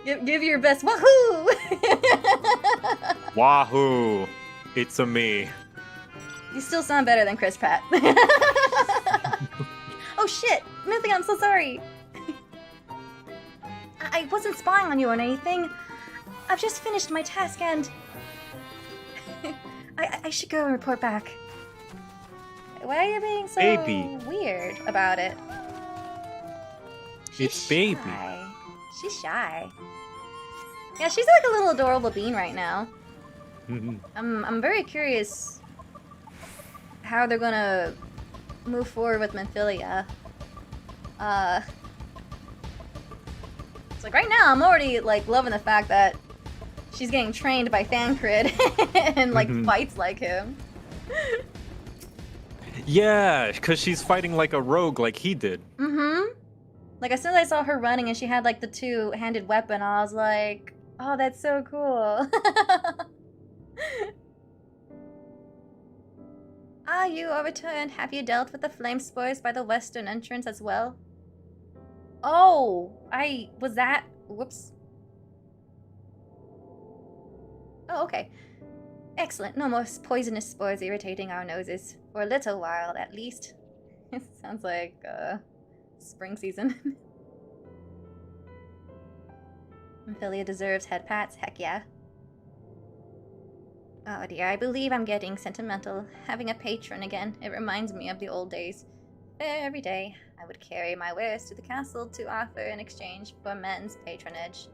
Give your best wahoo! Wahoo! It's a me. You still sound better than Chris Pratt. Oh shit! Minfilia, I'm so sorry! I wasn't spying on you or anything. I've just finished my task and... I should go and report back. Why are you being so weird about it? It's baby. Shy. She's shy. Yeah, she's like a little adorable bean right now. I'm very curious how they're gonna move forward with Minfilia. It's like right now I'm already like loving the fact that she's getting trained by Thancred and like fights like him. Yeah, because she's fighting like a rogue like he did. Like as soon as I saw her running and she had like the two-handed weapon, I was like, oh, that's so cool. Ah, you are returned. Have you dealt with the flame spores by the western entrance as well? Oh, whoops. Oh, okay. Excellent. No more poisonous spores irritating our noses. For a little while, at least. It sounds like, spring season. Minfilia deserves head pats, heck yeah. Oh dear, I believe I'm getting sentimental. Having a patron again, it reminds me of the old days. Every day, I would carry my wares to the castle to offer in exchange for men's patronage.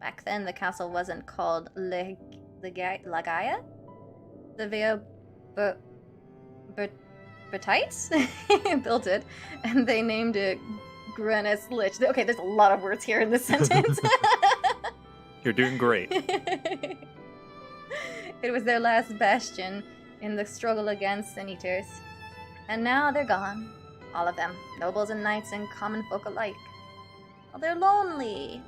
Back then, the castle wasn't called Lagaya? The Via Bertites built it, and they named it Emet-Selch. Okay, there's a lot of words here in this sentence. You're doing great. It was their last bastion in the struggle against Sin Eaters. And now they're gone. All of them. Nobles and knights and common folk alike. Oh, they're lonely.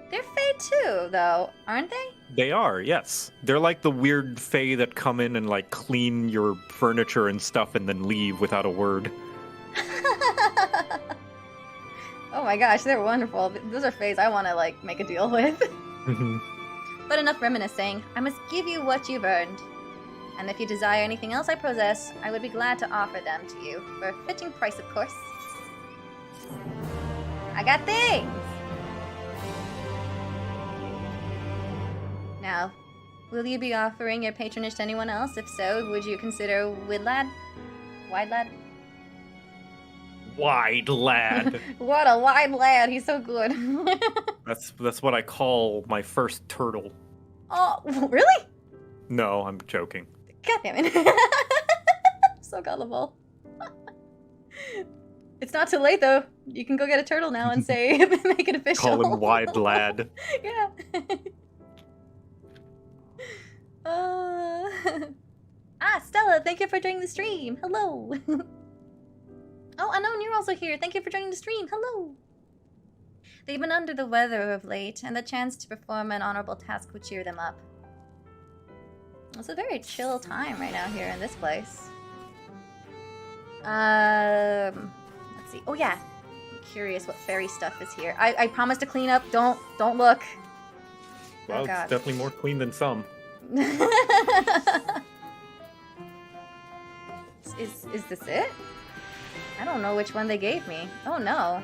They're Fae too, though, aren't they? They are, yes. They're like the weird Fae that come in and like clean your furniture and stuff and then leave without a word. Oh my gosh, they're wonderful. Those are Faes I want to like make a deal with. But enough reminiscing. I must give you what you've earned. And if you desire anything else I possess, I would be glad to offer them to you, for a fitting price, of course. I got things! Now, will you be offering your patronage to anyone else? If so, would you consider Widlad? Widelad? Wide lad. What a wide lad, he's so good. That's what I call my first turtle. Oh, really? No, I'm joking. God damn it. So gullible. It's not too late though. You can go get a turtle now and say, make it official. Call him Wide Lad. Yeah. Stella, thank you for joining the stream. Hello. Oh, Unknown, you're also here. Thank you for joining the stream. Hello. They've been under the weather of late, and the chance to perform an honorable task would cheer them up. It's a very chill time right now here in this place. Let's see. Oh yeah, I'm curious what fairy stuff is here. I promise to clean up. Don't look. Well, oh, it's God. definitely more clean than some. Is this it? I don't know which one they gave me. Oh no.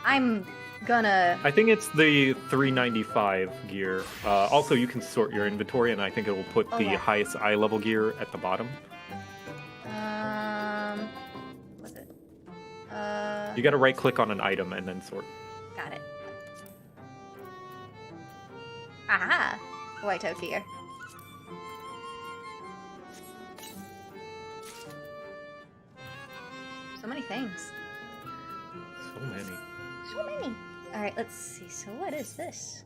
I'm gonna... I think it's the 395 gear. Also, you can sort your inventory, and I think it will put the highest eye level gear at the bottom. What's it? You gotta right click on an item and then sort. Got it. Aha! White oak here. So many things. So many. So many. Alright, let's see. So what is this?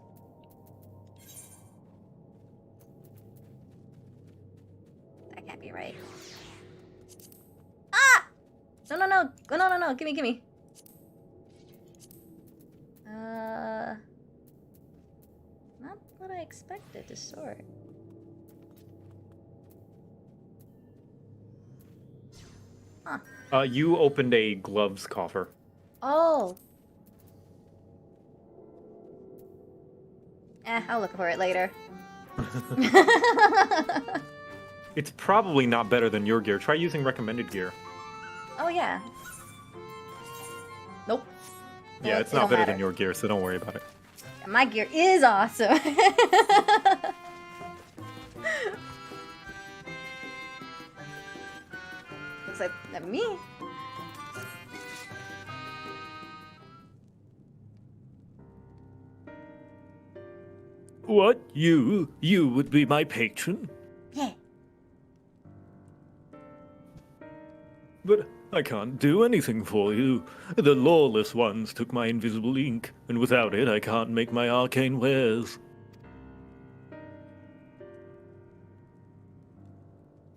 That can't be right. Ah! No. Gimme. Not what I expected to sort. You opened a gloves coffer. Oh. I'll look for it later. It's probably not better than your gear. Try using recommended gear. Oh, yeah. Nope. Yeah, it's not better than your gear, so don't worry about it. My gear is awesome. Looks like me. What? You? You would be my patron? Yeah. But I can't do anything for you. The lawless ones took my invisible ink, and without it I can't make my arcane wares.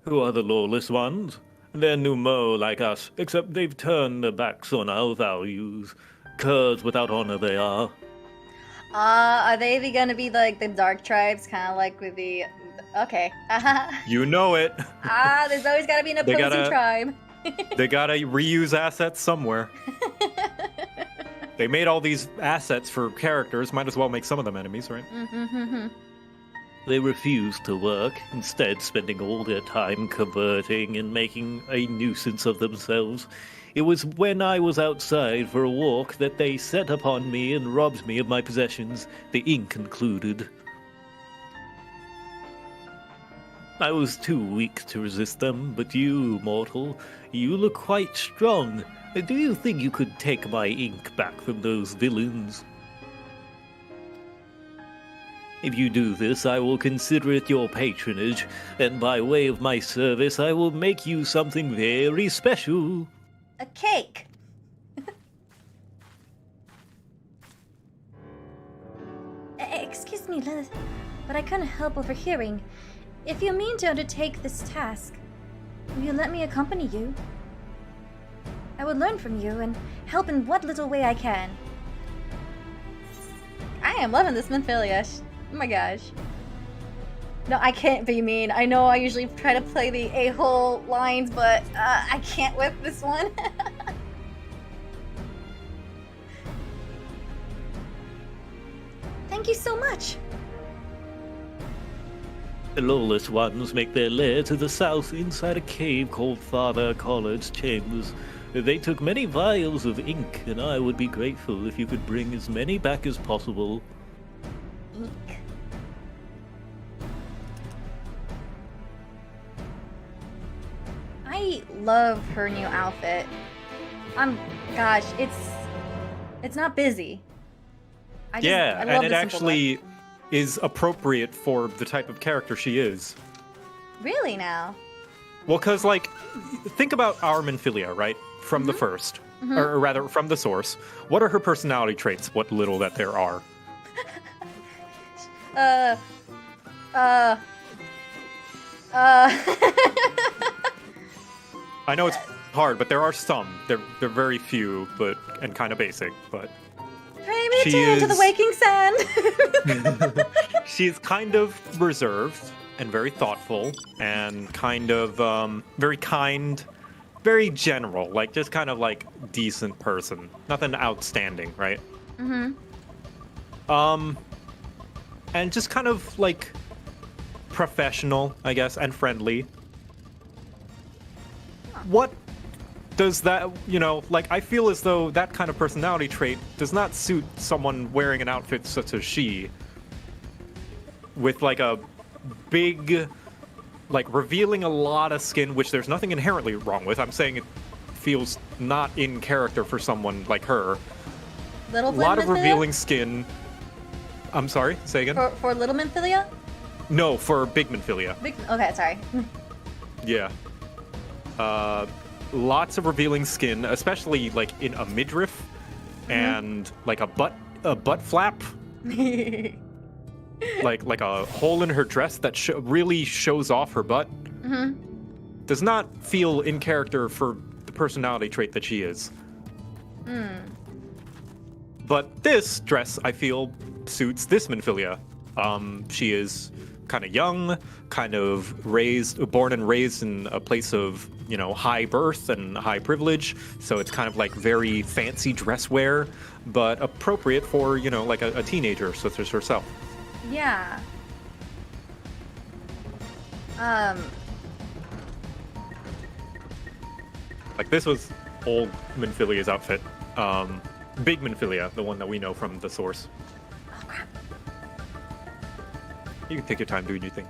Who are the lawless ones? They're Nu Mou like us, except they've turned their backs on our values. Curs without honor they are. Are they gonna be like the dark tribes, kind of like with the... Okay. You know it. There's always gotta be an opposing tribe. They gotta reuse assets somewhere. They made all these assets for characters, might as well make some of them enemies, right? They refused to work, instead spending all their time converting and making a nuisance of themselves. It was when I was outside for a walk that they set upon me and robbed me of my possessions, the ink included. I was too weak to resist them, but you, mortal, you look quite strong. Do you think you could take my ink back from those villains? If you do this, I will consider it your patronage, and by way of my service, I will make you something very special. A cake. Excuse me, Lilith, but I couldn't help overhearing. If you mean to undertake this task, will you let me accompany you? I would learn from you and help in what little way I can. I am loving this Minfilia. Oh my gosh. No, I can't be mean. I know I usually try to play the a-hole lines, but I can't with this one. Thank you so much. The lawless ones make their lair to the south inside a cave called Father Collard's Chambers. They took many vials of ink, and I would be grateful if you could bring as many back as possible. Ink. I love her new outfit. Gosh, it's not busy. I love and it the simple actually look. is appropriate for the type of character she is. Really now? Well, because, like, think about our Minfilia, right? From the first. Or rather, from the source. What are her personality traits? What little that there are. I know it's hard, but there are some. They're very few, and kind of basic, but... Pray me to the waking sun! She's kind of reserved and very thoughtful and kind of very kind, very general, like just kind of like decent person. Nothing outstanding, right? And just kind of like professional, I guess, and friendly. What does that, like, I feel as though that kind of personality trait does not suit someone wearing an outfit such as she, with like a big, like, revealing a lot of skin, which there's nothing inherently wrong with. I'm saying it feels not in character for someone like her. Little A lot of Minfilia? revealing skin. I'm sorry, say again? For little Minfilia? No, for big Minfilia. Okay, sorry. Yeah. Lots of revealing skin, especially like in a midriff and like a butt flap. like a hole in her dress that really shows off her butt. Does not feel in character for the personality trait that she is. But this dress, I feel, suits this Minfilia. She is kind of young, kind of born and raised in a place of, you know, high birth and high privilege. So it's kind of like very fancy dress wear, but appropriate for, you know, like a teenager such as herself. Yeah. Like this was old Minfilia's outfit. Big Minfilia, the one that we know from the source. Oh crap. You can take your time doing your thing.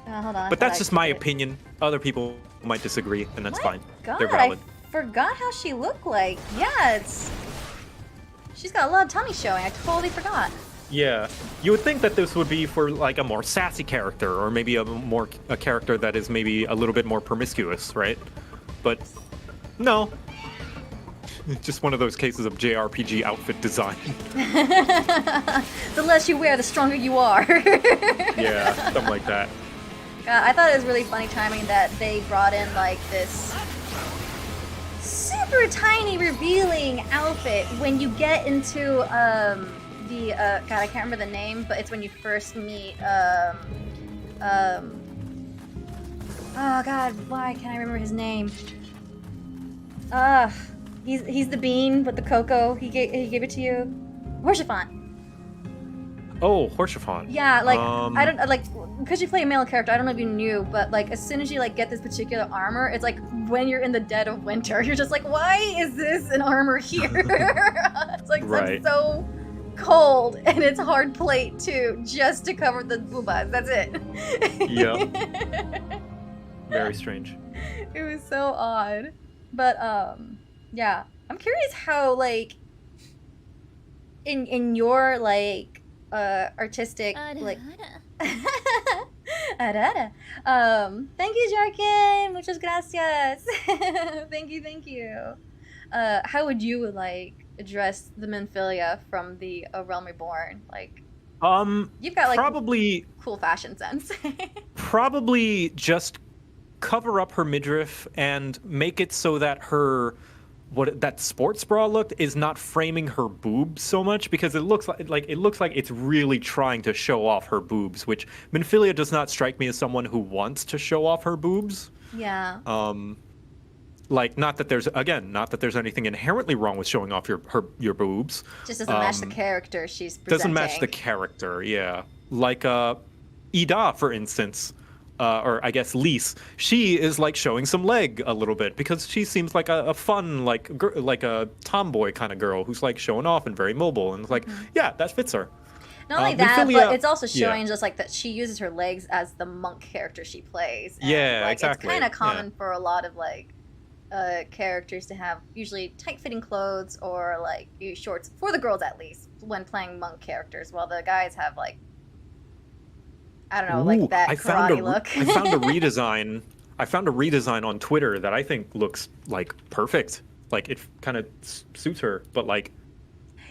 Hold on. But that's just my opinion. Other people might disagree, and that's fine. God, They're valid. I forgot how she looked like. Yeah, she's got a lot of tummy showing. I totally forgot. Yeah, you would think that this would be for like a more sassy character, or maybe a character that is maybe a little bit more promiscuous, right? But no, it's just one of those cases of JRPG outfit design. The less you wear, the stronger you are. Yeah, something like that. I thought it was really funny timing that they brought in like this super tiny revealing outfit when you get into God, I can't remember the name, but it's when you first meet oh God, why can't I remember his name? He's the bean with the cocoa. He gave it to you. Horsefant. Oh, Horsefant. Yeah, like I don't like because you play a male character. I don't know if you knew, but like as soon as you like get this particular armor, it's like when you're in the dead of winter, you're just like, why is this an armor here? It's like Right. I'm so cold, and it's hard plate too, just to cover the boobas. That's it. Yep. Very strange. It was so odd, but yeah, I'm curious how like in your like artistic like thank you, Jarkin, muchas gracias. Thank you. How would you like address the Minfilia from the Realm Reborn? Like you've got like probably cool fashion sense. probably just cover up her midriff and make it so that that sports bra look is not framing her boobs so much, because it looks like it's really trying to show off her boobs, which Minfilia does not strike me as someone who wants to show off her boobs. Yeah. Like not that there's anything inherently wrong with showing off your boobs. Just doesn't match the character she's presenting. Doesn't match the character, yeah. Like Ida, for instance. Or I guess Lise, she is like showing some leg a little bit because she seems like a fun, like a tomboy kind of girl who's like showing off and very mobile, and it's like, yeah, that fits her. Not only that, Minfilia, but it's also showing just like that she uses her legs as the monk character she plays. And, yeah, like, exactly. It's kind of common for a lot of like characters to have usually tight-fitting clothes or like shorts, for the girls at least, when playing monk characters, while the guys have like, I don't know, like that karate look. I found a redesign. I found a redesign on Twitter that I think looks like perfect. Like it kind of suits her, but like,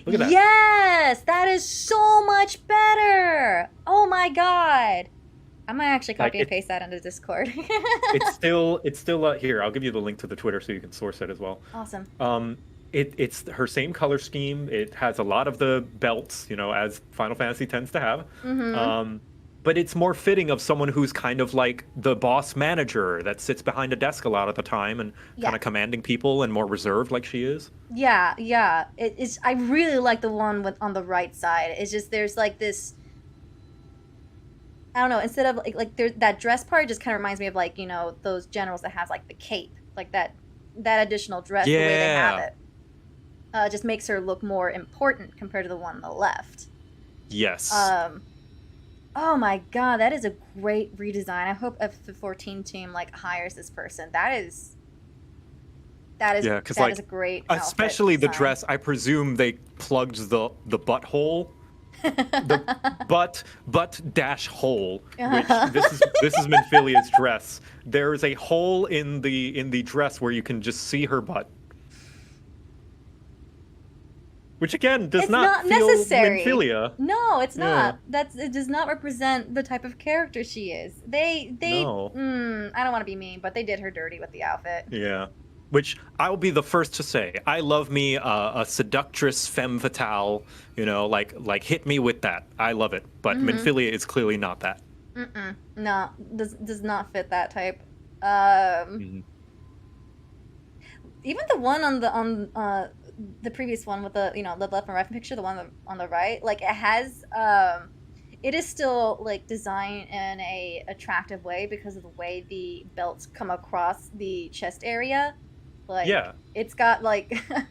look at that. Yes, that is so much better. Oh my god. I might actually copy and paste that into Discord. it's still here. I'll give you the link to the Twitter so you can source it as well. Awesome. It's her same color scheme. It has a lot of the belts, you know, as Final Fantasy tends to have. Mm-hmm. But it's more fitting of someone who's kind of like the boss manager that sits behind a desk a lot of the time and kind of commanding people and more reserved like she is. Yeah. It's. I really like the one on the right side. It's just there's like this. I don't know. Instead of like that dress part just kind of reminds me of like, you know, those generals that has like the cape, like that additional dress, the way they have it. Just makes her look more important compared to the one on the left. Yes. Oh my god, that is a great redesign. I hope FF14 team like hires this person. That is a great especially outfit the design. dress. I presume they plugged the butthole, the butt dash hole, which this is Minfilia's dress. There is a hole in the dress where you can just see her butt. Which again does not feel necessary. Minfilia. No, it's not. Yeah. It does not represent the type of character she is. No. I don't want to be mean, but they did her dirty with the outfit. Yeah. Which I will be the first to say. I love me a seductress femme fatale, you know, like hit me with that. I love it. But Minfilia is clearly not that. No, does not fit that type. Even the one on the previous one with the the left and right picture, the one on the right, like it has it is still like designed in a attractive way because of the way the belts come across the chest area. Like, yeah, it's got like I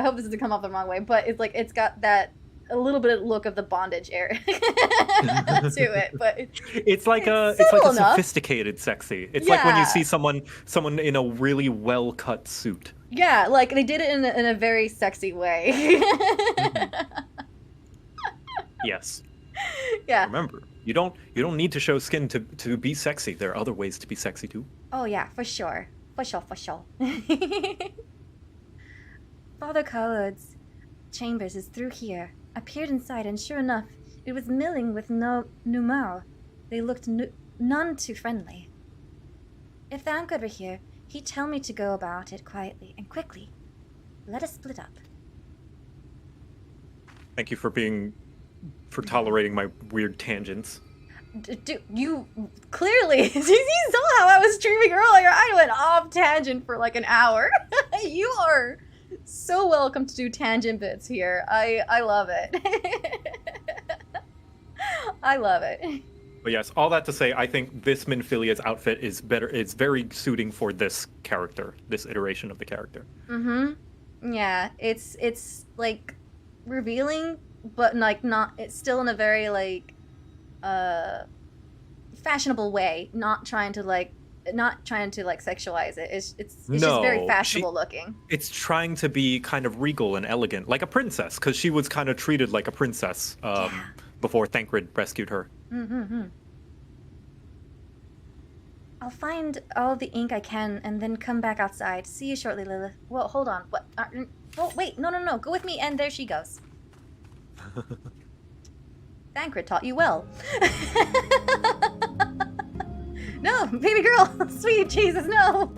hope this doesn't come off the wrong way, but it's like it's got that a little bit of look of the bondage area to it, but it's like a sophisticated sexy. It's like when you see someone in a really well cut suit. Yeah, like they did it in a very sexy way. Yes. Yeah. Remember, you don't need to show skin to be sexy. There are other ways to be sexy too. Oh yeah, for sure. For sure. Father Khalid's chambers is through here. Appeared inside, and sure enough, it was milling with Nu Mou. They looked none too friendly. If the Ankh were here, he'd tell me to go about it quietly and quickly. Let us split up. Thank you for tolerating my weird tangents. Dude, you clearly you saw how I was streaming earlier. I went off tangent for like an hour. You are so welcome to do tangent bits here. I love it. I love it. But yes, all that to say, I think this Minfilia's outfit is better. It's very suiting for this character, this iteration of the character. Yeah, it's like revealing, but like not. It's still in a very like fashionable way. Not trying to sexualize it. It's just very fashionable looking. It's trying to be kind of regal and elegant, like a princess, because she was kind of treated like a princess before Thancred rescued her. I'll find all the ink I can and then come back outside. See you shortly, Lilith. Well, hold on. What? Oh, wait. No. Go with me, and there she goes. Thancred taught you well. No, baby girl. Sweet Jesus, no.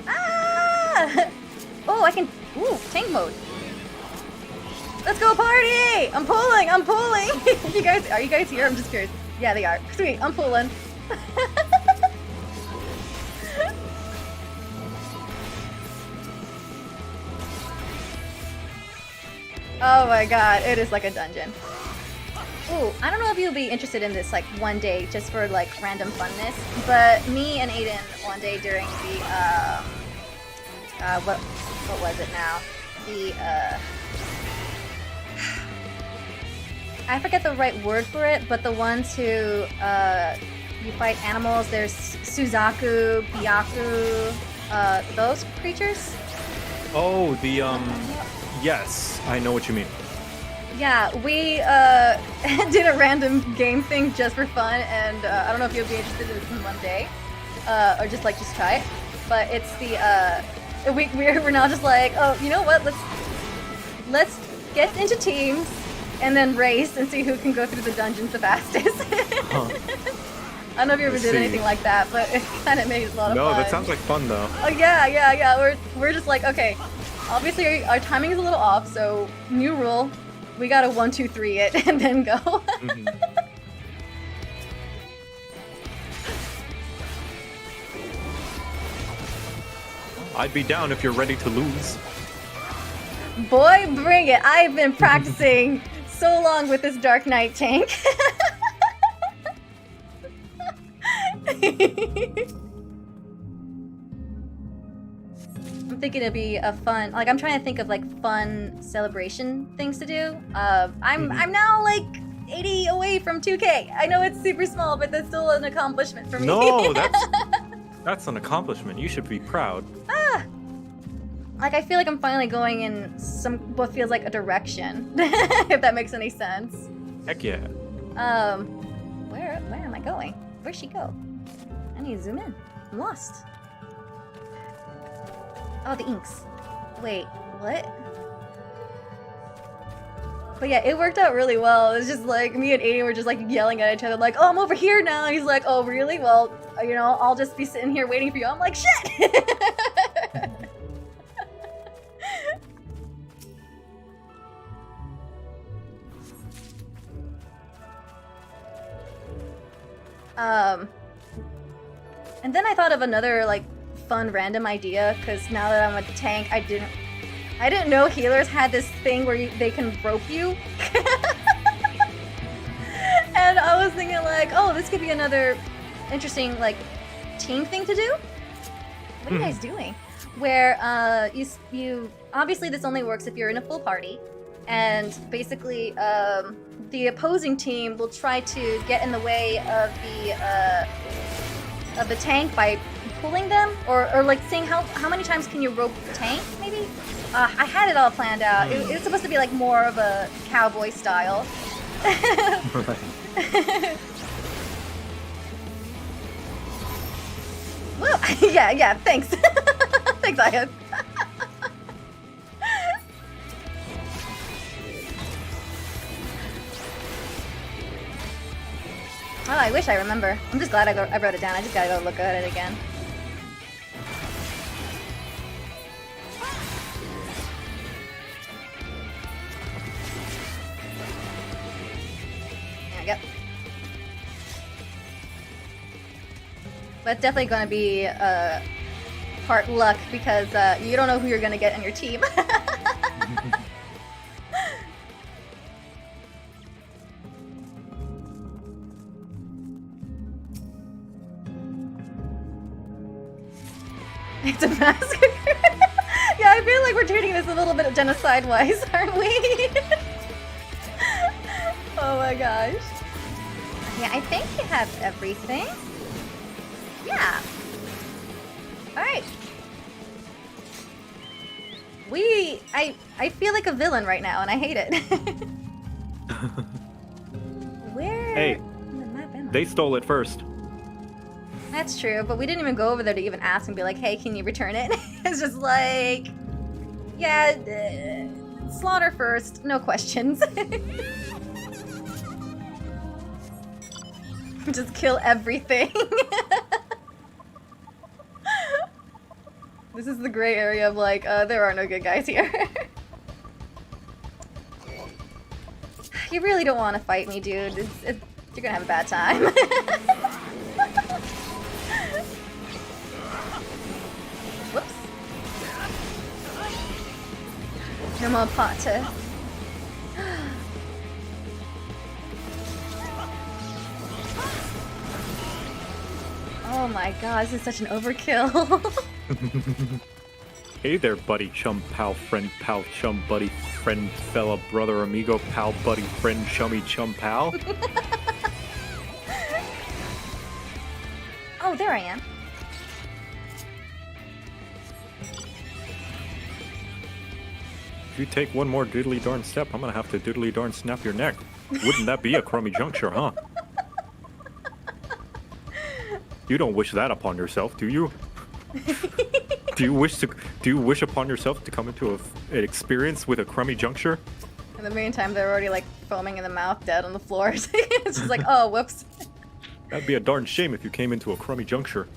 Ah! Oh, I can... Ooh, tank mode. Let's go party! I'm pulling! Are you guys here? I'm just curious. Yeah, they are. Sweet, I'm pulling. Oh my god, it is like a dungeon. Ooh, I don't know if you'll be interested in this like one day just for like random funness, but me and Aiden one day during the what was it now? The I forget the right word for it, but the ones who you fight animals, there's Suzaku, Byaku, those creatures? Oh, the yes, I know what you mean. Yeah, we did a random game thing just for fun, and I don't know if you'll be interested in this in one day, or just try it. But it's the we're now just like, oh, you know what? Let's get into teams and then race and see who can go through the dungeons the fastest. Huh. I don't know if you ever did anything like that, but it kind of made a lot of fun. No, that sounds like fun though. Oh yeah. We're just like, okay. Obviously, our timing is a little off, so new rule. We gotta 1, 2, 3 it and then go. I'd be down if you're ready to lose. Boy, bring it. I've been practicing so long with this Dark Knight tank. I'm thinking it'd be a fun, I'm trying to think of fun celebration things to do. I'm now 80 away from 2K. I know it's super small, but that's still an accomplishment for me. No, that's an accomplishment. You should be proud. I feel like I'm finally going in what feels like a direction, if that makes any sense. Heck yeah. Where am I going? Where'd she go? I need to zoom in. I'm lost. Oh, the inks. Wait, what? But yeah, it worked out really well. It was just me and Aiden were just yelling at each other oh, I'm over here now. He's like, oh, really? Well, I'll just be sitting here waiting for you. I'm like, shit! And then I thought of another like fun random idea, because now that I'm with the tank, I didn't know healers had this thing where they can rope you. And I was thinking like, oh, this could be another interesting like team thing to do. What are you guys doing? Where you obviously this only works if you're in a full party, and basically the opposing team will try to get in the way of the tank by pulling them, or like seeing how many times can you rope the tank, maybe? I had it all planned out. It was supposed to be like more of a cowboy style. Right. Well, yeah, thanks. Thanks, Aya. Oh, I wish I remember. I'm just glad I wrote it down. I just gotta go look at it again. There we go. That's definitely gonna be part luck, because you don't know who you're gonna get on your team. It's a massacre. Yeah, I feel like we're treating this a little bit genocide-wise, aren't we? Oh my gosh. Yeah, I think we have everything. Yeah. Alright. I feel like a villain right now, and I hate it. Where Hey, on the map am I? they stole it first. That's true, but we didn't even go over there to even ask and be like, hey, can you return it? It's just like, yeah, slaughter first, no questions. Just kill everything. This is the gray area of like, there are no good guys here. You really don't want to fight me, dude. You're gonna have a bad time. Whoops. No more Potter. Oh my god, this is such an overkill. Hey there, buddy, chum, pal, friend, chum, buddy, friend, fella, brother, amigo, pal, buddy, friend, chummy, chum, pal. Oh, there I am. If you take one more doodly darn step, I'm gonna have to doodly darn snap your neck. Wouldn't that be a crummy juncture, huh? You don't wish that upon yourself, do you? Do you wish upon yourself to come into an experience with a crummy juncture? In the meantime, they're already like foaming in the mouth, dead on the floor. It's just like, oh, whoops. That'd be a darn shame if you came into a crummy juncture.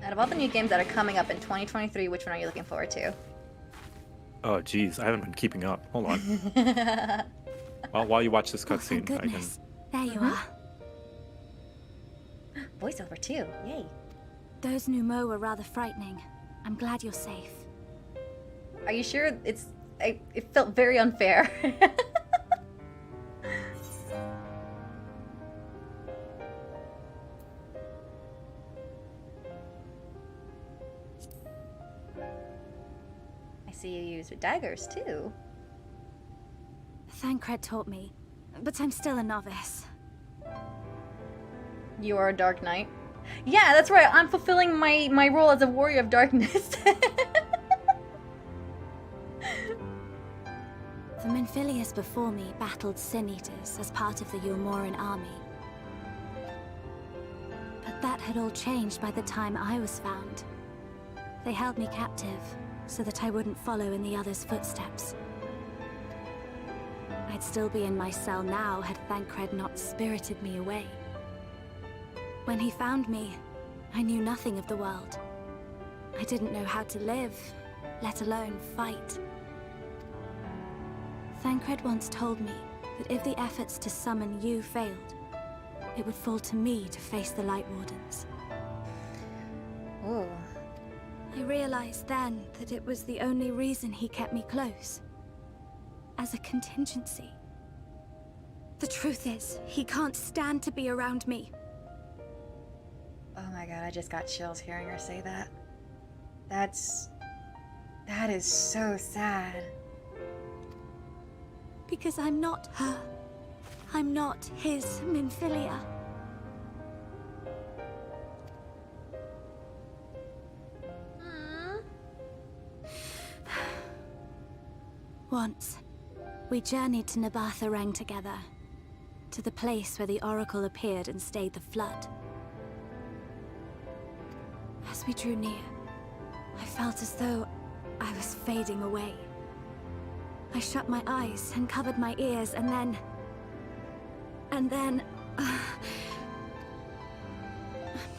Out of all the new games that are coming up in 2023, which one are you looking forward to? Oh, geez, I haven't been keeping up. Hold on. Well, while you watch this Oh, thank cutscene, I can. goodness. There you are. Voiceover too, yay. Those Nu Mou were rather frightening. I'm glad you're safe. Are you sure it felt very unfair? I see you use daggers too. Thancred taught me, but I'm still a novice. You are a Dark Knight. Yeah, that's right. I'm fulfilling my role as a warrior of darkness. The Minfilias before me battled Sin Eaters as part of the Yomoran army. But that had all changed by the time I was found. They held me captive so that I wouldn't follow in the others' footsteps. I'd still be in my cell now had Thancred not spirited me away. When he found me, I knew nothing of the world. I didn't know how to live, let alone fight. Thancred once told me that if the efforts to summon you failed, it would fall to me to face the Light Wardens. Ooh. I realized then that it was the only reason he kept me close. As a contingency. The truth is, he can't stand to be around me. Oh my god, I just got chills hearing her say that. That is so sad. Because I'm not her. I'm not his Minfilia. Once, we journeyed to Nabatha together. To the place where the Oracle appeared and stayed the flood. As we drew near, I felt as though I was fading away. I shut my eyes and covered my ears, and then... I'm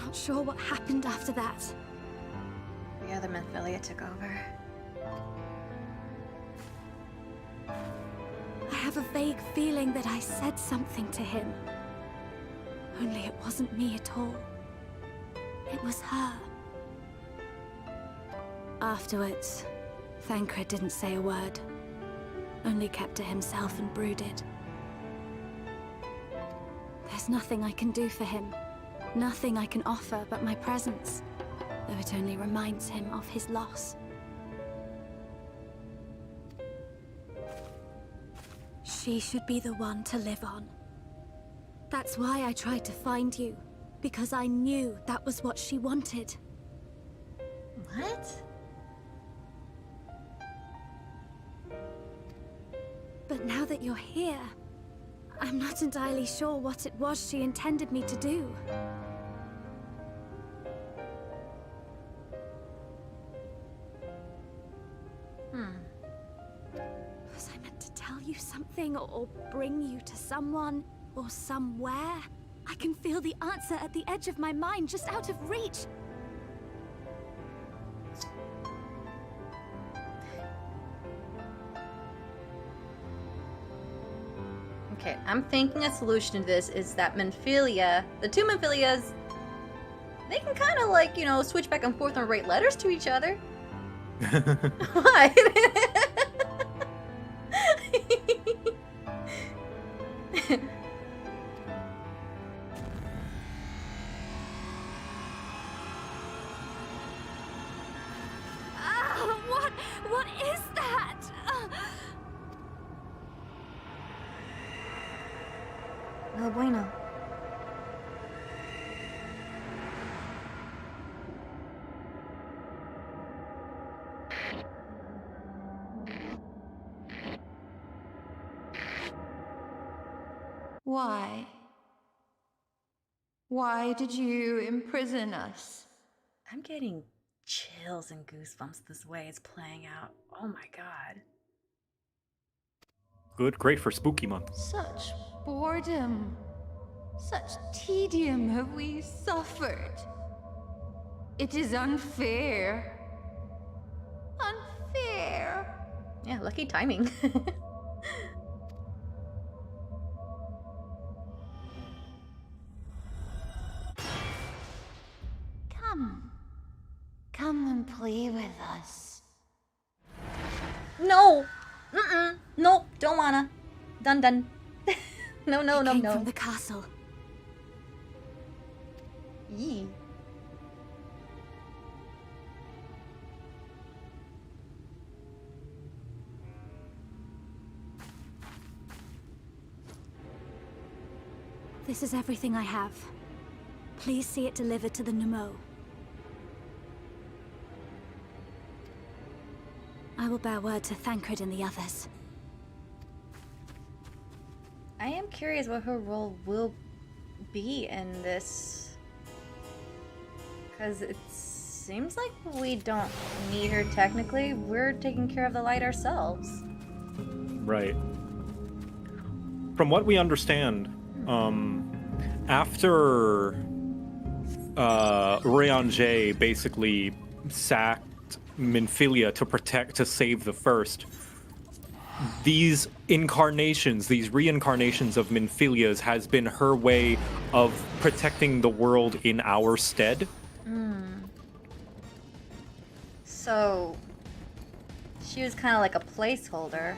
not sure what happened after that. The other Minfilia took over. I have a vague feeling that I said something to him. Only it wasn't me at all. It was her. Afterwards, Thancred didn't say a word. Only kept to himself and brooded. There's nothing I can do for him. Nothing I can offer but my presence. Though it only reminds him of his loss. She should be the one to live on. That's why I tried to find you. Because I knew that was what she wanted. What? But now that you're here, I'm not entirely sure what it was she intended me to do. Was I meant to tell you something or bring you to someone or somewhere? I can feel the answer at the edge of my mind, just out of reach. Okay, I'm thinking a solution to this is that Minfilia, the two Minfilias, they can kind of like, you know, switch back and forth and write letters to each other. What? What is that? No bueno. Why? Why did you imprison us? I'm getting chills and goosebumps this way it's playing out. Oh my god. Good, great for spooky month. Such boredom, such tedium have we suffered. It is unfair. Unfair. Yeah, lucky timing. Come and play with us. No! Mm-mm. Nope, don't wanna. Done. No, no, no, Came no. from the castle. Yee. This is everything I have. Please see it delivered to the Nu Mou. I will bear word to Thancred and the others. I am curious what her role will be in this. Because it seems like we don't need her technically. We're taking care of the light ourselves. Right. From what we understand, after Ranjit basically sacked Minfilia to save the First, these incarnations, these reincarnations of Minfilia's has been her way of protecting the world in our stead. So, she was kind of like a placeholder.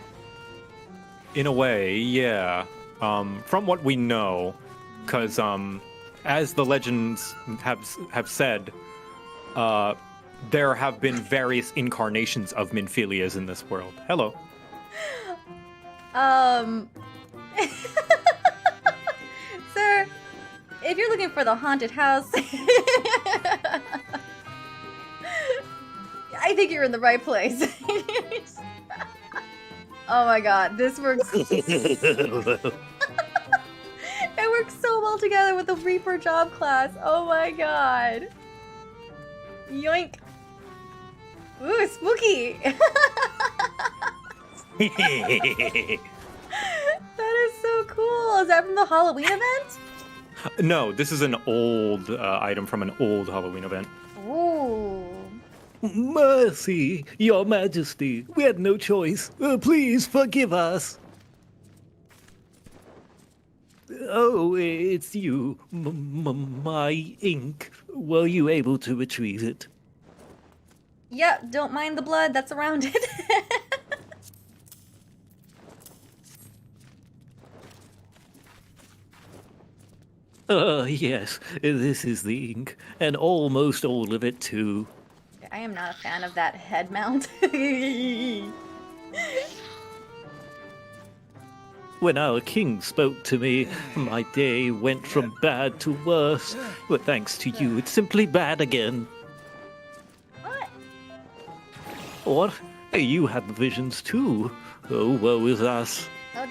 In a way, yeah. From what we know, because as the legends have said, there have been various incarnations of Minfilia's in this world. Hello. Sir, if you're looking for the haunted house, I think you're in the right place. Oh my god, this works. It works so well together with the Reaper job class. Oh my god. Yoink. Ooh, spooky. That is so cool. Is that from the Halloween event? No, this is an old item from an old Halloween event. Ooh. Mercy, Your Majesty. We had no choice. Please forgive us. Oh, it's you. My ink. Were you able to retrieve it? Yep, don't mind the blood that's around it. Yes, this is the ink, and almost all of it, too. I am not a fan of that head mount. When our king spoke to me, my day went from bad to worse. But thanks to you, it's simply bad again. What? What? You have visions too. Oh, woe is us. Oh,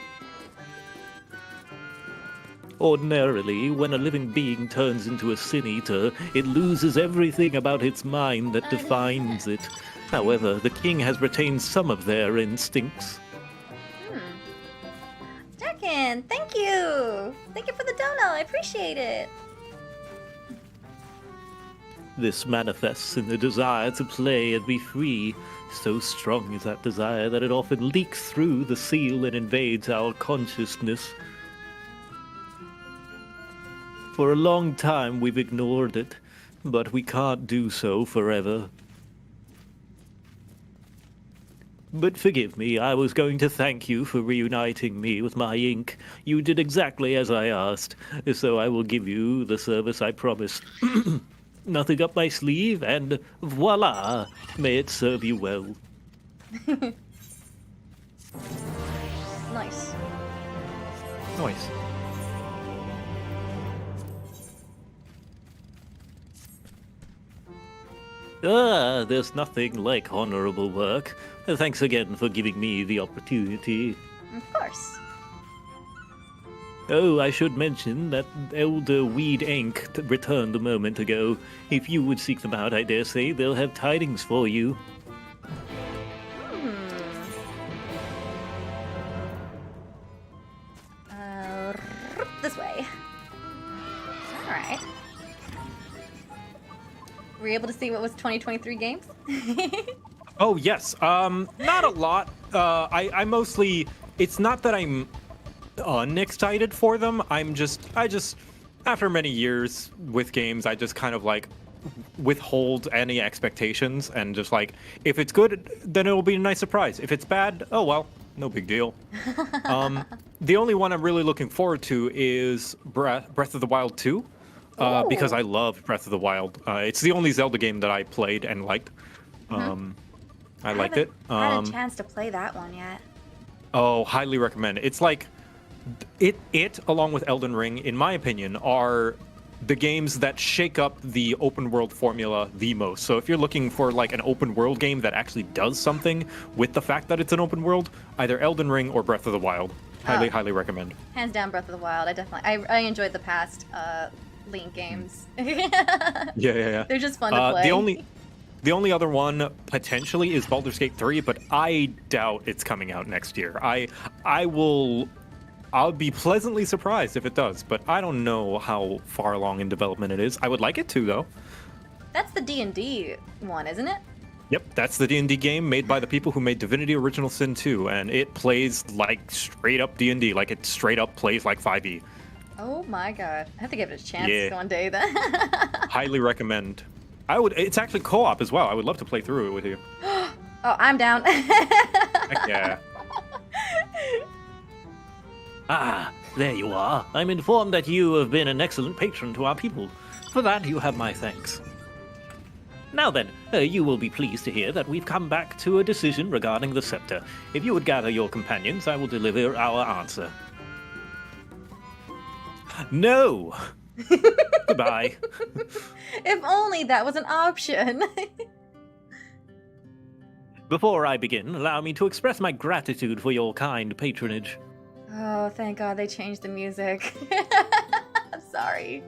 Ordinarily, when a living being turns into a sin eater, it loses everything about its mind that defines it. However, the king has retained some of their instincts. Jackin, thank you! Thank you for the dono, I appreciate it. This manifests in the desire to play and be free. So strong is that desire that it often leaks through the seal and invades our consciousness. For a long time we've ignored it, but we can't do so forever. But forgive me, I was going to thank you for reuniting me with my ink. You did exactly as I asked, so I will give you the service I promised. Nothing up my sleeve, and voila! May it serve you well. Nice. Nice. Ah, there's nothing like honorable work. Thanks again for giving me the opportunity. Of course. Oh, I should mention that Elder Weed Ink returned a moment ago. If you would seek them out, I dare say they'll have tidings for you. This way. Alright. Were you able to see what was 2023 games? Oh, yes. Not a lot. I mostly... It's not that I'm unexcited for them. I just... After many years with games, I just kind of, like, withhold any expectations and just, like, if it's good, then it'll be a nice surprise. If it's bad, oh, well, no big deal. The only one I'm really looking forward to is Breath of the Wild 2. Because I love Breath of the Wild. It's the only Zelda game that I played and liked. I liked it. I haven't had a chance to play that one yet. Oh, highly recommend it. It's like it along with Elden Ring, in my opinion, are the games that shake up the open world formula the most. So if you're looking for like an open world game that actually does something with the fact that it's an open world, either Elden Ring or Breath of the Wild. Highly recommend. Hands down, Breath of the Wild. I enjoyed the past Link games. Yeah. They're just fun to play. The only other one potentially is Baldur's Gate 3, but I doubt it's coming out next year. I'll be pleasantly surprised if it does, but I don't know how far along in development it is. I would like it to, though. That's the D&D one, isn't it? Yep, that's the D&D game made by the people who made Divinity Original Sin 2, and it plays like straight up D&D, like it straight up plays like 5e. Oh my god. I have to give it a chance Yeah. one day then. Highly recommend. It's actually co-op as well. I would love to play through it with you. Oh, I'm down. Heck yeah. Ah, there you are. I'm informed that you have been an excellent patron to our people. For that, you have my thanks. Now then, you will be pleased to hear that we've come back to a decision regarding the scepter. If you would gather your companions, I will deliver our answer. No! Goodbye. If only that was an option. Before I begin, allow me to express my gratitude for your kind patronage. Oh, thank God they changed the music. I'm sorry.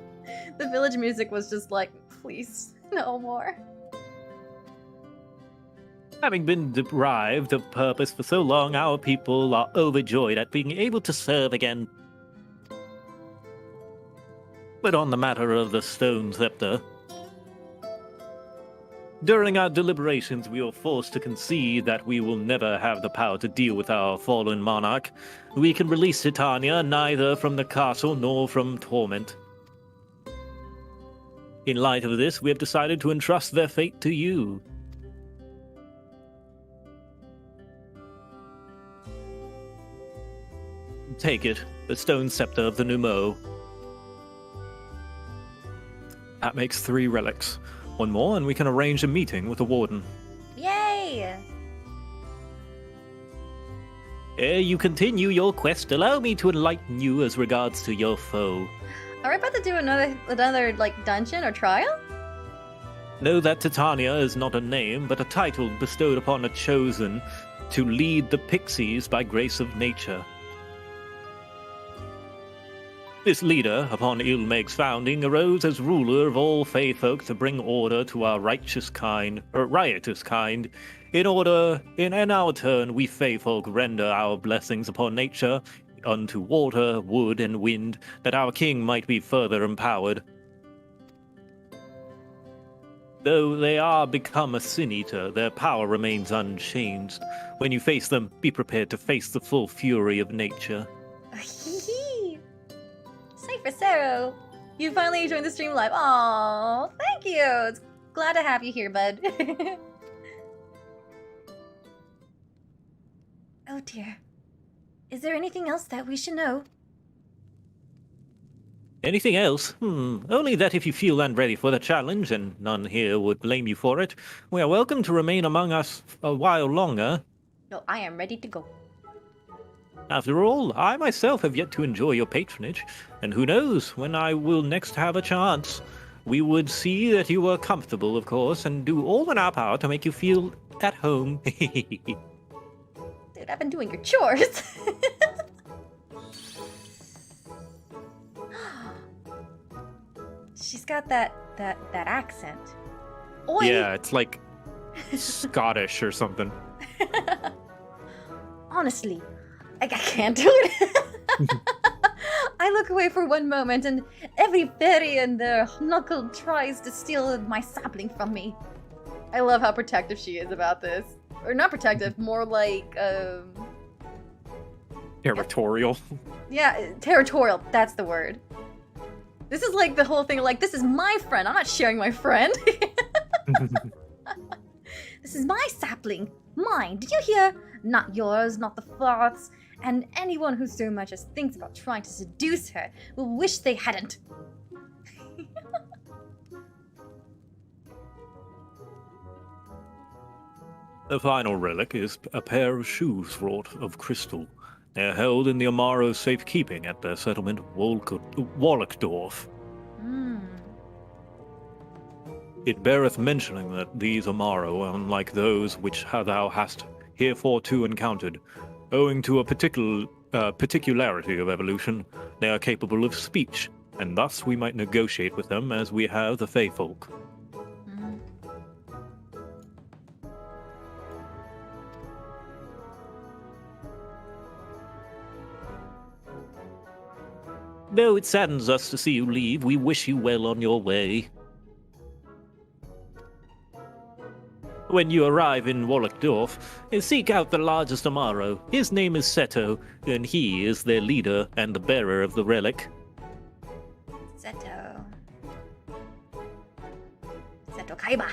The village music was just like, please, no more. Having been deprived of purpose for so long, our people are overjoyed at being able to serve again. But on the matter of the stone scepter, during our deliberations, we were forced to concede that we will never have the power to deal with our fallen monarch. We can release Titania neither from the castle nor from torment. In light of this, we have decided to entrust their fate to you. Take it, the stone scepter of the Nu Mou. That makes 3 relics. One more, and we can arrange a meeting with the warden. Yay! Ere you continue your quest, allow me to enlighten you as regards to your foe. Are we about to do another like dungeon or trial? Know that Titania is not a name, but a title bestowed upon a chosen to lead the pixies by grace of nature. This leader, upon Il Mheg's founding, arose as ruler of all Fey folk to bring order to our riotous kind. In our turn, we Fey folk render our blessings upon nature, unto water, wood, and wind, that our king might be further empowered. Though they are become a sin-eater, their power remains unchanged. When you face them, be prepared to face the full fury of nature. Cypher, you finally joined the stream live. Aww, thank you. It's glad to have you here, bud. Oh dear. Is there anything else that we should know? Anything else? Only that if you feel unready for the challenge, and none here would blame you for it, we are welcome to remain among us a while longer. No, I am ready to go. After all, I myself have yet to enjoy your patronage, and who knows when I will next have a chance. We would see that you are comfortable, of course, and do all in our power to make you feel at home. Dude, I've been doing your chores. She's got that accent. Oi! Yeah, it's like Scottish or something. Honestly, I can't do it. I look away for one moment and every fairy and their knuckle tries to steal my sapling from me. I love how protective she is about this. Or not protective, more like, Territorial. yeah, territorial, that's the word. This is like the whole thing, like, this is my friend, I'm not sharing my friend. This is my sapling, mine, did you hear? Not yours, not the fourth's, and anyone who so much as thinks about trying to seduce her will wish they hadn't. The final relic is a pair of shoes wrought of crystal. They are held in the Amaro's safekeeping at their settlement Wallachdorf. It beareth mentioning that these Amaro are unlike those which thou hast heretofore encountered. Owing to a particularity of evolution, they are capable of speech, and thus we might negotiate with them as we have the Fey folk. Though it saddens us to see you leave, we wish you well on your way. When you arrive in Wallachdorf, seek out the largest Amaro. His name is Seto, and he is their leader and the bearer of the relic. Seto. Seto Kaiba.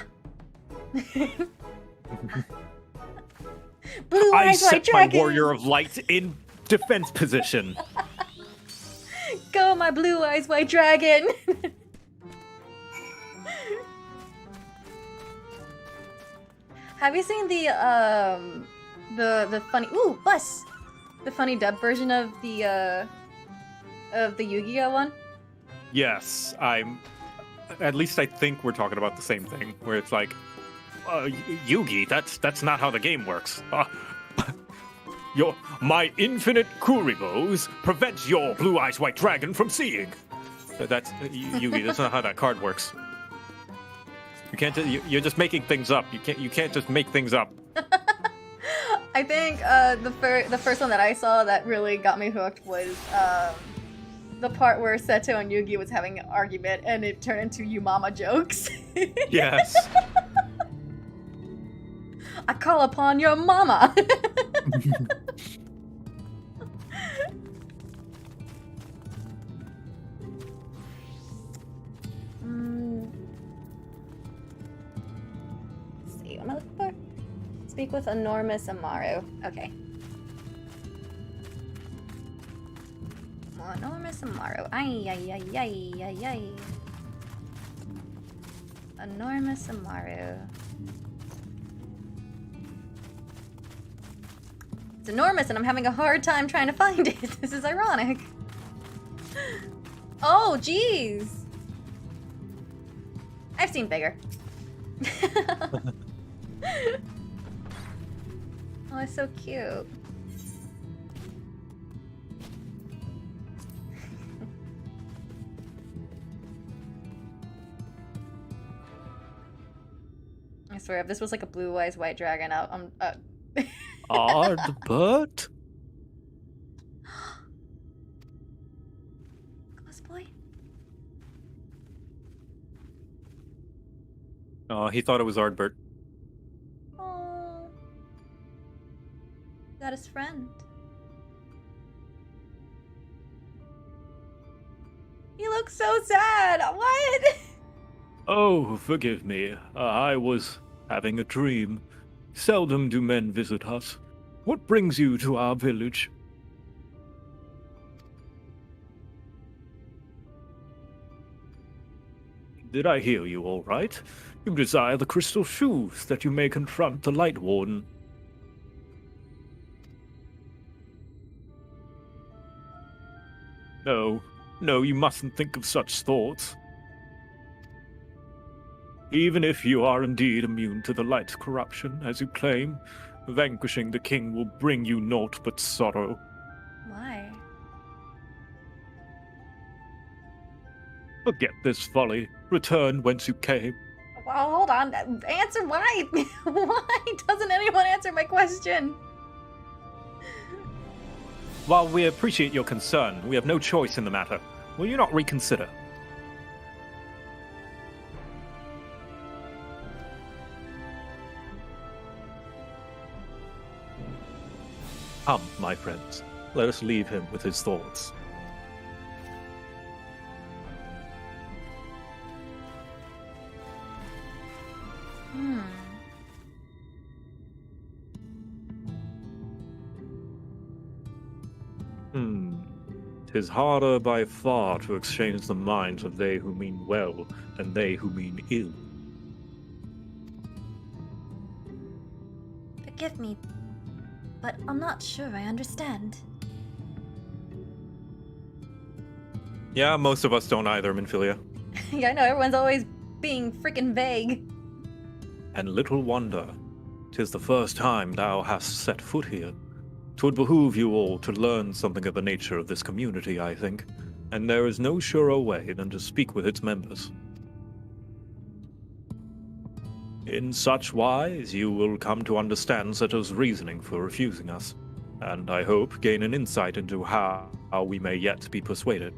Blue I eyes, white set my dragon. warrior of light in defense position. Go, my blue eyes, white dragon. Have you seen the funny bus? The funny dub version of the Yu-Gi-Oh one? Yes, at least I think we're talking about the same thing, where it's like, Yugi, that's not how the game works. My infinite Kuribos prevents your blue eyes white dragon from seeing. That's Yugi. That's not how that card works. You can't. You're just making things up. You can't just make things up. I think the first one that I saw that really got me hooked was the part where Seto and Yugi was having an argument and it turned into you mama jokes. Yes. I call upon your mama. Let's see, what am I looking for? Speak with enormous Amaru. Okay. Enormous Amaru. Ay, ay, ay, ay, ay, ay. Enormous Amaru. It's enormous and I'm having a hard time trying to find it. This is ironic. Oh, jeez. I've seen bigger. Oh, it's so cute. I swear, if this was like a blue eyes white dragon, I'm Ardbert? cosplay. Oh, he thought it was Ardbert. Oh, got his friend. He looks so sad. What? Oh, forgive me. I was having a dream. Seldom do men visit us. What brings you to our village? Did I hear you all right? You desire the crystal shoes that you may confront the Light Warden. No, you mustn't think of such thoughts. Even if you are indeed immune to the light's corruption, as you claim, vanquishing the king will bring you naught but sorrow. Why? Forget this folly. Return whence you came. Well, hold on. Answer why? Why doesn't anyone answer my question? While we appreciate your concern, we have no choice in the matter. Will you not reconsider? Come, my friends. Let us leave him with his thoughts. Tis harder by far to exchange the minds of they who mean well and they who mean ill. Forgive me, but I'm not sure I understand. Yeah, most of us don't either, Minfilia. Yeah, I know, everyone's always being freaking vague. And little wonder, 'tis the first time thou hast set foot here. 'Twould behoove you all to learn something of the nature of this community, I think, and there is no surer way than to speak with its members. In such wise, you will come to understand Seto's reasoning for refusing us, and I hope gain an insight into how we may yet be persuaded.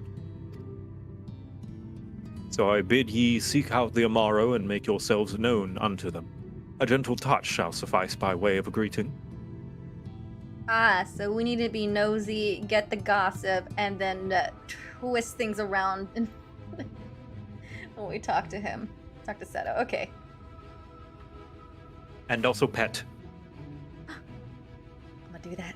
So I bid ye seek out the Amaro and make yourselves known unto them, A gentle touch shall suffice by way of a greeting. Ah, so we need to be nosy, get the gossip, and then twist things around when we talk to him. Talk to Seto. Okay. And also pet. I'm gonna do that.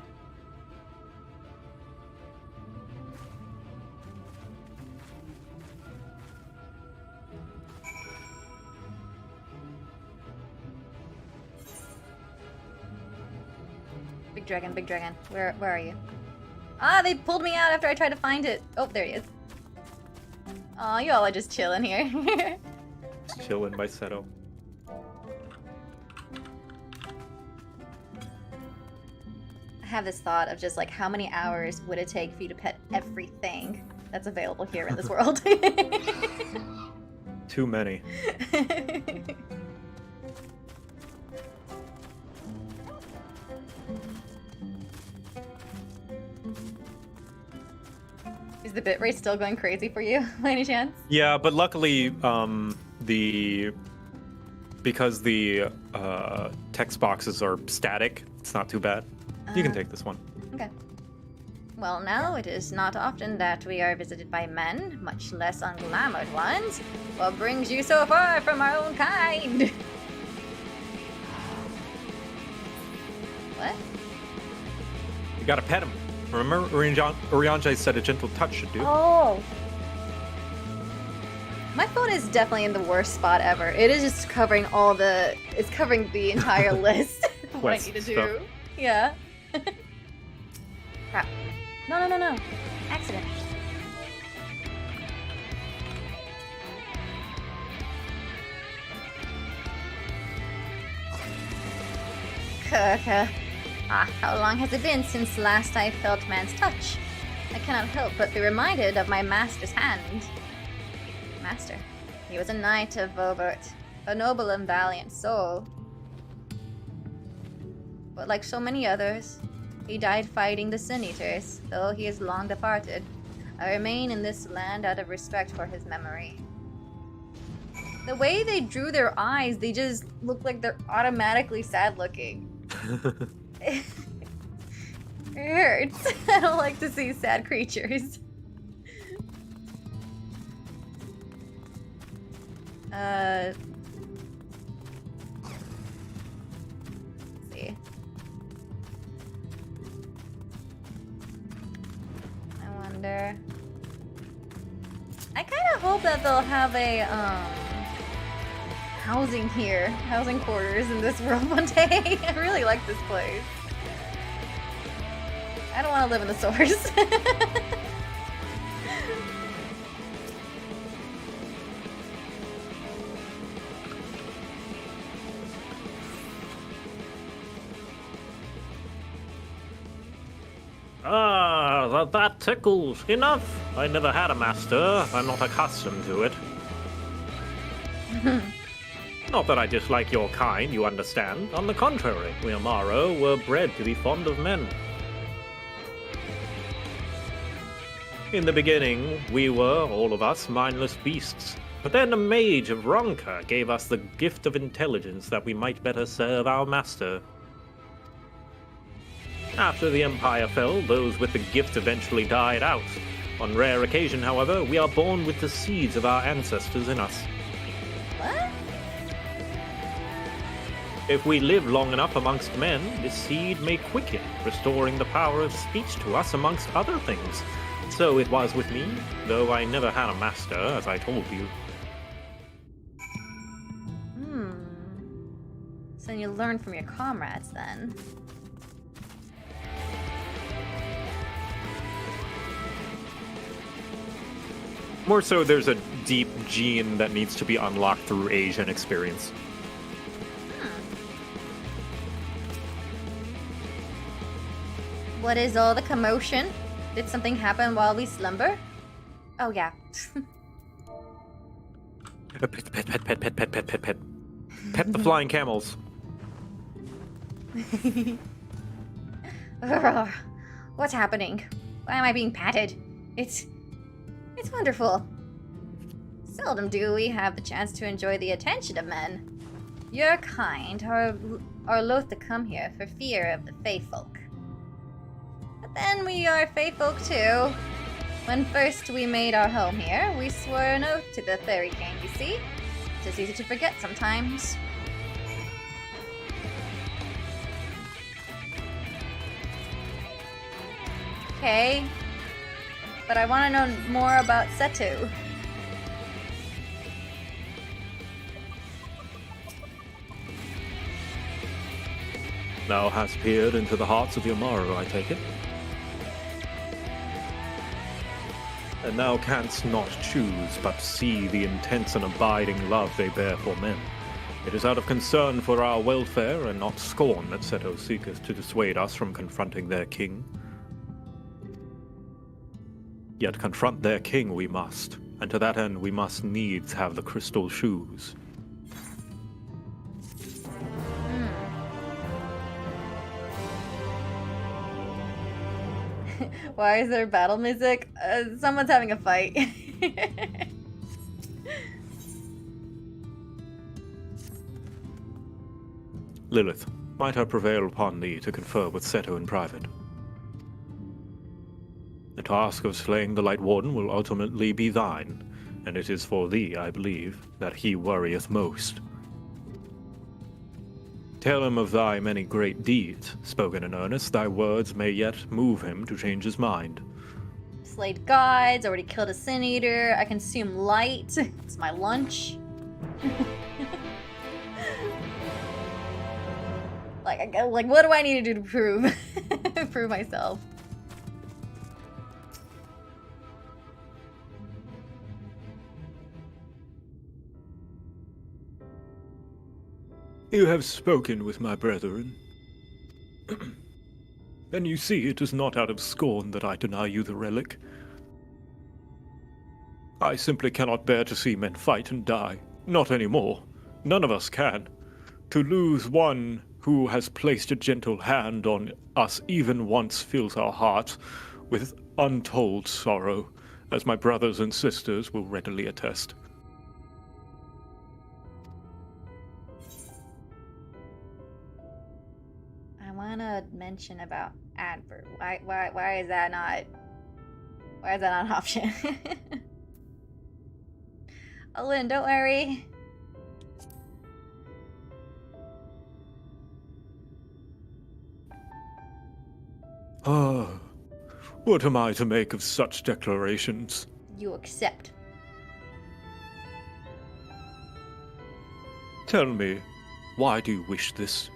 Big dragon, big dragon. Where are you? Ah, they pulled me out after I tried to find it. Oh, there he is. Aw, you all are just chilling here. Just chilling by Seto. I have this thought of just like how many hours would it take for you to pet everything that's available here in this world? Too many. Is the bitrate still going crazy for you, by any chance? Yeah, but luckily, because the text boxes are static, it's not too bad. You can take this one. Okay. Well, now it is not often that we are visited by men, much less unglamored ones. What brings you so far from our own kind? What? You gotta pet him. Remember, Urianger said a gentle touch should do. Oh. My phone is definitely in the worst spot ever. It is just covering it's covering the entire list of what I need to do. Stuff. Yeah. Crap. No. Accident. Ah, how long has it been since last I felt man's touch? I cannot help but be reminded of my master's hand. Master. He was a knight of Vobert, a noble and valiant soul. But like so many others, he died fighting the Sin Eaters, though he is long departed. I remain in this land out of respect for his memory. The way they drew their eyes, they just look like they're automatically sad looking. It hurts. I don't like to see sad creatures. Let's see. I wonder. I kind of hope that they'll have a housing quarters in this world one day. I really like this place. I don't want to live in the source. Ah, that tickles. Enough! I never had a master. I'm not accustomed to it. Not that I dislike your kind, you understand. On the contrary, we Amaro were bred to be fond of men. In the beginning, we were, all of us, mindless beasts. But then a mage of Ronka gave us the gift of intelligence that we might better serve our master. After the Empire fell, those with the gift eventually died out. On rare occasion, however, we are born with the seeds of our ancestors in us. What? If we live long enough amongst men, this seed may quicken, restoring the power of speech to us amongst other things. So it was with me, though I never had a master, as I told you. So you learn from your comrades, then. More so, there's a deep gene that needs to be unlocked through Asian experience. What is all the commotion? Did something happen while we slumber? Oh, yeah. Pet. Pet the flying camels. What's happening? Why am I being patted? It's wonderful. Seldom do we have the chance to enjoy the attention of men. Your kind are loath to come here for fear of the Fae folk. But then we are Fae folk too. When first we made our home here, we swore an oath to the Fairy King, you see? Just easy to forget sometimes. Okay. But I want to know more about Setu. Thou hast peered into the hearts of the Amaru, I take it? And thou canst not choose but see the intense and abiding love they bear for men. It is out of concern for our welfare and not scorn that Seto seeketh to dissuade us from confronting their king. Yet confront their king we must, and to that end we must needs have the crystal shoes. Why is there battle music? Someone's having a fight. Lilith, might I prevail upon thee to confer with Seto in private? The task of slaying the Light Warden will ultimately be thine, and it is for thee, I believe, that he worrieth most. Tell him of thy many great deeds. Spoken in earnest, thy words may yet move him to change his mind. Slayed gods, already killed a Sin Eater, I consume light. It's my lunch. like what do I need to do to prove prove myself? You have spoken with my brethren. And you see it is not out of scorn that I deny you the relic. I simply cannot bear to see men fight and die. Not anymore. None of us can. To lose one who has placed a gentle hand on us even once fills our hearts with untold sorrow, as my brothers and sisters will readily attest. I want to mention about advert. Why is that not? Why is that not an option? Oh, Lynn, don't worry. Ah, what am I to make of such declarations? You accept. Tell me, why do you wish this?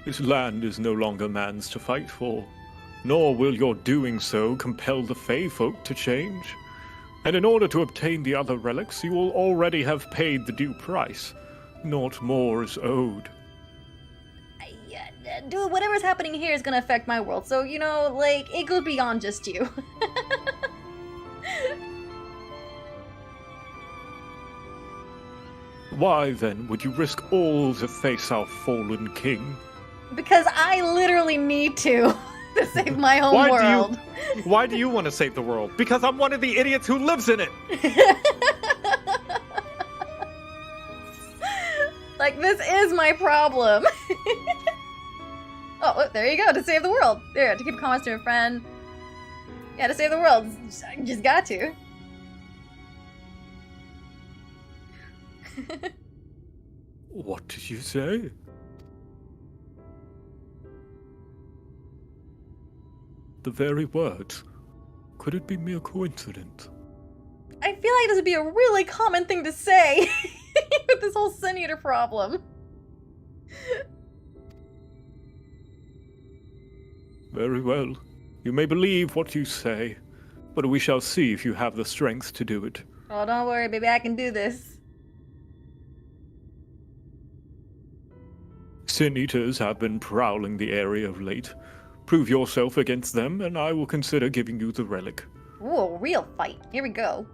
This land is no longer man's to fight for, nor will your doing so compel the Fae folk to change. And in order to obtain the other relics, you will already have paid the due price. Naught more is owed. Dude, whatever's happening here is gonna affect my world, so, you know, like, it goes beyond just you. Why, then, would you risk all to face our fallen king? Because I literally need to save my home world. Why do you want to save the world? Because I'm one of the idiots who lives in it! Like, this is my problem. Oh, there you go, to save the world. There, to keep comments to a friend. Yeah, to save the world. Just got to. What did you say? The very words. Could it be mere coincidence? I feel like this would be a really common thing to say with this whole Sin Eater problem. Very well. You may believe what you say, but we shall see if you have the strength to do it. Oh, don't worry, baby, I can do this. Sin Eaters have been prowling the area of late. Prove yourself against them, and I will consider giving you the relic. Ooh, a real fight. Here we go.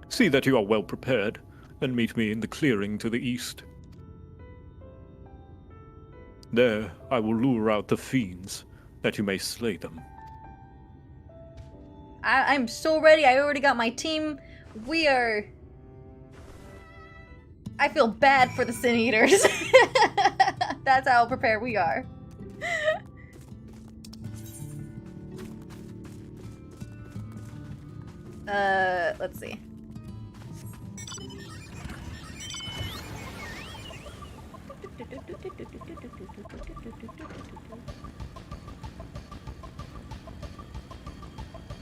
See that you are well prepared, and meet me in the clearing to the east. There, I will lure out the fiends, that you may slay them. I'm so ready. I already got my team We are... I feel bad for the Sin Eaters. That's how prepared we are. Let's see.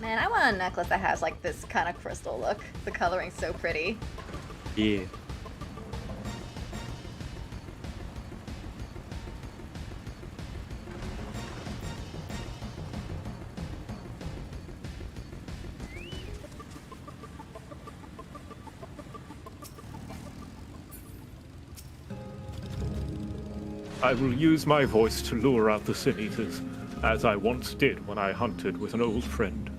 Man, I want a necklace that has like this kind of crystal look. The coloring's so pretty. Yeah. I will use my voice to lure out the Sin Eaters, as I once did when I hunted with an old friend.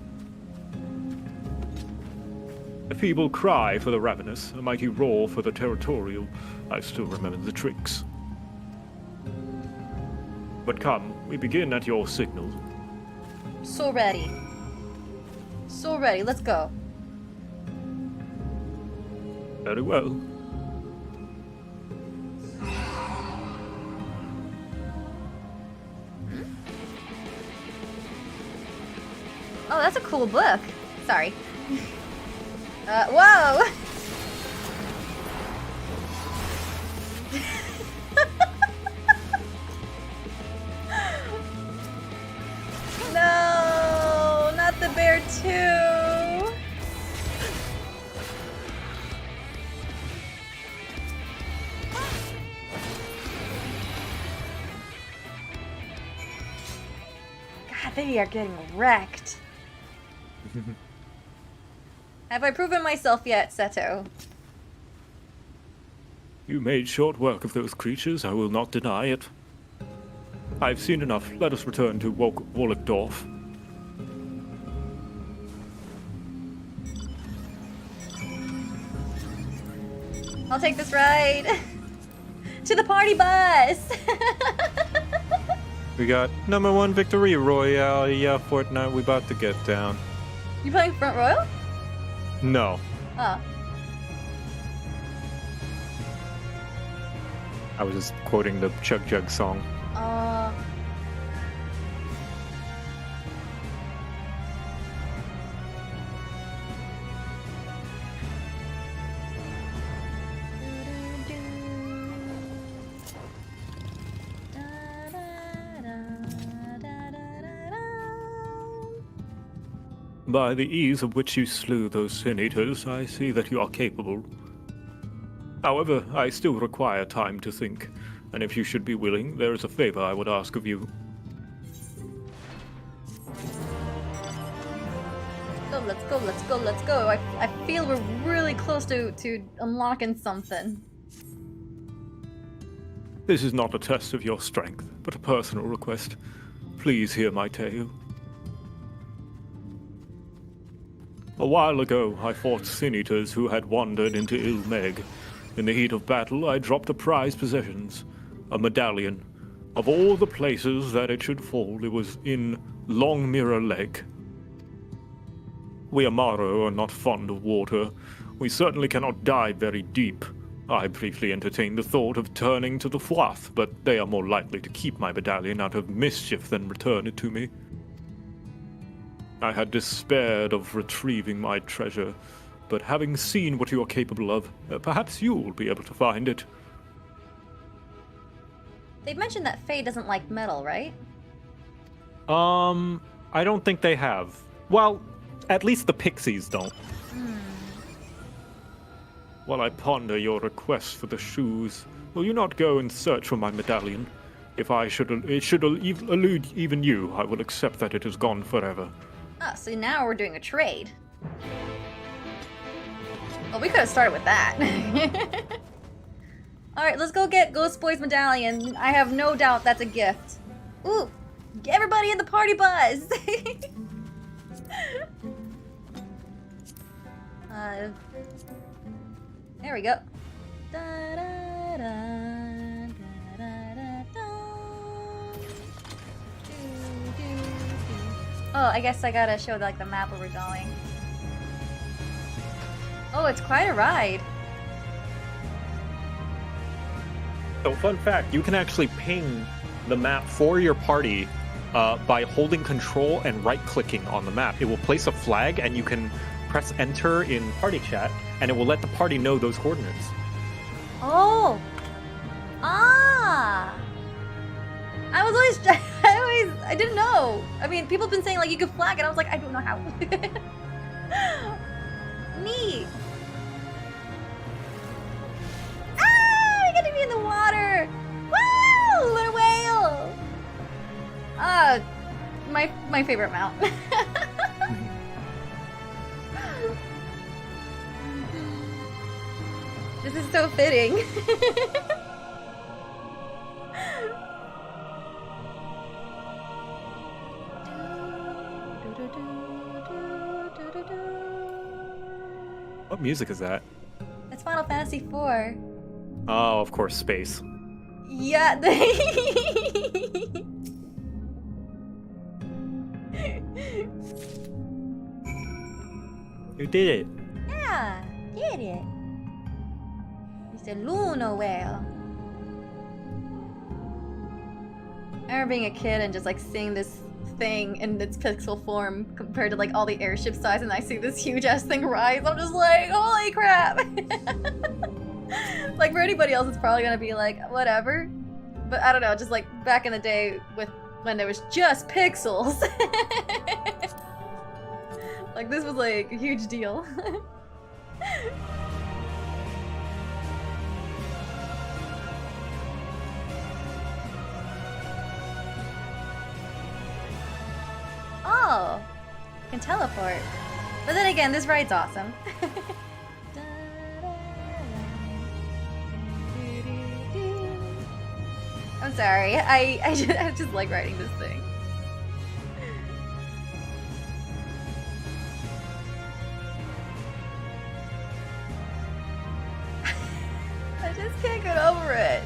A feeble cry for the ravenous, a mighty roar for the territorial. I still remember the tricks. But come, we begin at your signal. So ready. So ready, let's go. Very well. Oh, that's a cool book. Sorry. Whoa! No, not the bear too. God, they are getting wrecked. Have I proven myself yet, Seto? You made short work of those creatures, I will not deny it. I've seen enough. Let us return to Wolleckdorf. I'll take this ride to the party bus. We got #1 victory royale. Yeah, Fortnite, we about to get down. You playing Front Royal? No. Oh. I was just quoting the Chug Jug song. By the ease of which you slew those Sin Eaters, I see that you are capable. However, I still require time to think, and if you should be willing, there is a favor I would ask of you. Let's go, let's go, let's go. I feel we're really close to unlocking something. This is not a test of your strength, but a personal request. Please hear my tale. A while ago, I fought Sin Eaters who had wandered into Il Mheg. In the heat of battle, I dropped a prized possessions, a medallion. Of all the places that it should fall, it was in Long Mirror Lake. We Amaro are not fond of water. We certainly cannot dive very deep. I briefly entertained the thought of turning to the Fwath, but they are more likely to keep my medallion out of mischief than return it to me. I had despaired of retrieving my treasure, but having seen what you are capable of, perhaps you will be able to find it. They've mentioned that Faye doesn't like metal, right? I don't think they have. Well, at least the pixies don't. While I ponder your request for the shoes, will you not go and search for my medallion? If it should elude even you, I will accept that it is gone forever. Oh, so now we're doing a trade. Well, we could have started with that. Alright, let's go get Ghost Boy's medallion. I have no doubt that's a gift. Ooh, get everybody in the party bus! There we go. Oh, I guess I gotta show like the map where we're going. Oh, it's quite a ride. So, fun fact, you can actually ping the map for your party by holding control and right-clicking on the map. It will place a flag, and you can press enter in party chat, and it will let the party know those coordinates. Oh! Ah! I didn't know. I mean, people have been saying, like, you could flag it. I was like, I don't know how. Neat. Ah! I get to be in the water. Woo! Little whale. My favorite mount. This is so fitting. What music is that? It's Final Fantasy IV. Oh, of course, space. Yeah. You did it. Yeah, did it. It's a Luna whale. I remember being a kid and just like seeing this thing in its pixel form compared to like all the airship size, and I see this huge ass thing rise. I'm just like, holy crap. Like for anybody else, it's probably gonna be like, whatever. But I don't know, just like back in the day when there was just pixels. Like this was like a huge deal. Oh, can teleport. But then again, this ride's awesome. I'm sorry, I just like riding this thing. I just can't get over it.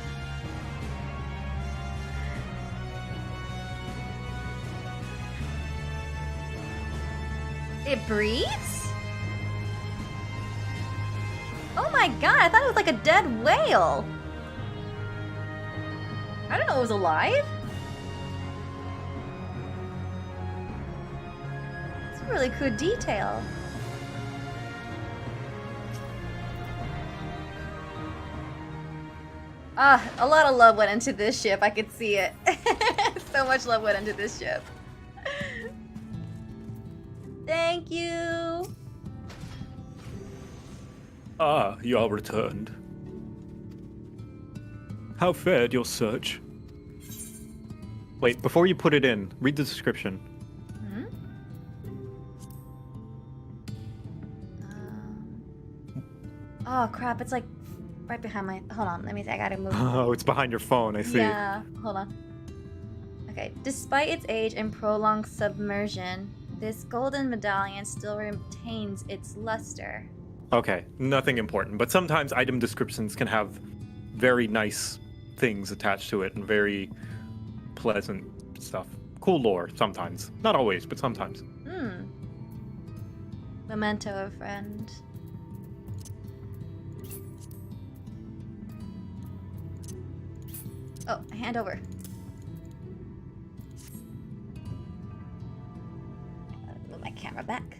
It breathes? Oh my god, I thought it was like a dead whale. I didn't know it was alive. It's a really cool detail. Ah, a lot of love went into this ship. I could see it. So much love went into this ship. Thank you. Ah, you all returned. How fared your search? Wait, before you put it in, read the description. Hmm? Oh crap, it's like right behind my... Hold on, let me see, I gotta move. Oh, it's behind your phone, I see. Yeah, hold on. Okay, despite its age and prolonged submersion, this golden medallion still retains its luster. Okay, nothing important, but sometimes item descriptions can have very nice things attached to it and very pleasant stuff. Cool lore, sometimes. Not always, but sometimes. Hmm. Memento of friend. Oh, hand over. Move my camera back.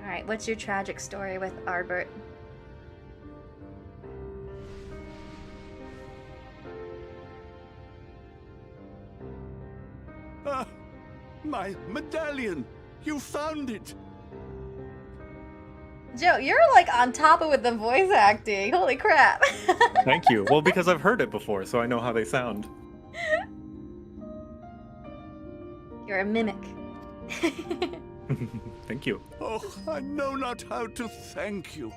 Alright, what's your tragic story with Arbert? Ah, my medallion! You found it! Joe, you're like on top of it with the voice acting. Holy crap. Thank you. Well, because I've heard it before, so I know how they sound. You're a mimic. Thank you. Oh, I know not how to thank you.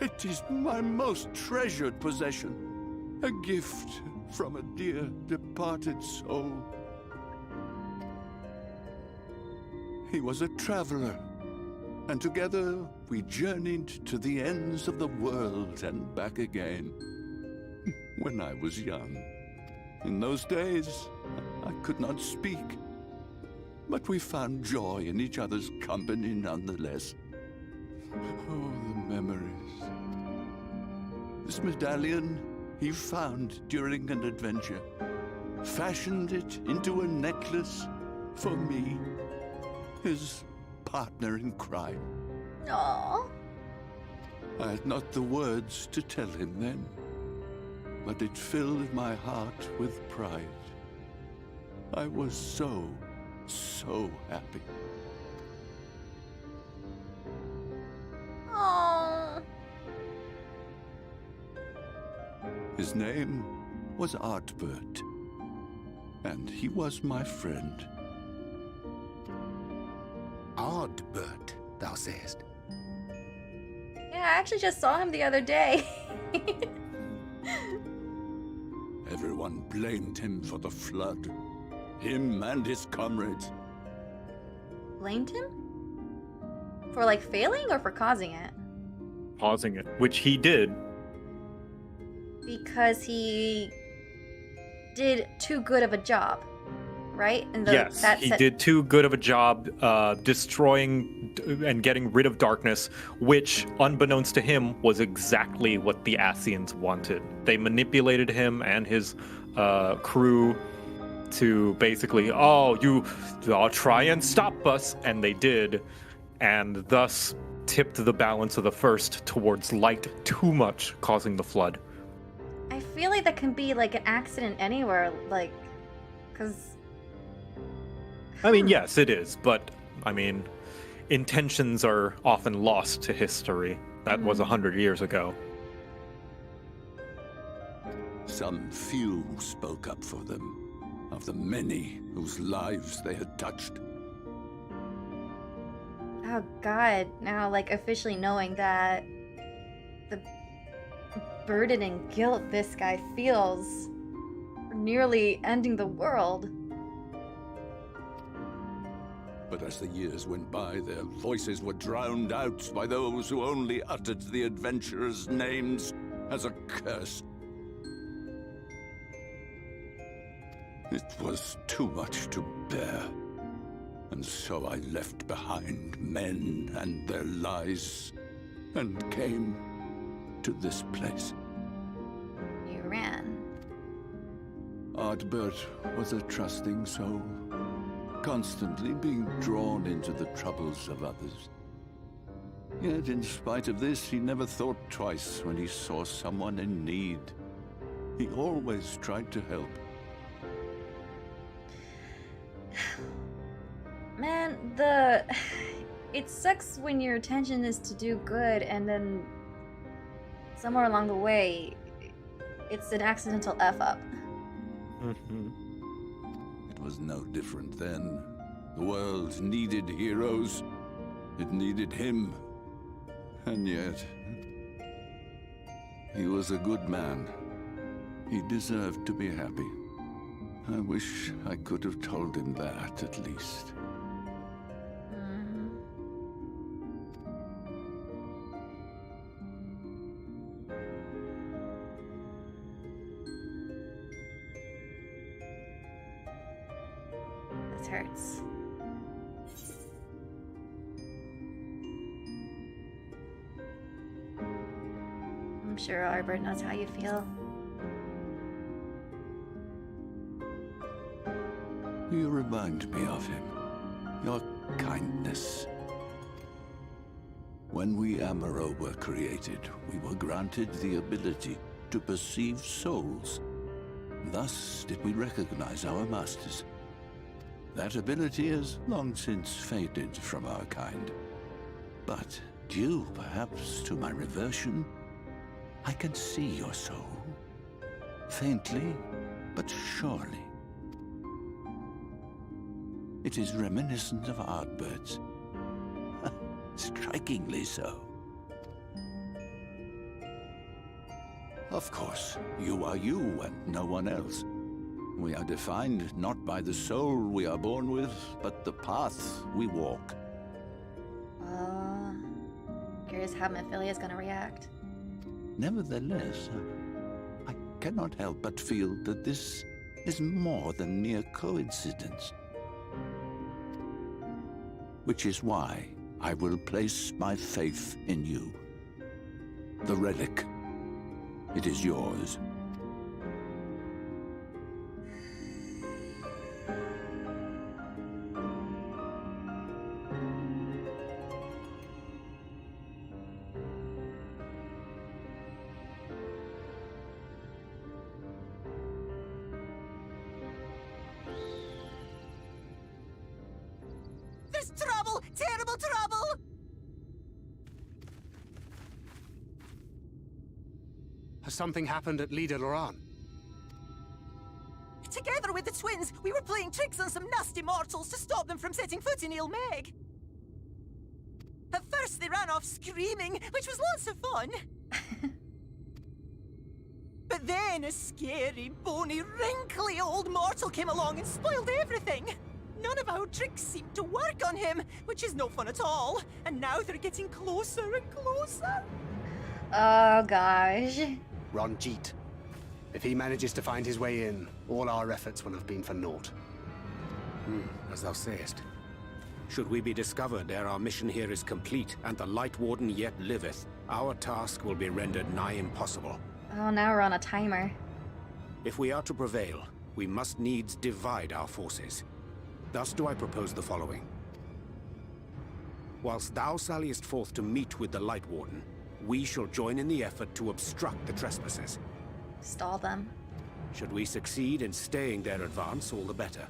It is my most treasured possession. A gift from a dear departed soul. He was a traveler, and together we journeyed to the ends of the world and back again. When I was young. In those days, I could not speak. But we found joy in each other's company nonetheless. Oh, the memories. This medallion he found during an adventure. Fashioned it into a necklace for me, his partner in crime. Aww. I had not the words to tell him then, but it filled my heart with pride. I was so happy. Aww. His name was Artbert, and he was my friend. Ardbert, thou sayest. Yeah, I actually just saw him the other day. Everyone blamed him for the flood. Him and his comrades. Blamed him? For like failing or for causing it? Causing it, which he did. Because he did too good of a job, right? And Yes, he did too good of a job destroying and getting rid of darkness, which, unbeknownst to him, was exactly what the Ascians wanted. They manipulated him and his crew to basically, try and stop us, and they did, and thus tipped the balance of the First towards light too much, causing the flood. I feel like that can be like an accident anywhere, like, because... I mean, yes, it is, but, I mean, intentions are often lost to history. That was 100 years ago. Some few spoke up for them, of the many whose lives they had touched. Oh god, now like officially knowing that the burden and guilt this guy feels for nearly ending the world. But as the years went by, their voices were drowned out by those who only uttered the adventurers' names as a curse. It was too much to bear, and so I left behind men and their lies, and came to this place. You ran. Ardbert was a trusting soul, constantly being drawn into the troubles of others. Yet in spite of this, he never thought twice when he saw someone in need. He always tried to help. Man, it sucks when your intention is to do good and then somewhere along the way it's an accidental F-up. It was no different then. The world needed heroes. It needed him. And yet, he was a good man. He deserved to be happy. I wish I could have told him that, at least. This hurts. I'm sure Ardbert knows how you feel. You remind me of him. Your kindness. When we Amaro were created, we were granted the ability to perceive souls. Thus did we recognize our masters. That ability has long since faded from our kind. But due, perhaps, to my reversion, I can see your soul. Faintly, but surely. It is reminiscent of Ardbert's. Strikingly so. Of course, you are you and no one else. We are defined not by the soul we are born with, but the path we walk. Curious how Minfilia is gonna react. Nevertheless, I cannot help but feel that this is more than mere coincidence. Which is why I will place my faith in you. The relic. It is yours. There's trouble! Terrible trouble! Has something happened at Lida Loran? Together with the twins, we were playing tricks on some nasty mortals to stop them from setting foot in Il Mheg. At first they ran off screaming, which was lots of fun. But then a scary, bony, wrinkly old mortal came along and spoiled everything. None of our tricks seemed to work on him, which is no fun at all. And now they're getting closer and closer. Oh gosh. Ranjit. If he manages to find his way in, all our efforts will have been for naught. As thou sayest. Should we be discovered ere our mission here is complete, and the Light Warden yet liveth, our task will be rendered nigh impossible. Oh, now we're on a timer. If we are to prevail, we must needs divide our forces. Thus do I propose the following. Whilst thou salliest forth to meet with the Light Warden, we shall join in the effort to obstruct the trespassers. Stall them. Should we succeed in staying their advance, all the better.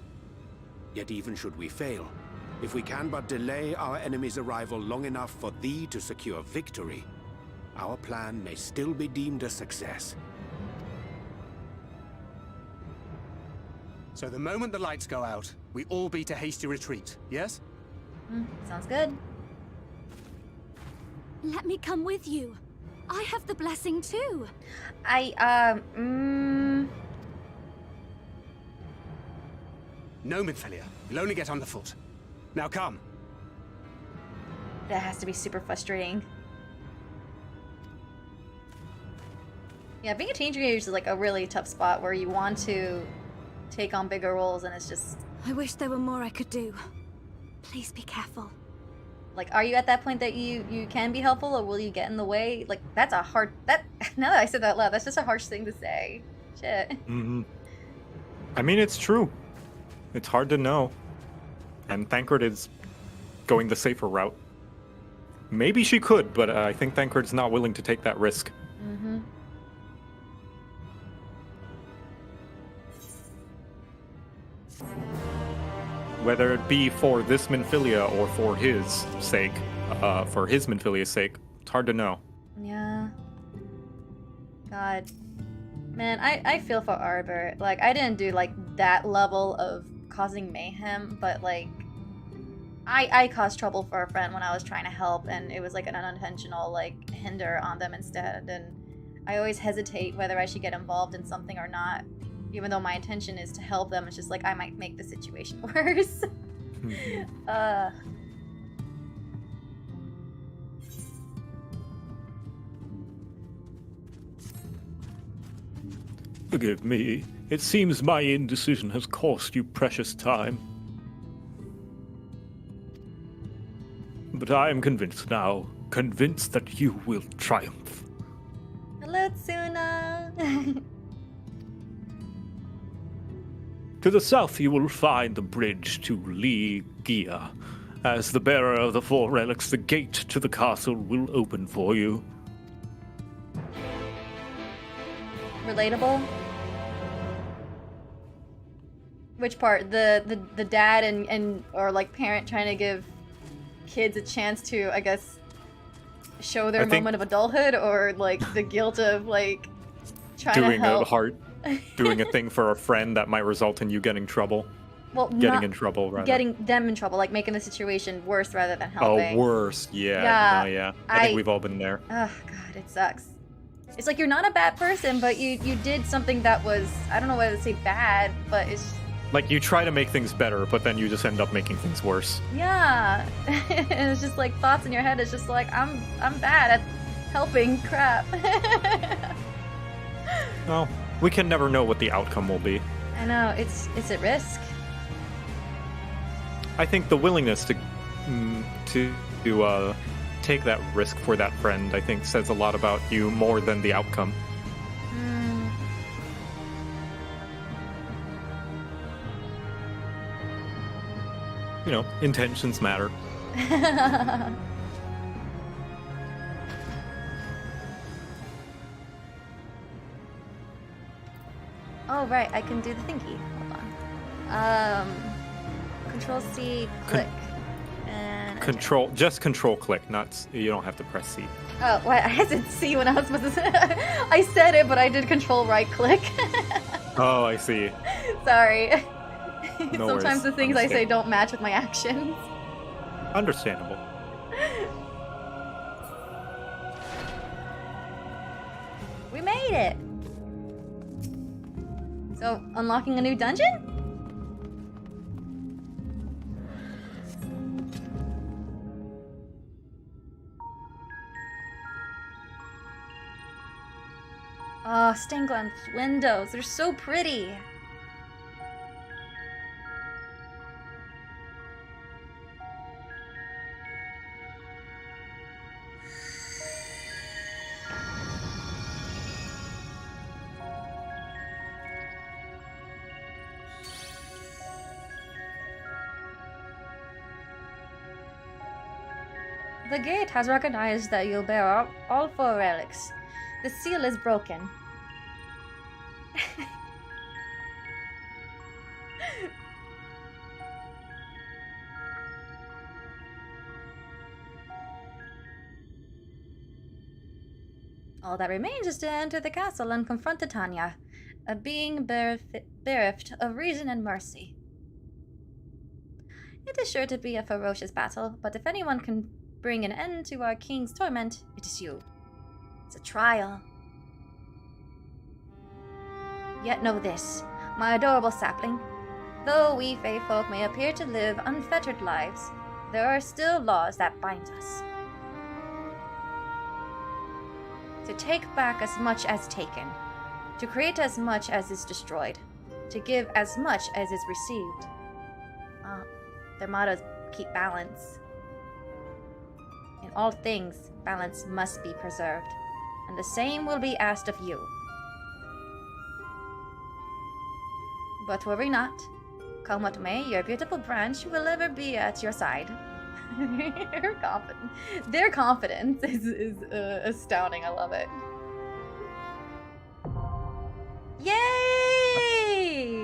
Yet even should we fail, if we can but delay our enemy's arrival long enough for thee to secure victory, our plan may still be deemed a success. So the moment the lights go out, we all beat a hasty retreat, yes? Sounds good. Let me come with you. I have the blessing too. No, Minfilia. You'll only get underfoot. Now come. That has to be super frustrating. Yeah, being a teenager is like a really tough spot where you want to take on bigger roles and it's just... I wish there were more I could do. Please be careful. Like, are you at that point that you can be helpful, or will you get in the way? Like, that's a hard... Now that I said that out loud, that's just a harsh thing to say. Shit. Mm-hmm. I mean, it's true. It's hard to know. And Thancred is going the safer route. Maybe she could, but I think Thancred's not willing to take that risk. Mm-hmm. Whether it be for this Minfilia or for his sake, for his Minfilia's sake, it's hard to know. Yeah. God. Man, I feel for Arbor. Like, I didn't do, like, that level of causing mayhem, but, like, I caused trouble for a friend when I was trying to help, and it was, like, an unintentional, like, hinder on them instead, and I always hesitate whether I should get involved in something or not. Even though my intention is to help them, it's just like I might make the situation worse. Forgive me. It seems my indecision has cost you precious time. But I am convinced now, convinced that you will triumph. Hello, Tsuna. To the south you will find the bridge to Li Gia. As the bearer of the four relics, the gate to the castle will open for you. Relatable? Which part? The dad and or like parent trying to give kids a chance to, I guess, show their moment of adulthood, or like the guilt of like trying to help. Doing a thing for a friend that might result in you getting trouble. Well, getting in trouble, rather. Getting them in trouble, like making the situation worse rather than helping. Oh, worse. Yeah. No, yeah. I think we've all been there. Oh, God, it sucks. It's like you're not a bad person, but you did something that was, I don't know whether to say bad, but it's... Like, you try to make things better, but then you just end up making things worse. Yeah. And it's just like thoughts in your head. It's just like, I'm bad at helping. Crap. Well, we can never know what the outcome will be. I know, it's at risk. I think the willingness to to take that risk for that friend, I think, says a lot about you more than the outcome. You know, intentions matter. Oh, right, I can do the thingy. Hold on. Control C, click. And Just control click, you don't have to press C. oh, what? I said C when I was supposed to say I said it, but I did control right click. Oh, I see. Sorry. No Sometimes worries. the things I say don't match with my actions. Understandable. We made it! So, unlocking a new dungeon? Oh, stained glass windows. They're so pretty. The gate has recognized that you'll bear all 4 relics. The seal is broken. All that remains is to enter the castle and confront Titania, a being bereft of reason and mercy. It is sure to be a ferocious battle, but if anyone can bring an end to our king's torment, it is you. It's a trial. Yet know this, my adorable sapling. Though we Fae folk may appear to live unfettered lives, there are still laws that bind us. To take back as much as taken, to create as much as is destroyed, to give as much as is received. Their motto is keep balance. In all things, balance must be preserved, and the same will be asked of you. But worry not. Come what may, your beautiful branch will ever be at your side. Their confidence is astounding. I love it. Yay!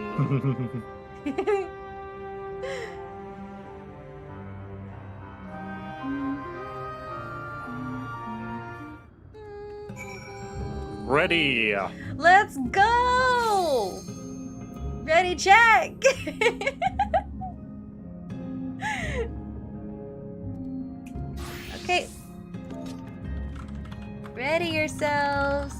Ready! Let's go! Ready, check! Okay. Ready yourselves.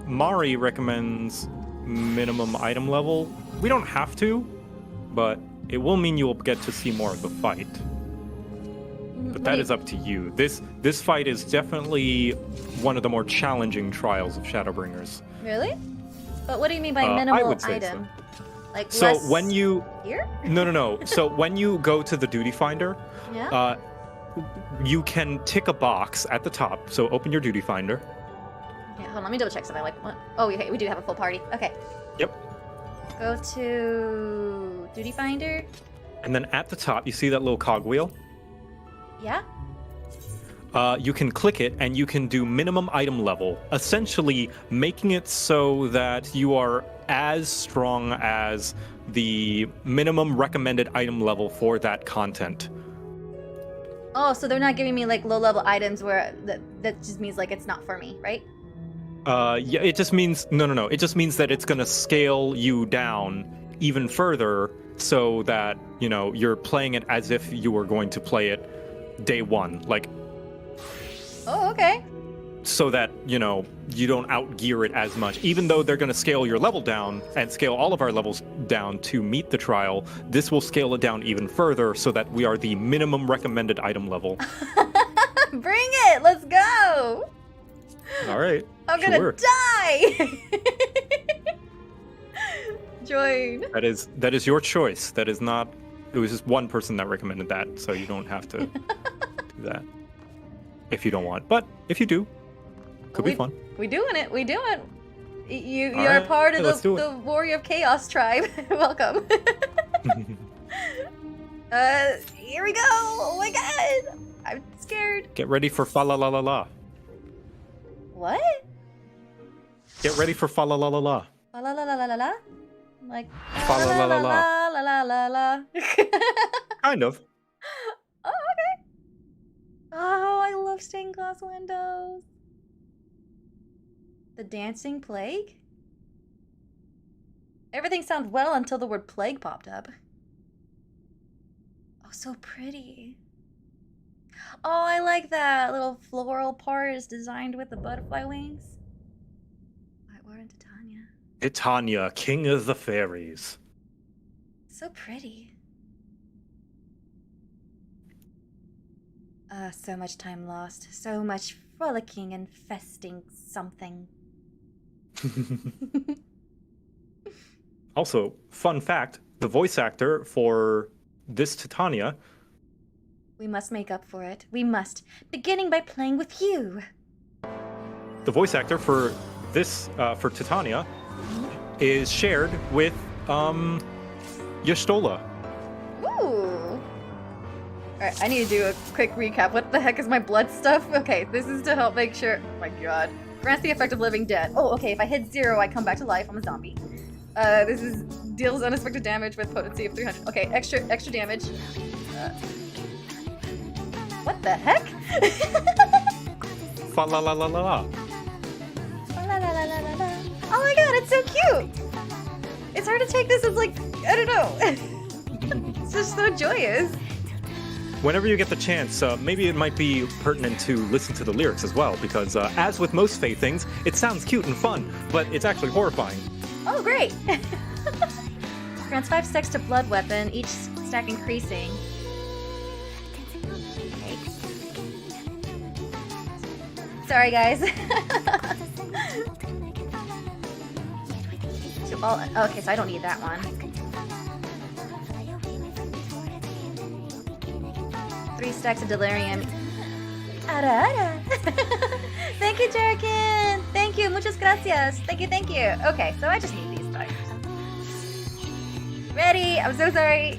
Mari recommends minimum item level. We don't have to, but it will mean you will get to see more of the fight. But that is up to you. This fight is definitely one of the more challenging trials of Shadowbringers. Really? But what do you mean by minimal would say item? so. Like So less when you here? No. So when you go to the duty finder, Yeah. You can tick a box at the top. So open your duty finder. Okay, hold on, let me double check something. Like what? Oh, okay, we do have a full party. Okay. Yep. Go to duty finder. And then at the top, you see that little cogwheel? Yeah. You can click it and you can do minimum item level, essentially making it so that you are as strong as the minimum recommended item level for that content. Oh, so they're not giving me like low level items where that just means like it's not for me, right? Yeah, it just means no. It just means that it's gonna scale you down even further so that, you know, you're playing it as if you were going to play it day one. Like, Oh, okay. so that, you know, you don't outgear it as much. Even though they're going to scale your level down and scale all of our levels down to meet the trial, this will scale it down even further so that we are the minimum recommended item level. Bring it! Let's go! All right. I'm gonna die! Join. That is your choice. That is not it was just one person that recommended that, so you don't have to do that if you don't want. But if you do, could be fun. We doing it. We doing. You All are right, part of let's do it. the Warrior of Chaos tribe. Welcome. Here we go. Oh my god. I'm scared. Get ready for fa la la la la. What? Get ready for fa la la la la. La la la la la la la. Like Fa la la la la. la la la la. Kind of. Oh, okay. Oh, I love stained glass windows. The dancing plague? Everything sounded well until the word plague popped up. Oh, so pretty. Oh, I like that little floral part is designed with the butterfly wings. Alright, we're in Titania. Titania, king of the fairies. So pretty. So much time lost. So much frolicking and festing something. Also, fun fact, the voice actor for this Titania... We must make up for it. We must. Beginning by playing with you. The voice actor for this, for Titania, is shared with, Y'shtola. Ooh. Alright, I need to do a quick recap. What the heck is my blood stuff? Okay, this is to help make sure... Oh my god. Grants the effect of living dead. Oh, okay, if I hit 0, I come back to life. I'm a zombie. This is... Deals unexpected damage with potency of 300. Okay, extra damage. What the heck? Fa la la la la la. La, la, la, la, la, la. Oh my god, it's so cute! It's hard to take this as like... I don't know. It's just so joyous. Whenever you get the chance, maybe it might be pertinent to listen to the lyrics as well, because as with most Fae things, it sounds cute and fun, but it's actually horrifying. Oh, great! Grants 5 stacks to blood weapon, each stack increasing. Okay. Sorry, guys. Okay, so I don't need that one. 3 stacks of delirium. Ara, ara. Thank you, Jerkin. Thank you, muchas gracias. Thank you. Okay, so I just need these spiders. Ready? I'm so sorry.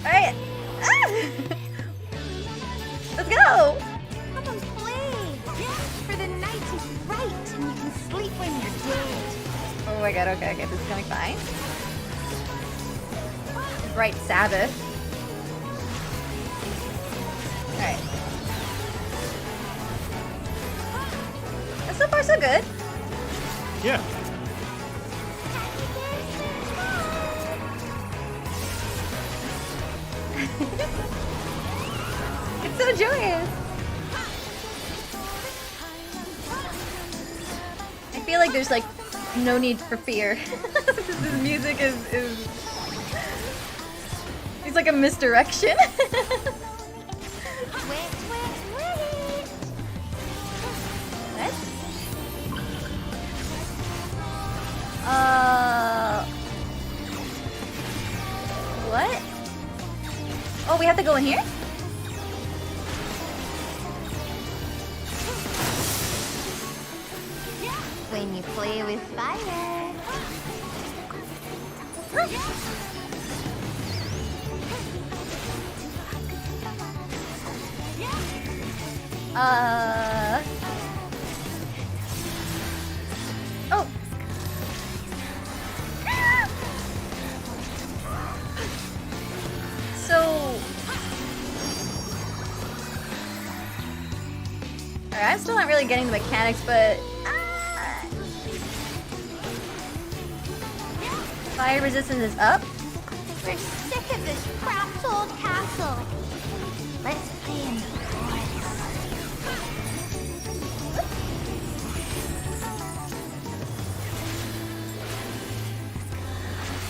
Alright. Ah! Let's go! Come and play! For the night is bright and you can sleep when you're dead. Oh my god, okay, this is coming fine. Bright Sabbath. Alright. So far, so good. Yeah. It's so joyous. I feel like there's like no need for fear. This music is it's like a misdirection. Wait. What? Oh, we have to go in here? When you play with fire. Oh. So... Alright, I'm still not really getting the mechanics, but... Fire resistance is up. We're sick of this cramped old castle. Let's play in the forest.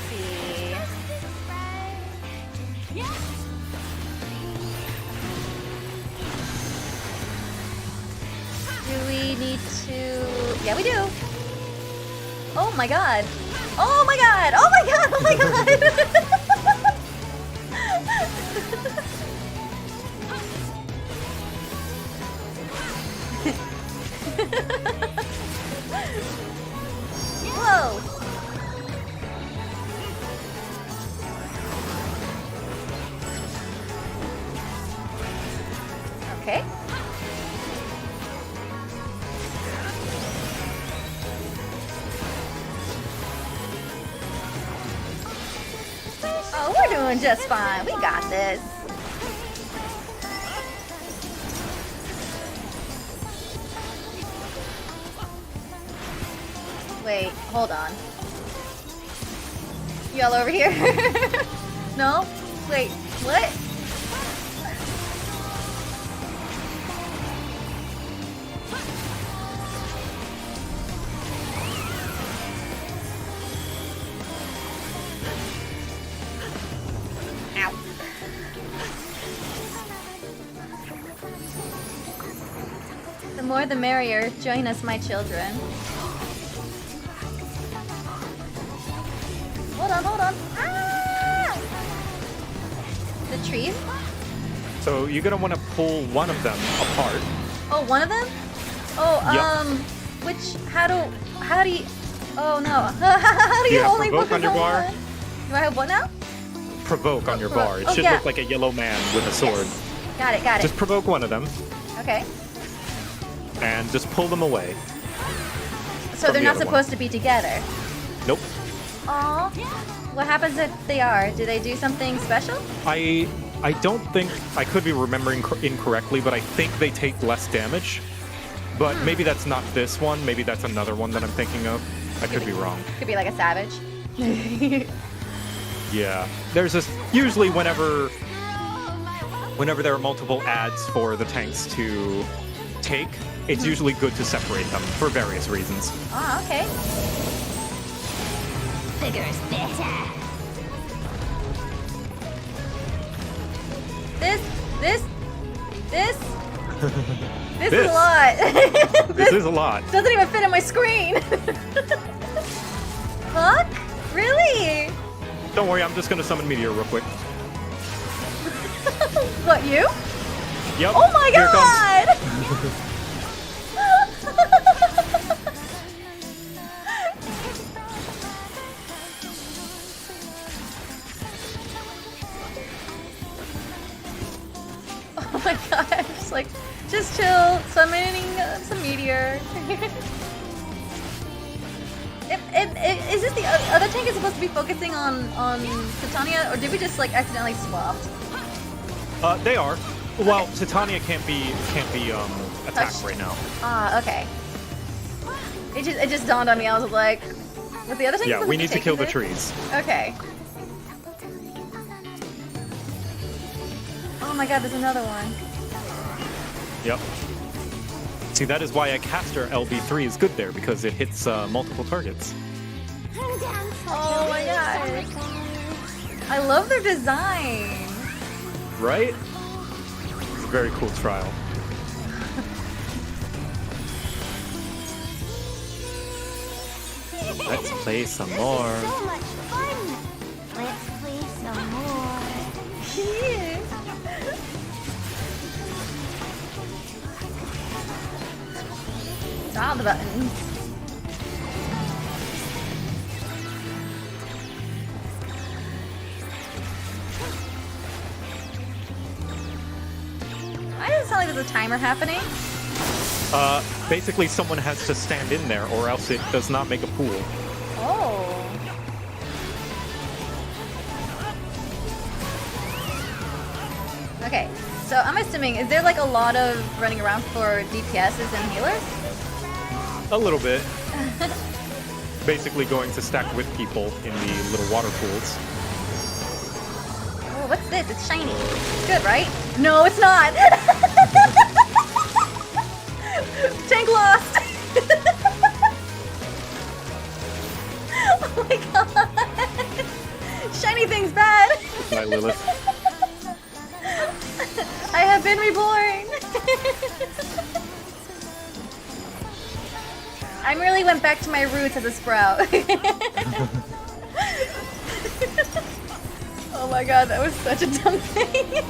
See. Do we need to... Yeah, we do. Oh my god. Oh my god! Oh my god! Oh my god! Whoa! Okay. Oh, we're doing just fine. We got this. Wait, hold on. Y'all over here? No? Wait, what? Ow. The more the merrier. Join us, my children. Hold on. Ah! The tree? So you're gonna want to pull one of them apart. Oh, one of them? Oh, Yep. how do you, oh no. How do you have only provoke focus on your on bar? one? Do I have what now? Provoke on your Provoke. bar. It Oh, should yeah. look like a yellow man with a sword. Yes. Got it. Just provoke one of them Okay. and just pull them away. So From they're the not other one. supposed to be together. Nope. Aw. What happens if they are? Do they do something special? I don't think, I could be remembering incorrectly, but I think they take less damage. But maybe that's not this one. Maybe that's another one that I'm thinking of. I could be wrong. Could be like a savage. Yeah. There's this, usually whenever there are multiple ads for the tanks to take, it's usually good to separate them for various reasons. Ah, okay. Bigger's better. This is a lot. This is a lot. Doesn't even fit on my screen. Fuck? Really? Don't worry, I'm just gonna summon Meteor real quick. What, you? Yep. Oh my here it god! Oh my god, just chill, summoning some meteor. Is this the other tank is supposed to be focusing on Titania, or did we just like accidentally swapped? They are. Well, Titania can't be attacked Touched. right now. Ah, okay. It just dawned on me. I was like, was the other tank? Yeah, supposed we be need to taking kill the this? trees. Okay. Oh my god, there's another one. Yep. See, that is why a caster LB3 is good there, because it hits multiple targets. Oh my god. I love their design. Right? It's a very cool trial. Let's play some more. So much fun. Let's play some more. It's all the buttons. Why does it sound like there's a timer happening? Basically someone has to stand in there or else it does not make a pool. Oh. Okay, so I'm assuming, is there like a lot of running around for DPSs and healers? A little bit. Basically going to stack with people in the little water pools. Oh, what's this? It's shiny. It's good, right? No, it's not! Tank lost! Oh my god! Shiny thing's bad! Bye, Lilith. I have been reborn! I really went back to my roots as a sprout. Oh my god, that was such a dumb thing.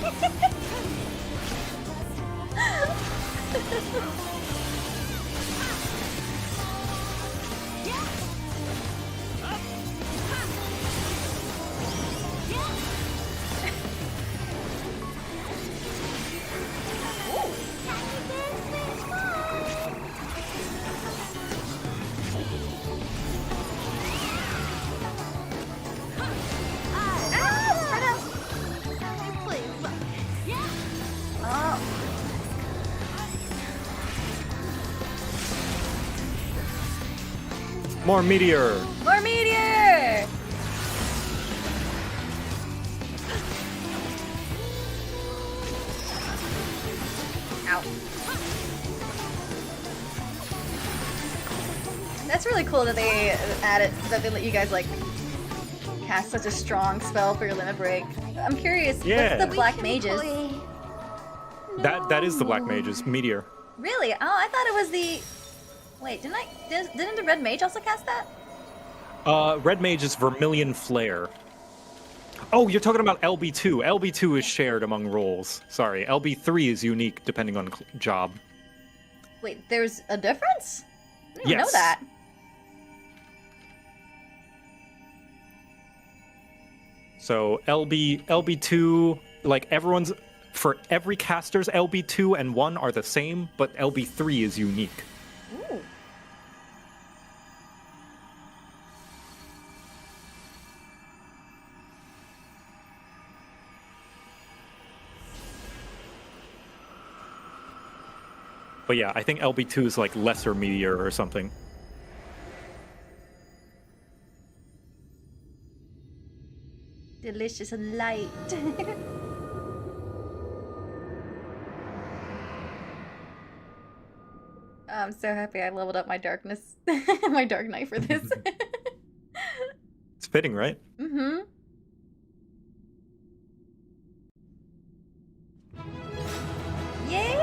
More meteor! More meteor! Ow. That's really cool that they added, that they let you guys like cast such a strong spell for your limit break. I'm curious, Yeah. what's the black mages? That is the black mage's meteor. Really? Oh, I thought it was the... Wait, didn't the red mage also cast that? Red mage is Vermilion Flare. Oh, you're talking about LB2. LB2 is shared among roles. Sorry, LB3 is unique depending on job. Wait, there's a difference? I didn't know Yes. that. So LB2, like everyone's, for every caster's LB2 and 1 are the same, but LB3 is unique. Ooh. But yeah, I think LB2 is like lesser meteor or something. Delicious and light. I'm so happy I leveled up my darkness, my dark knight for this. It's fitting, right? Mm-hmm. Yeah!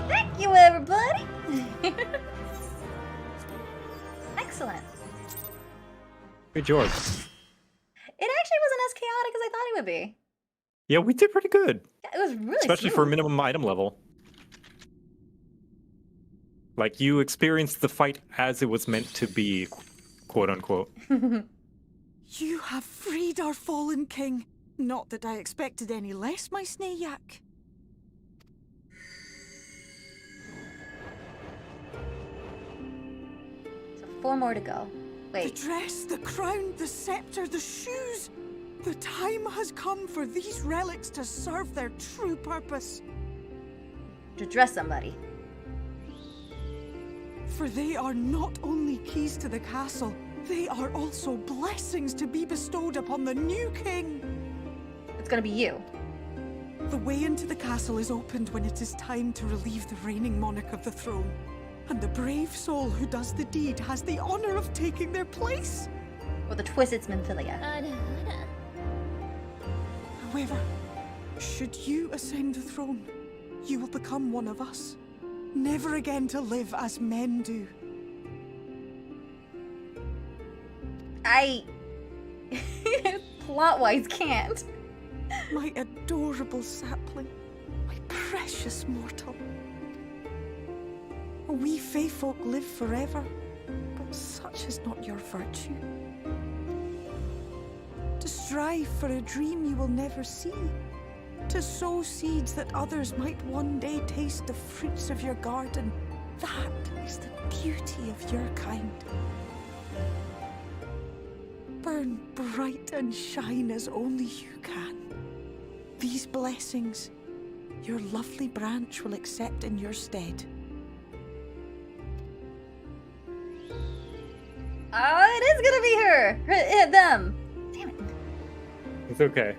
Thank you, everybody! Excellent. Good George. It actually wasn't as chaotic as I thought it would be. Yeah, we did pretty good. Yeah, it was really Especially for minimum item level. Like, you experienced the fight as it was meant to be, quote unquote. You have freed our fallen king. Not that I expected any less, my Snayak. So 4 more to go. The Wait, dress, the crown, the scepter, the shoes. The time has come for these relics to serve their true purpose. to dress somebody. For they are not only keys to the castle, they are also blessings to be bestowed upon the new king. It's gonna be you. The way into the castle is opened when it is time to relieve the reigning monarch of the throne. And the brave soul who does the deed has the honor of taking their place. With a twist, it's Minfilia. However, should you ascend the throne, you will become one of us, never again to live as men do. I... plot-wise can't. My adorable sapling, my precious mortal. We Fae folk live forever, but such is not your virtue. To strive for a dream you will never see, to sow seeds that others might one day taste the fruits of your garden, that is the beauty of your kind. Burn bright and shine as only you can. These blessings, your lovely branch will accept in your stead. Oh, it is gonna be her! Them! Damn it. It's okay.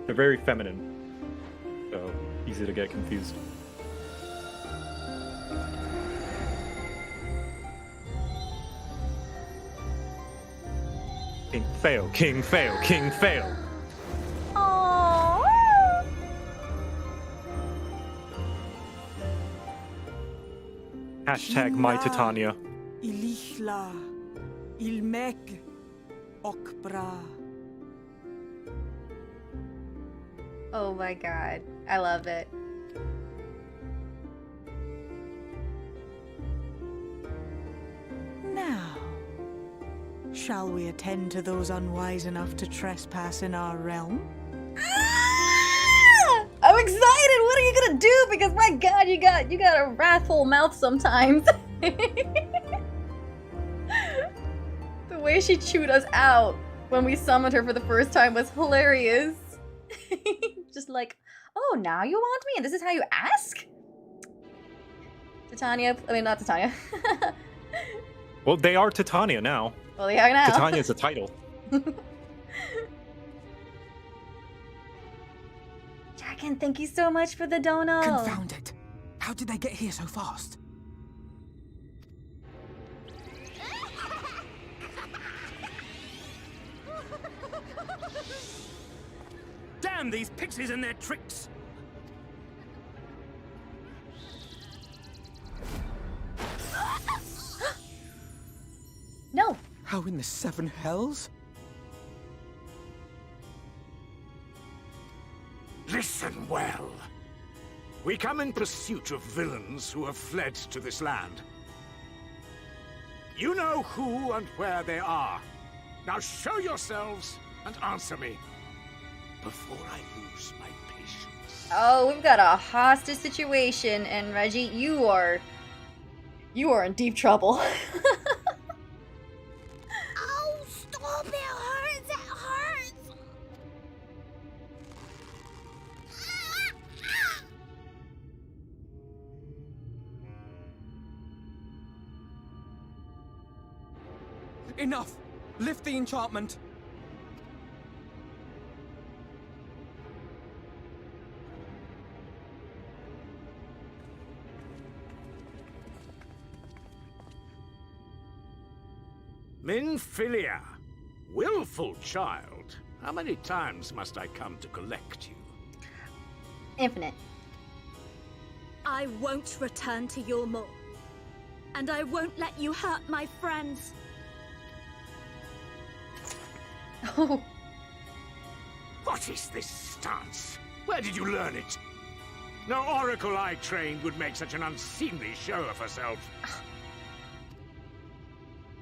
They're very feminine. So, easy to get confused. King fail, king fail, king fail. Aww. Hashtag my Titania. Il Mheg, Okbra. Oh my god. I love it. Now, shall we attend to those unwise enough to trespass in our realm? Ah! I'm excited! What are you gonna do? Because my god, you got a wrathful mouth sometimes. The way she chewed us out when we summoned her for the first time was hilarious. Just like, oh, now you want me? And this is how you ask? Titania, I mean, not Titania. Well, they are Titania now. Well, they are now. Titania is a title. Dragon, thank you so much for the dono. Confound it. How did they get here so fast? Damn these pixies and their tricks! No. How in the seven hells? Listen well. We come in pursuit of villains who have fled to this land. You know who and where they are. Now show yourselves and answer me before I lose my patience. Oh, we've got a hostage situation, and Ranjit, you are in deep trouble. Oh, stop! It hurts! It hurts! Enough! Lift the enchantment! Minfilia, willful child. How many times must I come to collect you? Infinite. I won't return to your Mou. And I won't let you hurt my friends. Oh. What is this stance? Where did you learn it? No oracle I trained would make such an unseemly show of herself.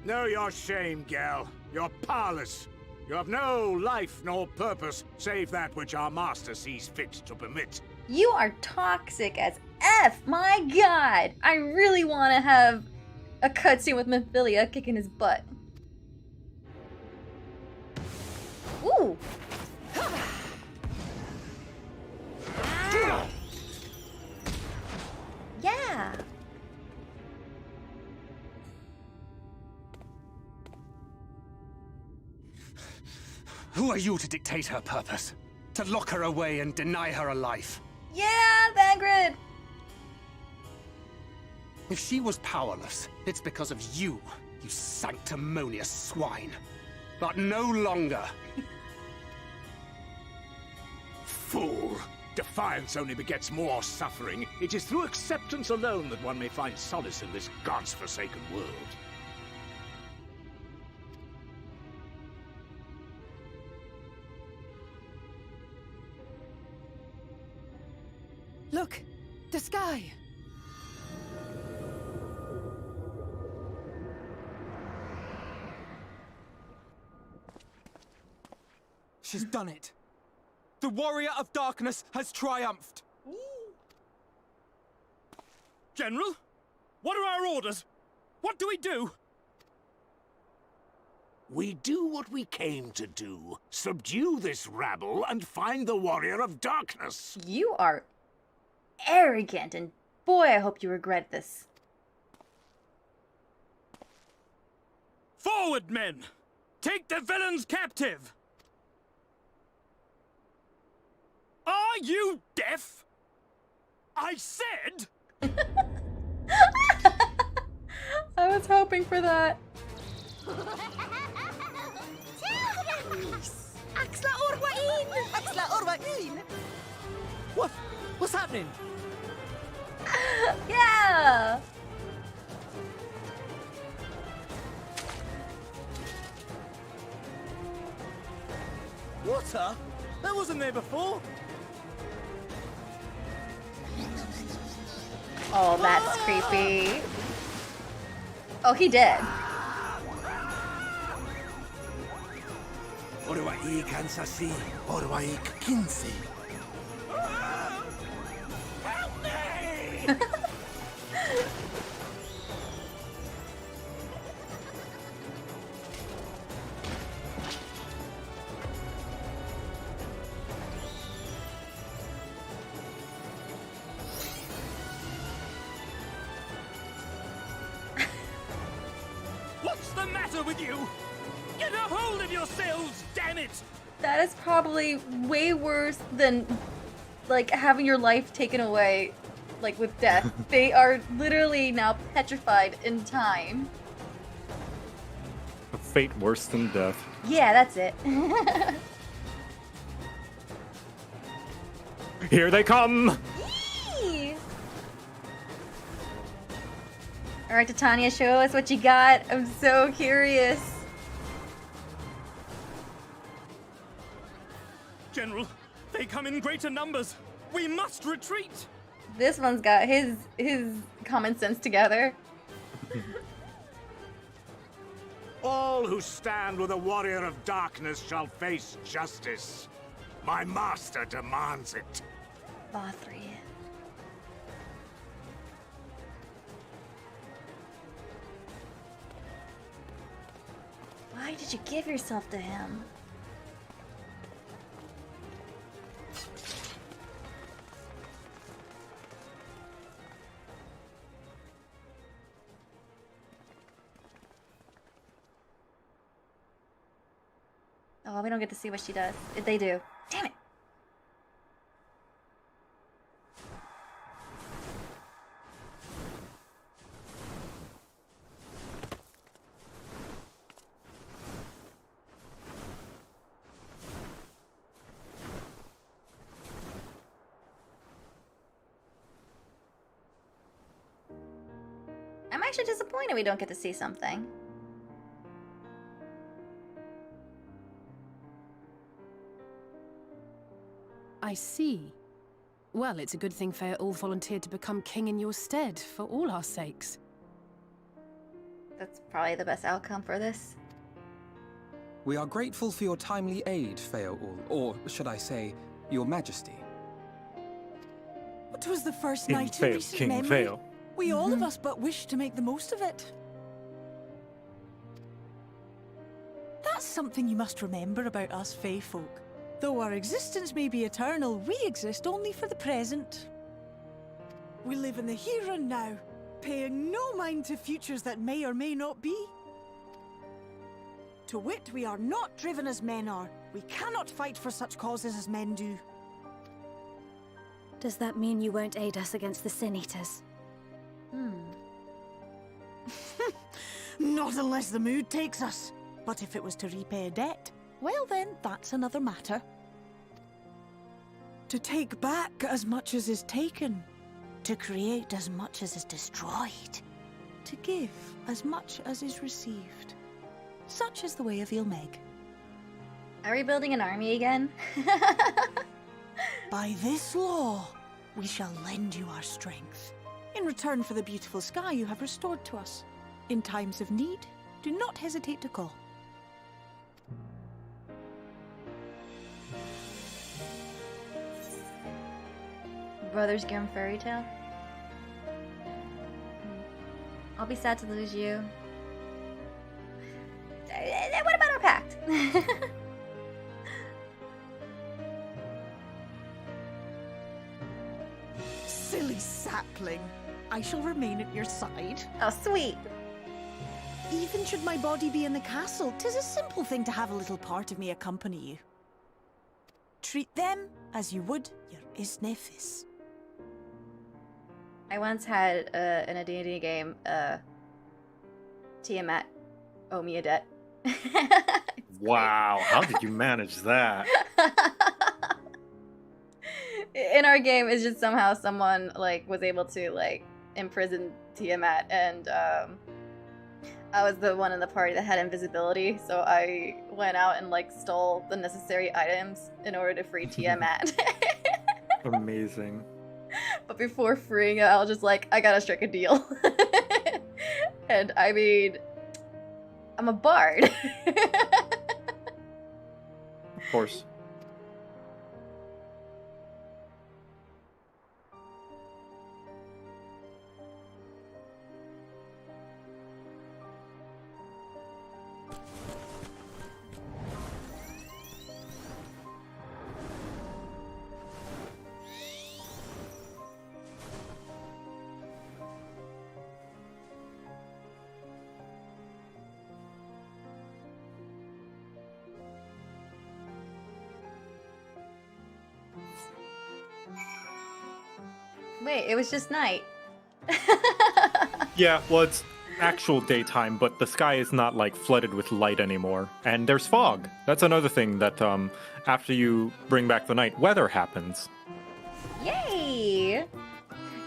Know your shame, gal. You're powerless. You have no life nor purpose, save that which our master sees fit to permit. You are toxic as F! My god! I really want to have a cutscene with Minfilia kicking his butt. Ooh! Yeah! Who are you to dictate her purpose? To lock her away and deny her a life? Yeah, Vangrid! If she was powerless, it's because of you, you sanctimonious swine. But no longer. Fool! Defiance only begets more suffering. It is through acceptance alone that one may find solace in this god's-forsaken world. Look! The sky! She's done it! The Warrior of Darkness has triumphed! General? What are our orders? What do we do? We do what we came to do. Subdue this rabble and find the Warrior of Darkness. You are arrogant, and boy, I hope you regret this. Forward, men! Take the villains captive! Are you deaf? I said... I was hoping for that. Axla Orwain! What's happening? Yeah! Water? That wasn't there before. Oh, that's creepy. Oh, he did. What's the matter with you? Get a hold of yourselves, damn it! That is probably way worse than, like, having your life taken away, like, with death. They are literally now petrified in time. A fate worse than death. Yeah, that's it. Here they come! Yee! Alright, Titania, show us what you got. I'm so curious. General, they come in greater numbers. We must retreat. This one's got his common sense together. All who stand with a warrior of darkness shall face justice. My master demands it. Bothri. Why did you give yourself to him? Oh, we don't get to see what she does. They do. Damn it! I'm actually disappointed we don't get to see something. I see. Well, it's a good thing Fea all volunteered to become king in your stead, for all our sakes. That's probably the best outcome for this. We are grateful for your timely aid, Feaul, or should I say, your majesty. It was the first King night in Feo, recent King memory. Feo. We all of us but wish to make the most of it. That's something you must remember about us Fae folk. Though our existence may be eternal, we exist only for the present. We live in the here and now, paying no mind to futures that may or may not be. To wit, we are not driven as men are. We cannot fight for such causes as men do. Does that mean you won't aid us against the Sin Eaters? Not unless the mood takes us. But if it was to repay a debt, well then, that's another matter. To take back as much as is taken. To create as much as is destroyed. To give as much as is received. Such is the way of Il Mheg. Are we building an army again? By this law, we shall lend you our strength. In return for the beautiful sky you have restored to us. In times of need, do not hesitate to call. Brothers Grimm fairy tale? I'll be sad to lose you. What about our pact? Silly sapling. I shall remain at your side. Oh, sweet. Even should my body be in the castle, 'tis a simple thing to have a little part of me accompany you. Treat them as you would your Isnefis. I once had, in a D&D game, Tiamat owe me a debt. Wow, how did you manage that? In our game, it's just somehow someone, like, was able to, like, imprison Tiamat, and, I was the one in the party that had invisibility, so I went out and like stole the necessary items in order to free Tiamat. Amazing. But before freeing it, I was just like, I gotta strike a deal. And I mean, I'm a bard. Of course. Wait, it was just night. Yeah, well, it's actual daytime, but the sky is not like flooded with light anymore. And there's fog. That's another thing that after you bring back the night, weather happens. Yay!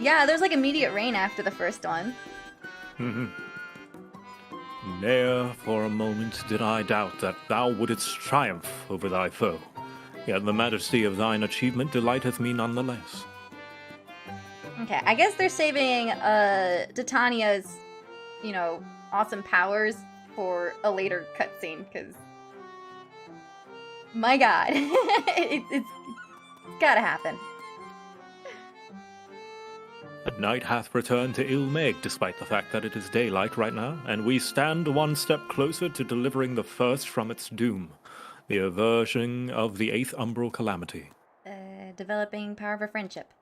Yeah, there's like immediate rain after the first one. Ne'er for a moment did I doubt that thou wouldst triumph over thy foe. Yet the majesty of thine achievement delighteth me nonetheless. Okay, I guess they're saving Titania's, you know, awesome powers for a later cutscene, because my god, it's gotta happen. The night hath returned to Il Mheg, despite the fact that it is daylight right now, and we stand one step closer to delivering the first from its doom, the aversion of the 8th umbral calamity. Developing power of a friendship.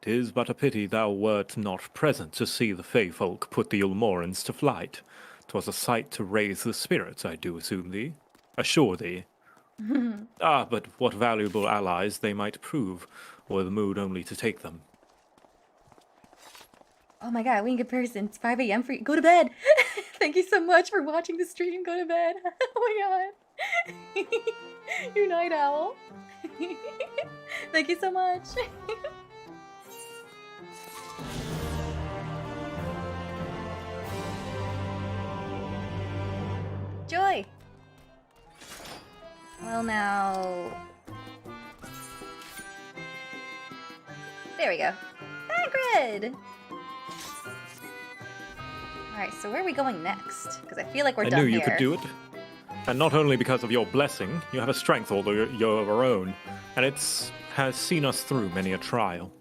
'Tis but a pity thou wert not present to see the Fey folk put the Ulmorans to flight. 'Twas a sight to raise the spirits, I do assure thee. But what valuable allies they might prove, were the mood only to take them. Oh my god, we in comparison, it's 5 a.m. for you. Go to bed! Thank you so much for watching the stream. Go to bed. Oh my god. You night owl. Thank you so much. Joy! Well now... There we go. Hagrid! Alright, so where are we going next? Because I feel like we're done I knew here. you could do it. And not only because of your blessing, you have a strength all your own, and has seen us through many a trial.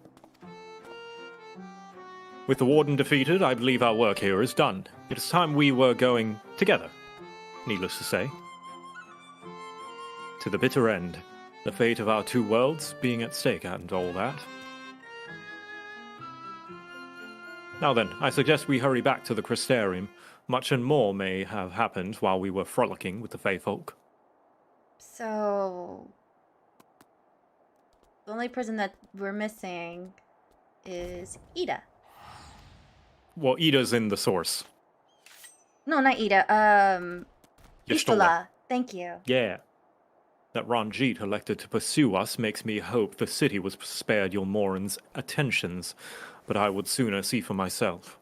With the Warden defeated, I believe our work here is done. It is time we were going together, needless to say. To the bitter end, the fate of our two worlds being at stake and all that. Now then, I suggest we hurry back to the Crystarium. Much and more may have happened while we were frolicking with the Fey folk. So... the only person that we're missing is Ida. Well, Ida's in the source. No, not Ida. Y'shtola. Thank you. Yeah. That Ranjit elected to pursue us makes me hope the city was spared Ulmoran's attentions, but I would sooner see for myself.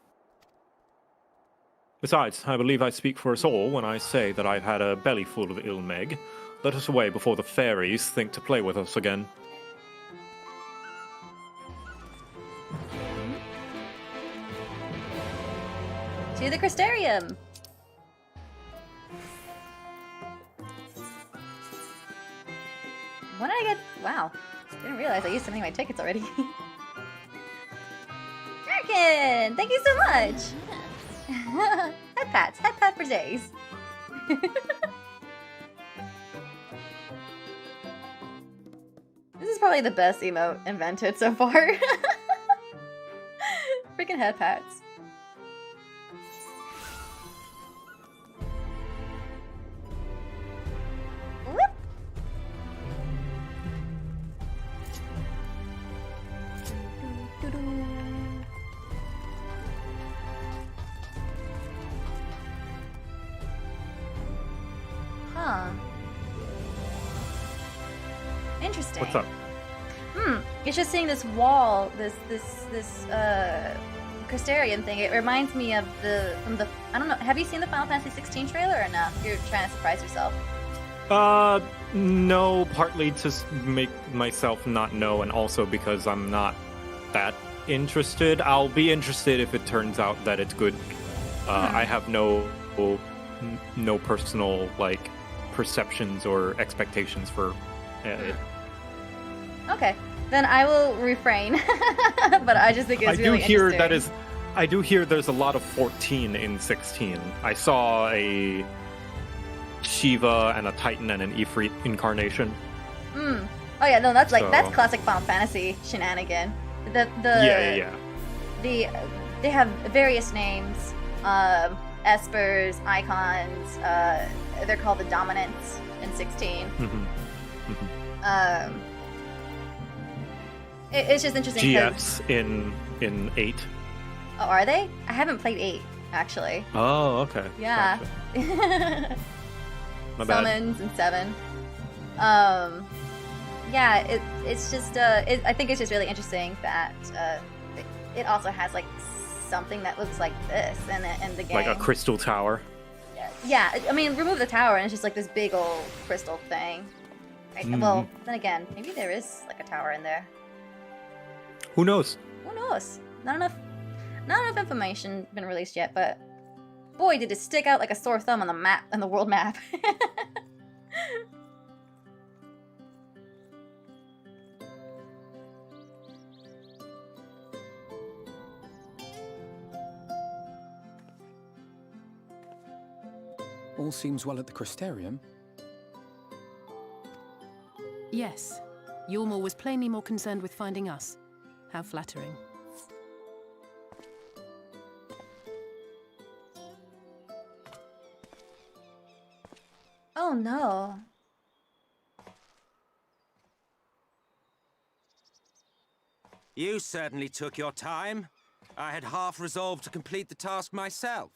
Besides, I believe I speak for us all when I say that I've had a belly full of Il Mheg. Let us away before the fairies think to play with us again. To the Crystarium! When did I get... wow. Didn't realize I used so many of my tickets already. Arkin! Thank you so much! Head pats. Head pat for days. This is probably the best emote invented so far. Freaking head pats. Whoop! Huh. Interesting. What's up? It's just seeing this wall, this Crystarian thing, it reminds me of from the I don't know, have you seen the Final Fantasy 16 trailer or no? You're trying to surprise yourself. No, partly to make myself not know, and also because I'm not that interested. I'll be interested if it turns out that it's good. I have no personal like perceptions or expectations for it. Okay, then I will refrain. But I just think it's really interesting. I do hear there's a lot of 14 in 16. I saw a Shiva and a Titan and an Ifrit incarnation. Oh yeah, no, that's that's classic Final Fantasy shenanigan. They have various names, espers, icons. They're called the Dominants in 16. It's just interesting. GFs in 8. Oh, are they? I haven't played 8 actually. Oh, okay. Yeah. Gotcha. My bad. Summons and 7. Yeah, it's just I think it's just really interesting that it also has like something that looks like this in the game. Like a crystal tower. Yeah, I mean, remove the tower and it's just like this big old crystal thing. Right? Well, then again, maybe there is like a tower in there. Who knows? Who knows? Not enough information been released yet, but boy, did it stick out like a sore thumb on the map, on the world map. All seems well at the Crystarium. Yes. Yulmor was plainly more concerned with finding us. How flattering. Oh no. You certainly took your time. I had half resolved to complete the task myself.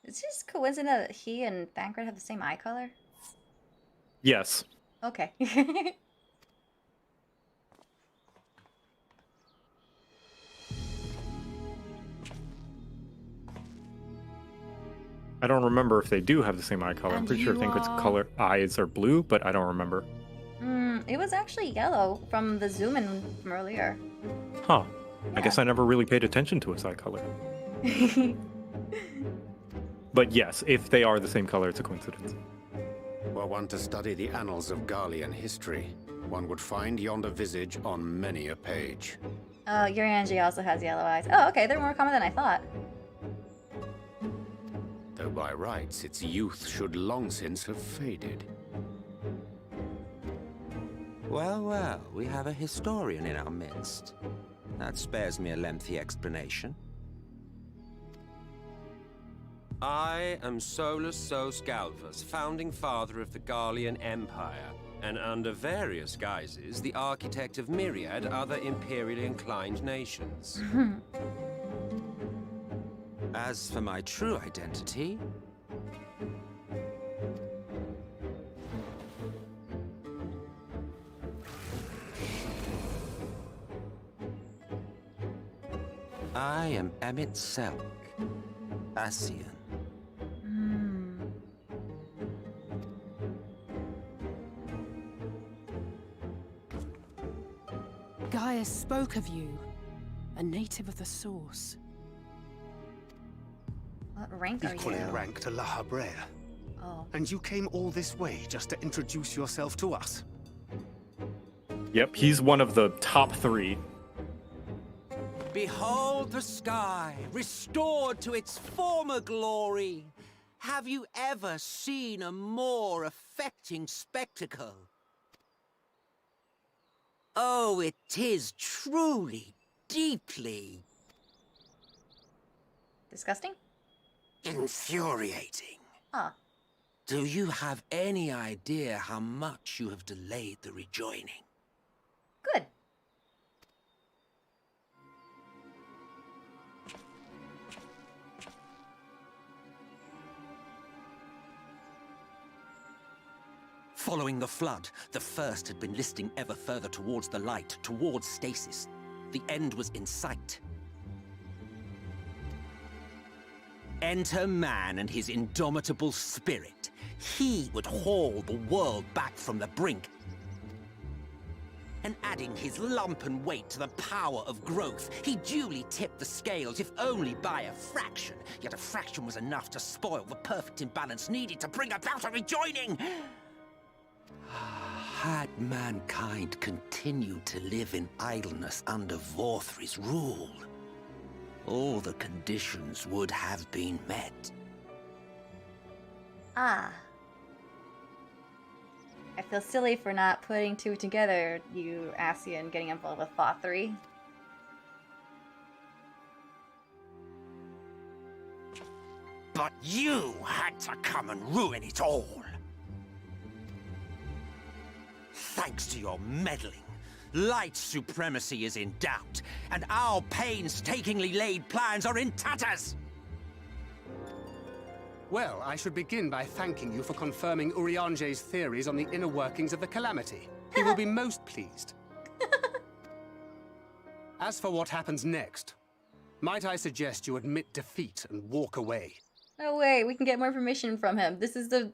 It's just coincident that he and Thancred have the same eye color? Yes. Okay. I don't remember if they do have the same eye color. I'm pretty sure Thancred's color eyes are blue, but I don't remember. It was actually yellow from the zoom in from earlier. Huh. Yeah. I guess I never really paid attention to his eye color. But yes, if they are the same color, it's a coincidence. Were one to study the annals of Garlean history, one would find yonder visage on many a page. Urianji also has yellow eyes. Oh, okay, they're more common than I thought. Though by rights its youth should long since have faded. Well, well, we have a historian in our midst. That spares me a lengthy explanation. I am Solus Sos Galvus, founding father of the Garlean Empire, and under various guises, the architect of myriad other imperially inclined nations. As for my true identity... I am Emet-Selch, Ascian. Gaius spoke of you, a native of the Source. What rank are Equally you? rank to La Habrea. Oh. And you came all this way just to introduce yourself to us? Yep, he's one of the top 3. Behold the sky, restored to its former glory. Have you ever seen a more affecting spectacle? Oh, it is truly, deeply... disgusting? Infuriating. Ah. Do you have any idea how much you have delayed the rejoining? Good. Following the flood, the First had been listing ever further towards the light, towards stasis. The end was in sight. Enter man and his indomitable spirit. He would haul the world back from the brink. And adding his lumpen weight to the power of growth, he duly tipped the scales, if only by a fraction. Yet a fraction was enough to spoil the perfect imbalance needed to bring about a rejoining. Had mankind continued to live in idleness under Vorthri's rule, all the conditions would have been met. Ah. I feel silly for not putting two together, you Ascian getting involved with Vorthri. But you had to come and ruin it all. Thanks to your meddling, light supremacy is in doubt, and our painstakingly laid plans are in tatters! Well, I should begin by thanking you for confirming Urianger's theories on the inner workings of the Calamity. He will be most pleased. As for what happens next, might I suggest you admit defeat and walk away? No way, we can get more information from him. This is the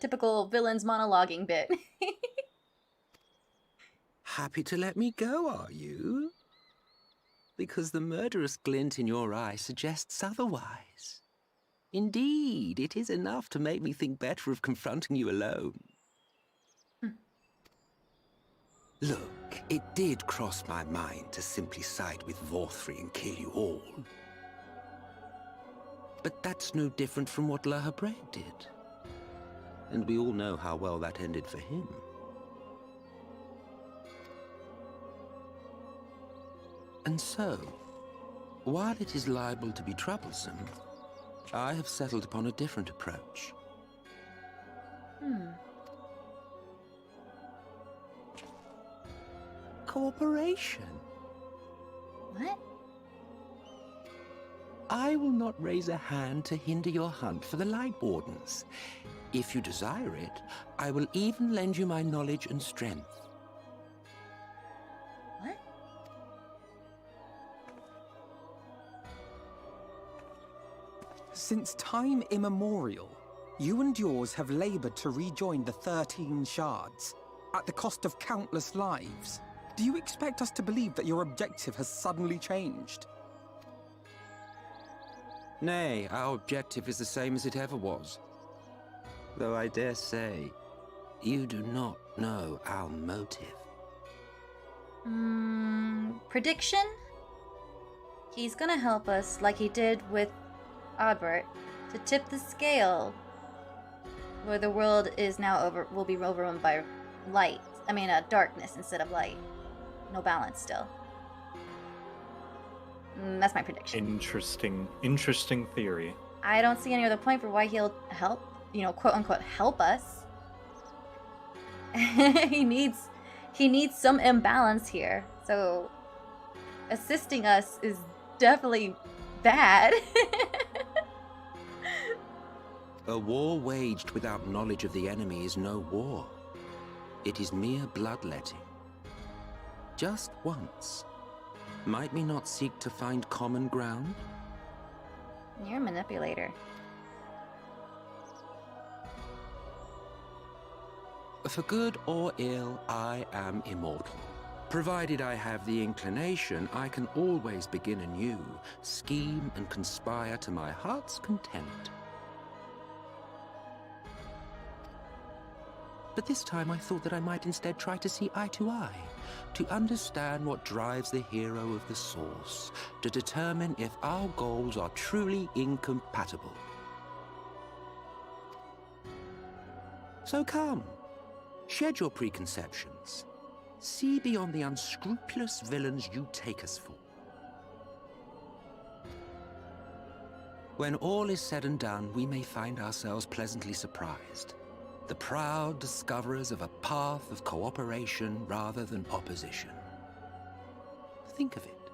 typical villain's monologuing bit. Happy to let me go, are you? Because the murderous glint in your eye suggests otherwise. Indeed, it is enough to make me think better of confronting you alone. Look, it did cross my mind to simply side with Vorthri and kill you all. But that's no different from what La Habre did. And we all know how well that ended for him. And so, while it is liable to be troublesome, I have settled upon a different approach. Cooperation. What? I will not raise a hand to hinder your hunt for the Light Wardens. If you desire it, I will even lend you my knowledge and strength. What? Since time immemorial, you and yours have labored to rejoin the 13 shards, at the cost of countless lives. Do you expect us to believe that your objective has suddenly changed? Nay, our objective is the same as it ever was. Though I dare say, you do not know our motive. Prediction? He's gonna help us like he did with Albert to tip the scale where the world is now will be overrun by light. I mean, darkness instead of light. No balance still. That's my prediction. Interesting theory. I don't see any other point for why he'll help, quote unquote, help us. he needs some imbalance here. So assisting us is definitely bad. A war waged without knowledge of the enemy is no war. It is mere bloodletting. Just once. Might we not seek to find common ground? You're a manipulator. For good or ill, I am immortal. Provided I have the inclination, I can always begin anew, scheme and conspire to my heart's content. But this time I thought that I might instead try to see eye to eye, to understand what drives the hero of the source, to determine if our goals are truly incompatible. So come, shed your preconceptions. See beyond the unscrupulous villains you take us for. When all is said and done, we may find ourselves pleasantly surprised. The proud discoverers of a path of cooperation rather than opposition. Think of it.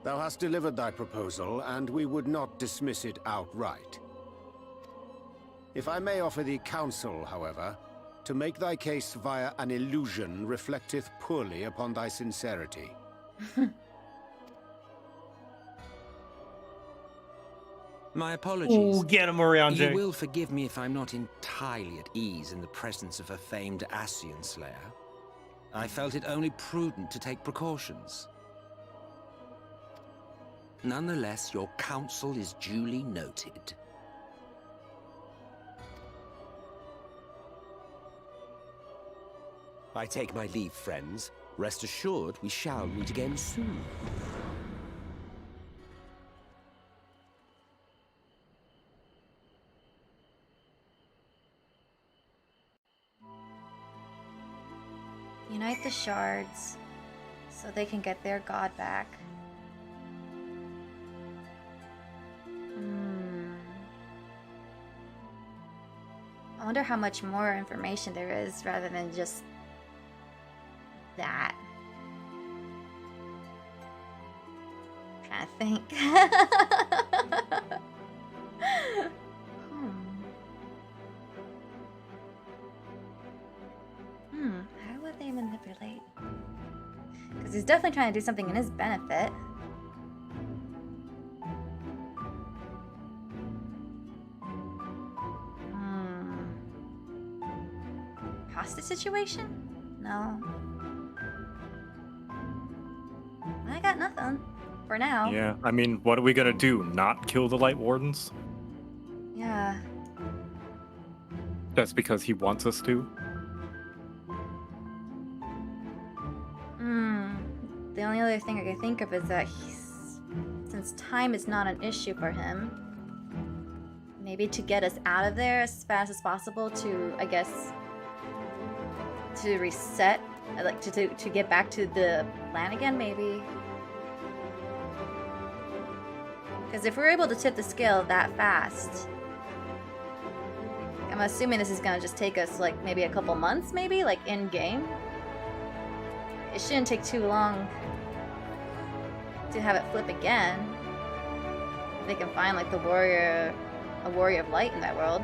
Thou hast delivered thy proposal, and we would not dismiss it outright. If I may offer thee counsel, however, to make thy case via an illusion reflecteth poorly upon thy sincerity. My apologies. Ooh, get him around, You Jay. will forgive me if I'm not entirely at ease in the presence of a famed Ascian Slayer. I felt it only prudent to take precautions. Nonetheless, your counsel is duly noted. I take my leave, friends. Rest assured, we shall meet again soon. Unite the shards so they can get their god back. I wonder how much more information there is rather than just that. Trying to think. How would they manipulate? Because he's definitely trying to do something in his benefit. Hostage situation? No. I got nothing. For now. Yeah, I mean, what are we gonna do? Not kill the Light Wardens? Yeah. That's because he wants us to? The only other thing I can think of is that since time is not an issue for him, maybe to get us out of there as fast as possible to, I guess, to reset, like to get back to the plan again, maybe. Because if we're able to tip the scale that fast, I'm assuming this is gonna just take us like maybe a couple months, maybe like in game. It shouldn't take too long to have it flip again. If they can find like a warrior of light in that world,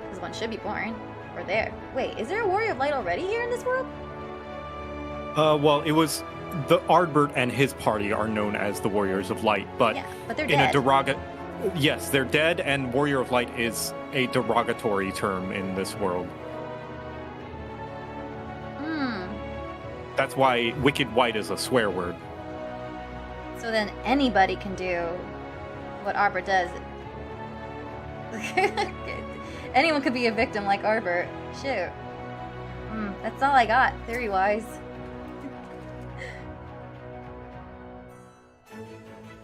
because one should be born or there. Wait, is there a warrior of light already here in this world? Well, it was the Ardbert and his party are known as the Warriors of Light, but, Yeah, but they're in dead. Yes, they're dead, and Warrior of Light is a derogatory term in this world. That's why Wicked White is a swear word. So then anybody can do what Arbor does. Anyone could be a victim like Arbor. Shoot. That's all I got, theory-wise.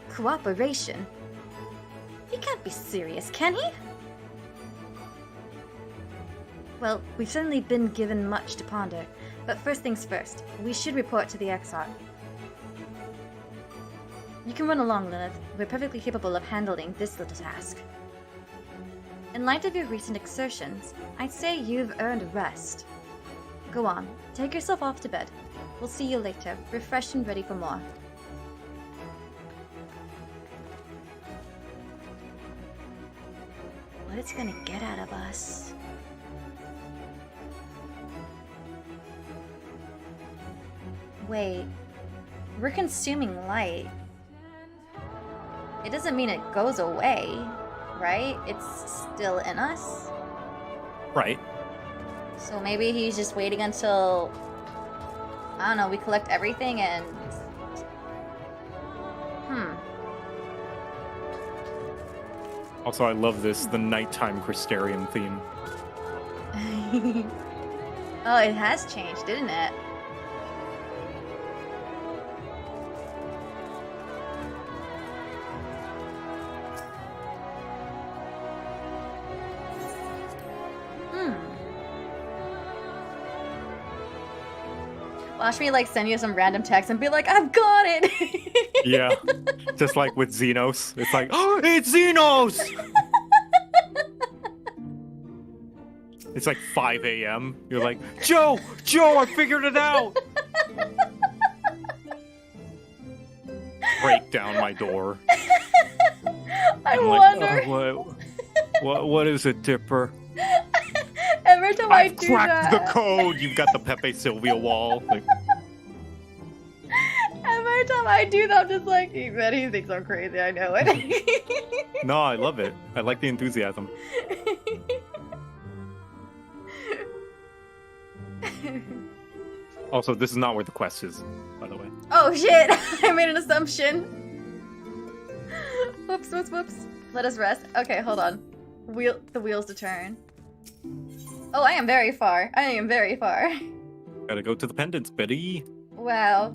Cooperation? He can't be serious, can he? Well, we've certainly been given much to ponder, but first things first, we should report to the Exarch. You can run along, Lilith. We're perfectly capable of handling this little task. In light of your recent exertions, I'd say you've earned rest. Go on, take yourself off to bed. We'll see you later, refreshed and ready for more. What it's gonna get out of us. Wait, we're consuming light. It doesn't mean it goes away, right? It's still in us? Right. So maybe he's just waiting until, I don't know, we collect everything and... Also, I love the nighttime Crystarium theme. Oh, it has changed, didn't it? Watch me like send you some random text and be like, I've got it! Yeah. Just like with Xenos. It's like, oh, it's Xenos! It's like 5 a.m. You're like, Joe, I figured it out! break down my door. I I'm wonder. Like, what is it, Dipper? Every time I do Cracked that. the code. You've got the Pepe Sylvia wall. Like, Every time I do that, I'm just like, he thinks I'm crazy. I know it. no, I love it. I like the enthusiasm. Also, this is not where the quest is, by the way. Oh shit! I made an assumption. Whoops. Let us rest. Okay, hold on. The wheels to turn. Oh, I am very far. Gotta go to the pendants, Betty. Wow.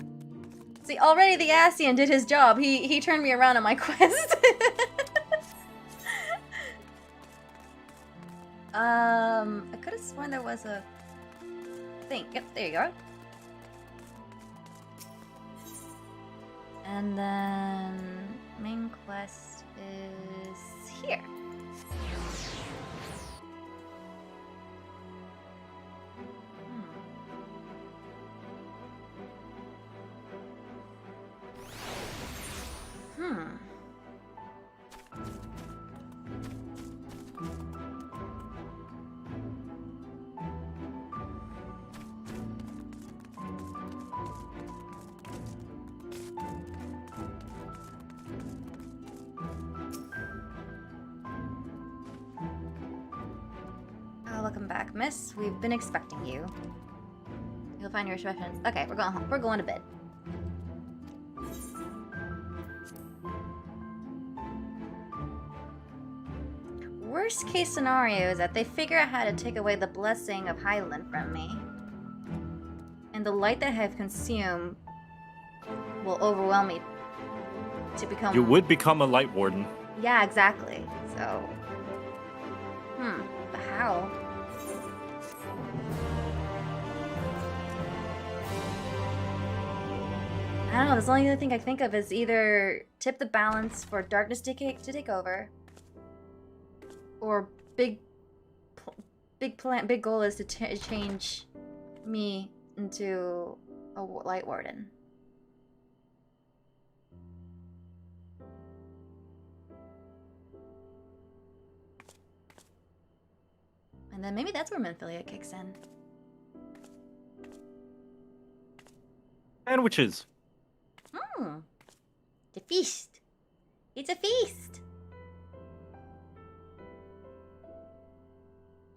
See, already the Ascian did his job. He turned me around on my quest. I could have sworn there was a thing. Yep, there you go. And then main quest is here. Welcome back, miss. We've been expecting you. You'll find your instructions. Okay, we're going home. We're going to bed. Worst case scenario is that they figure out how to take away the blessing of Highland from me. And the light that I have consumed will overwhelm me to become... You would become a light warden. Yeah, exactly. So... But how? I don't know, the only other thing I think of is either tip the balance for darkness to take over, or big goal is to change me into a light warden. And then maybe that's where Minfilia kicks in. Sandwiches. It's a feast. It's a feast.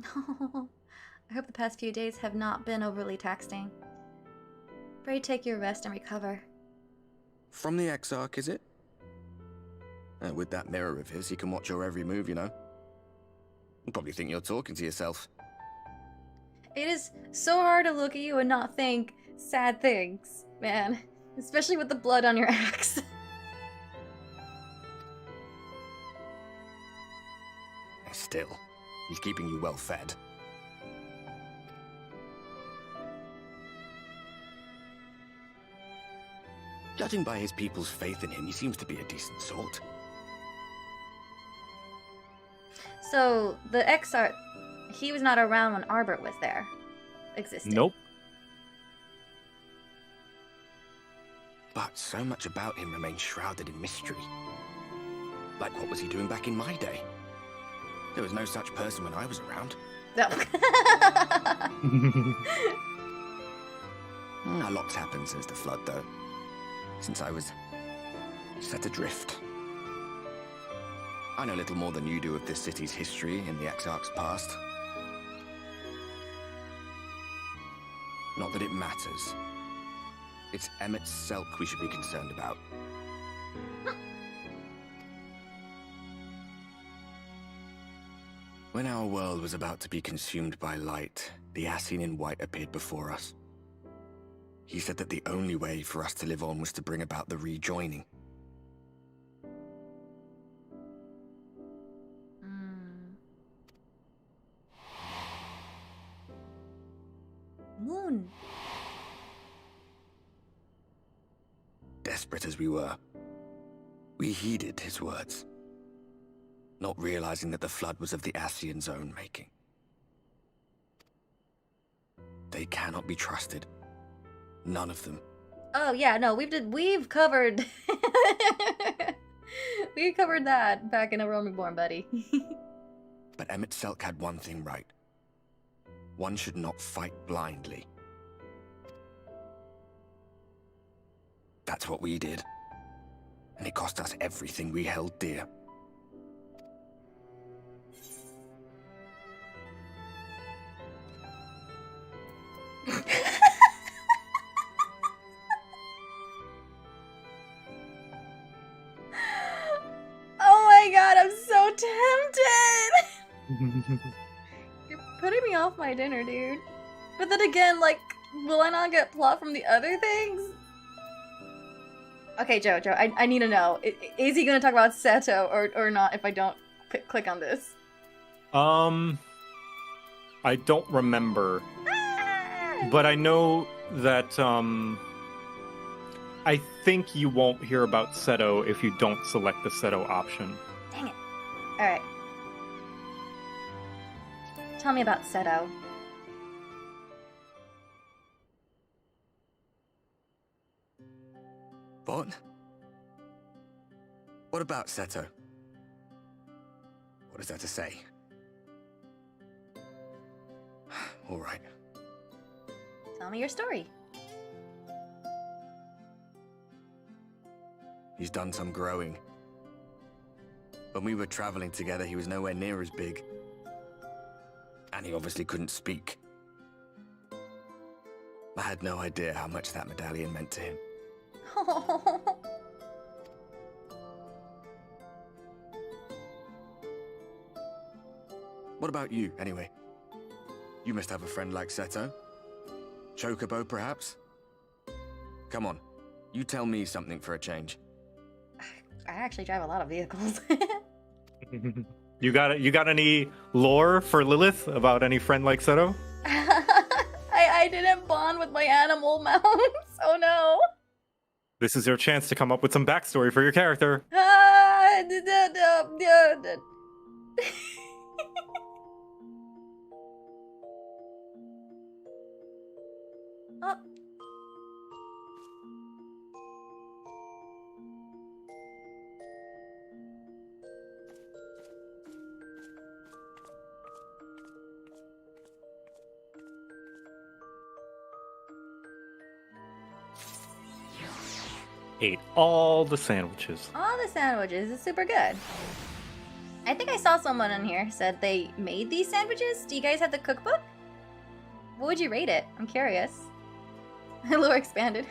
I hope the past few days have not been overly taxing. Pray take your rest and recover. From the Exarch, is it? With that mirror of his, he can watch your every move, you know. You probably think you're talking to yourself. It is so hard to look at you and not think sad things, man. Especially with the blood on your axe. Still, he's keeping you well fed. Judging by his people's faith in him, he seems to be a decent sort. So, the Exarch, he was not around when Arbor was there. Existed. Nope. But so much about him remains shrouded in mystery. Like, what was he doing back in my day? There was no such person when I was around. No. A lot's happened since the flood, though. Since I was set adrift. I know little more than you do of this city's history in the Exarch's past. Not that it matters. It's Emet-Selch we should be concerned about. When our world was about to be consumed by light, the Ascian in white appeared before us. He said that the only way for us to live on was to bring about the rejoining. Moon. Desperate as we were, we heeded his words, not realizing that the flood was of the Ascian's own making. They cannot be trusted. None of them. Oh yeah, no, we've covered we covered that back in A Realm Reborn, buddy. But Emet-Selch had one thing right. One should not fight blindly. That's what we did. And it cost us everything we held dear. Oh my god, I'm so tempted! You're putting me off my dinner, dude. But then again, like, will I not get plot from the other things? Okay, Joe, I need to know. Is he gonna talk about Seto or not if I don't click on this? I don't remember. But I know that, I think you won't hear about Seto if you don't select the Seto option. Dang it. Alright. Tell me about Seto. What? What about Seto? What is there to say? All right. Tell me your story. He's done some growing. When we were traveling together, he was nowhere near as big. And he obviously couldn't speak. I had no idea how much that medallion meant to him. What about you, anyway? You must have a friend like Seto. Chocobo, perhaps? Come on, you tell me something for a change. I actually drive a lot of vehicles. You got any lore for Lilith about any friend like Seto? I didn't bond with my animal mounts. Oh no. This is your chance to come up with some backstory for your character. Oh. Ate all the sandwiches. All the sandwiches is super good. I think I saw someone in here said they made these sandwiches. Do you guys have the cookbook? What would you rate it? I'm curious. Lore expanded.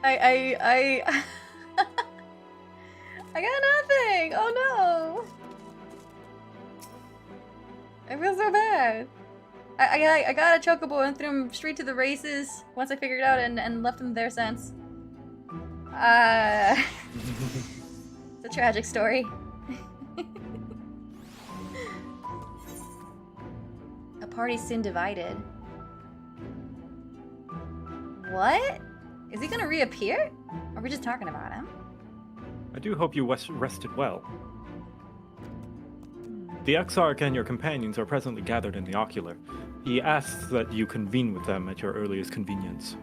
I got nothing. Oh no. I feel so bad. I got a chocobo and threw him straight to the races once I figured it out and left him there since. It's a tragic story. A party soon divided. What? Is he gonna reappear? Or are we just talking about him? I do hope you rested well. The Exarch and your companions are presently gathered in the Ocular. He asks that you convene with them at your earliest convenience.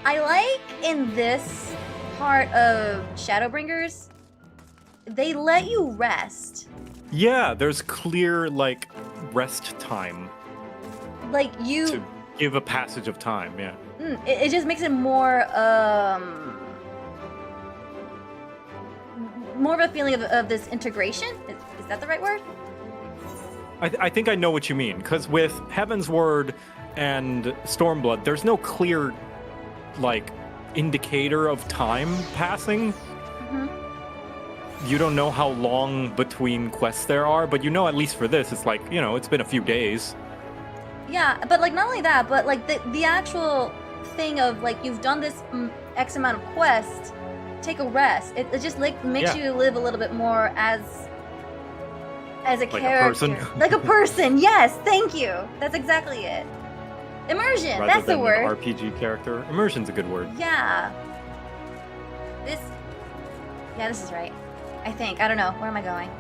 I like in this part of Shadowbringers, they let you rest. Yeah, there's clear, like, rest time. Like, you... To give a passage of time, yeah. It just makes it more, more of a feeling of this integration? Is that the right word? I think I know what you mean, because with Heaven's Word and Stormblood, there's no clear, like, indicator of time passing. Mm-hmm. You don't know how long between quests there are, but you know at least for this, it's like, you know, it's been a few days. Yeah, but, like, not only that, but, like, the actual thing of, like, you've done this X amount of quests, take a rest. It just, like, makes you live a little bit more as a like character. A person. Like a person, yes, thank you. That's exactly it. Immersion, Rather that's the than word. An RPG character. Immersion's a good word. Yeah. This is right. I think. I don't know. Where am I going?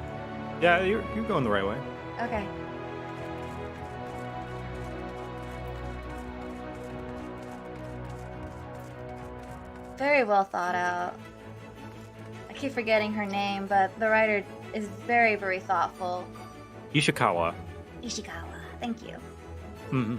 Yeah, you're going the right way. Okay. Very well thought out. I keep forgetting her name, but the writer is very, very thoughtful. Ishikawa. Ishikawa, thank you. Mm-hmm.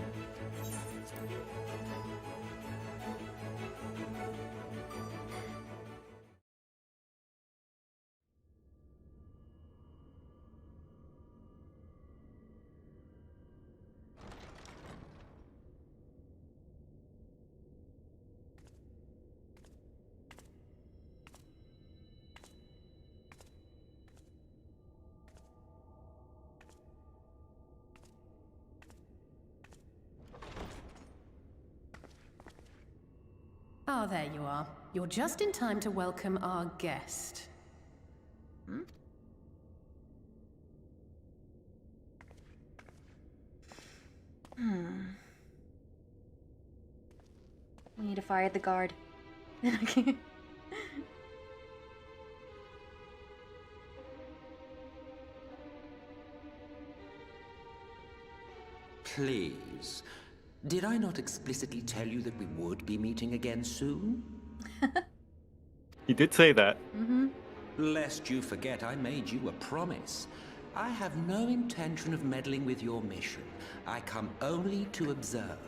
Ah, there you are. You're just in time to welcome our guest. We need to fire the guard. Please. Did I not explicitly tell you that we would be meeting again soon? He did say that. Mm-hmm. Lest you forget, I made you a promise. I have no intention of meddling with your mission. I come only to observe.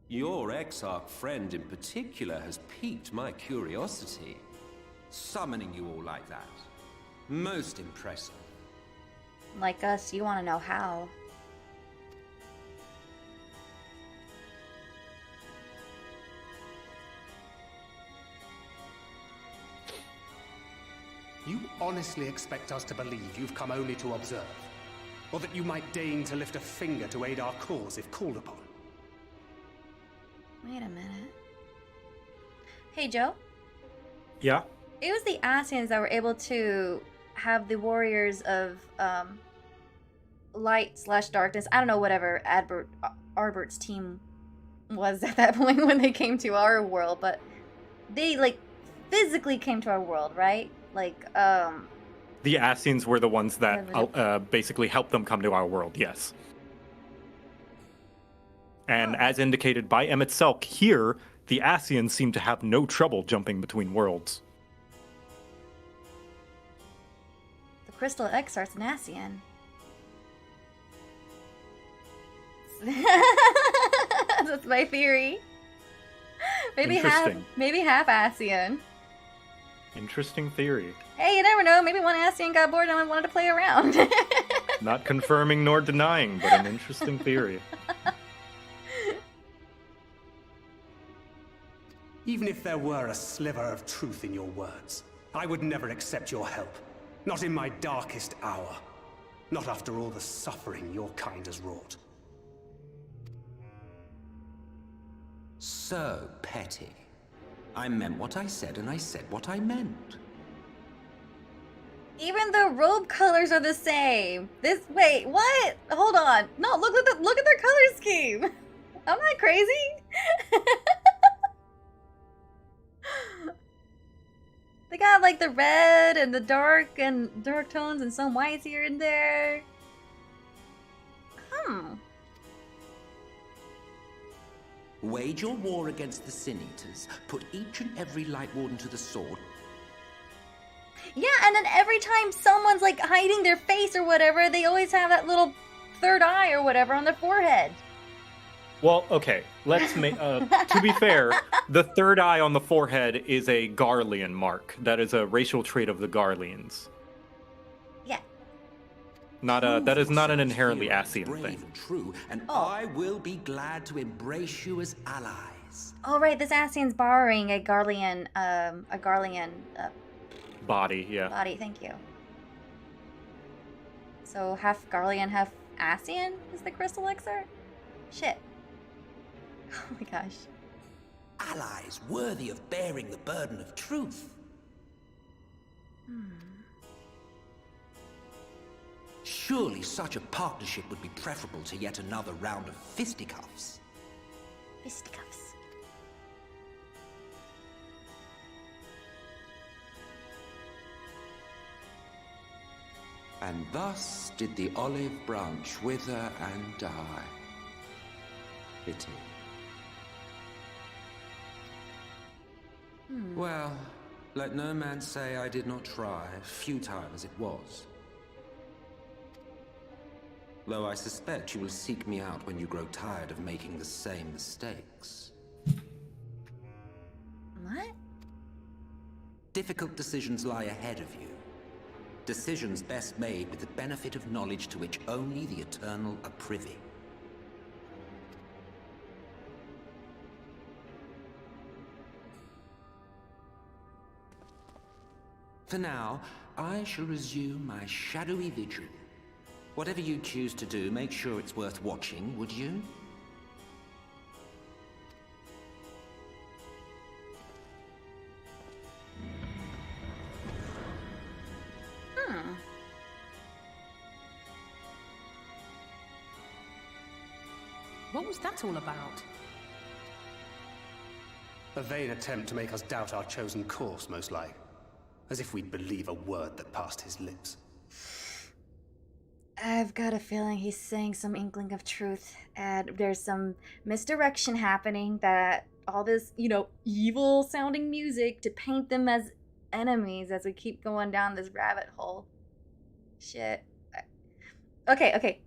Your Exarch friend in particular has piqued my curiosity. Summoning you all like that. Most impressive. Like us, you want to know how. You honestly expect us to believe you've come only to observe? Or that you might deign to lift a finger to aid our cause if called upon? Wait a minute. Hey, Joe? Yeah? It was the Asians that were able to have the warriors of light/darkness. I don't know, whatever Arbert's team was at that point when they came to our world, but they, like, physically came to our world, right? Like, The Asians were the ones that basically helped them come to our world, yes. And as indicated by Emet-Selch here, the Asians seem to have no trouble jumping between worlds. the Crystal Exarch's an Asian. That's my theory. Maybe half Asian. Interesting theory. Hey, you never know. Maybe one Asian got bored and wanted to play around. Not confirming nor denying, but an interesting theory. Even if there were a sliver of truth in your words, I would never accept your help. Not in my darkest hour. Not after all the suffering your kind has wrought. So petty. I meant what I said, and I said what I meant. Even the robe colors are the same. Wait, what? Hold on. No, look at their color scheme. I'm not crazy. They got like the red and the dark tones and some whites here and there. Wage your war against the Sin Eaters. Put each and every Light Warden to the sword. Yeah, and then every time someone's like hiding their face or whatever, they always have that little third eye or whatever on their forehead. Well, okay, let's make, to be fair, the third eye on the forehead is a Garlean mark. That is a racial trait of the Garleans. Yeah. That is not an inherently Asian thing. And true, and I will be glad to embrace you as allies. Oh, right, this Asian's borrowing a Garlean, body, yeah. Body, thank you. So half Garlean, half Asian is the Crystal Exarch? Shit. Oh my gosh. Allies worthy of bearing the burden of truth. Surely such a partnership would be preferable to yet another round of fisticuffs. Fisticuffs. And thus did the olive branch wither and die. Pity. Well, let no man say I did not try, futile as it was. Though I suspect you will seek me out when you grow tired of making the same mistakes. What? Difficult decisions lie ahead of you. Decisions best made with the benefit of knowledge to which only the eternal are privy. For now, I shall resume my shadowy vigil. Whatever you choose to do, make sure it's worth watching, would you? What was that all about? A vain attempt to make us doubt our chosen course, most like. As if we'd believe a word that passed his lips. I've got a feeling he's saying some inkling of truth, and there's some misdirection happening that all this, you know, evil sounding music to paint them as enemies as we keep going down this rabbit hole. Shit. Okay.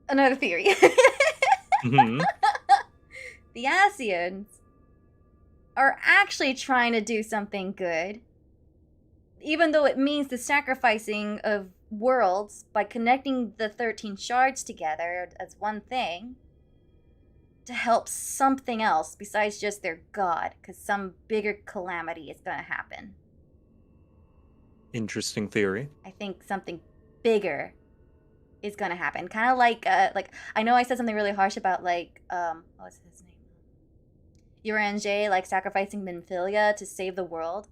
Another theory. Mm-hmm. The Ascians are actually trying to do something good, even though it means the sacrificing of worlds by connecting the 13 shards together as one thing to help something else besides just their god, because some bigger calamity is going to happen. Interesting theory. I think something bigger is going to happen. Kind of like I know I said something really harsh about what's his name? Ranjit, like sacrificing Minfilia to save the world.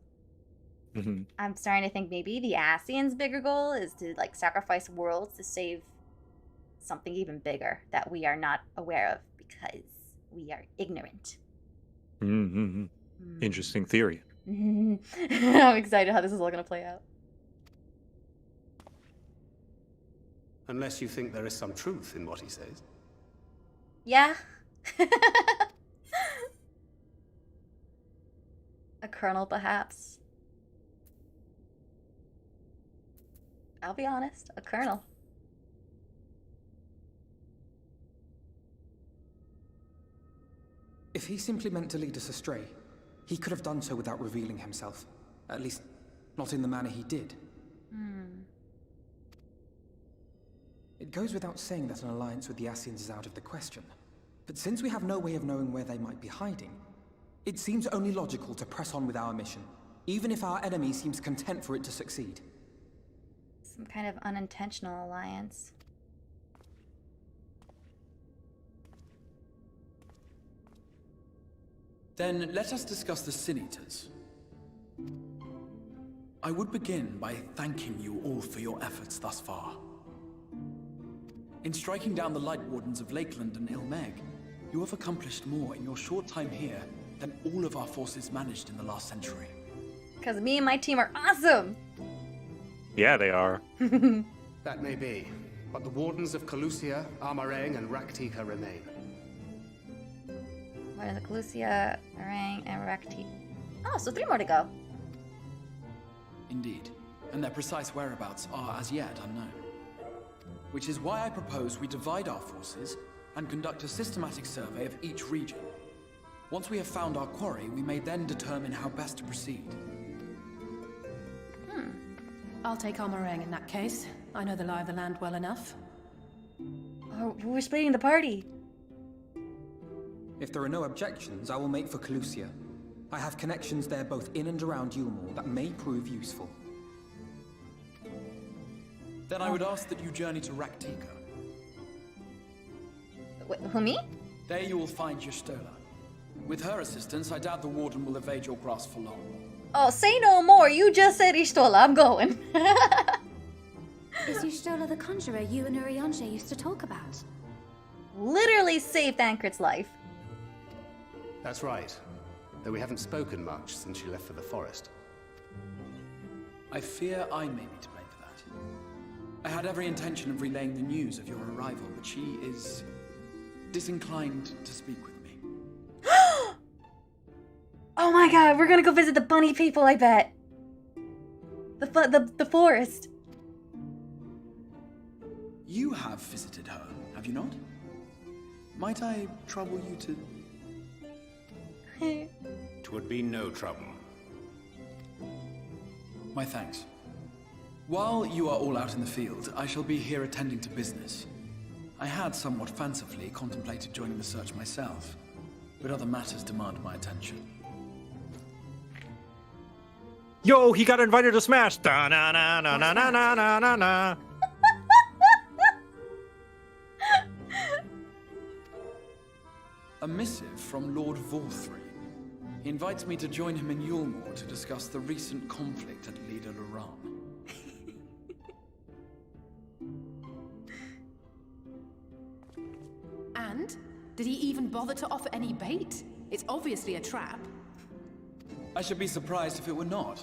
Mm-hmm. I'm starting to think maybe the Ascians' bigger goal is to like sacrifice worlds to save something even bigger that we are not aware of because we are ignorant. Mm-hmm. Interesting theory. I'm excited how this is all going to play out. Unless you think there is some truth in what he says. Yeah. A kernel, perhaps. I'll be honest, a kernel. If he simply meant to lead us astray, he could have done so without revealing himself. At least, not in the manner he did. It goes without saying that an alliance with the Ascians is out of the question. But since we have no way of knowing where they might be hiding, it seems only logical to press on with our mission, even if our enemy seems content for it to succeed. Some kind of unintentional alliance. Then let us discuss the Sin Eaters. I would begin by thanking you all for your efforts thus far. In striking down the Light Wardens of Lakeland and Il Mheg, you have accomplished more in your short time here than all of our forces managed in the last century. Because me and my team are awesome! Yeah, they are. That may be, but the Wardens of Calusia, Armarang, and Raktika remain. What are the Calusia, Arang, and Raktika? Oh, so 3 more to go. Indeed, and their precise whereabouts are as yet unknown. Which is why I propose we divide our forces and conduct a systematic survey of each region. Once we have found our quarry, we may then determine how best to proceed. I'll take Armarang in that case. I know the lie of the land well enough. Oh, we're splitting the party. If there are no objections, I will make for Calusia. I have connections there both in and around Yulmore that may prove useful. Then I would ask that you journey to Raktika. Wait, who, me? There you will find Y'shtola. With her assistance, I doubt the Warden will evade your grasp for long. Oh, say no more. You just said Y'shtola. I'm going. Is Y'shtola the conjurer you and Urianger used to talk about? Literally saved Thancred's life. That's right. Though we haven't spoken much since she left for the forest. I fear I may be to blame for that. I had every intention of relaying the news of your arrival, but she is disinclined to speak with me? Oh my god, we're gonna go visit the bunny people, I bet. The forest. You have visited her, have you not? Might I trouble you to... 'Twould be no trouble. My thanks. While you are all out in the field, I shall be here attending to business. I had somewhat fancifully contemplated joining the search myself, but other matters demand my attention. Yo, he got invited to Smash. Da na na na na na na na na na. A missive from Lord Vorthry. He invites me to join him in Yulmore to discuss the recent conflict at Lida Luran. And? Did he even bother to offer any bait? It's obviously a trap. I should be surprised if it were not.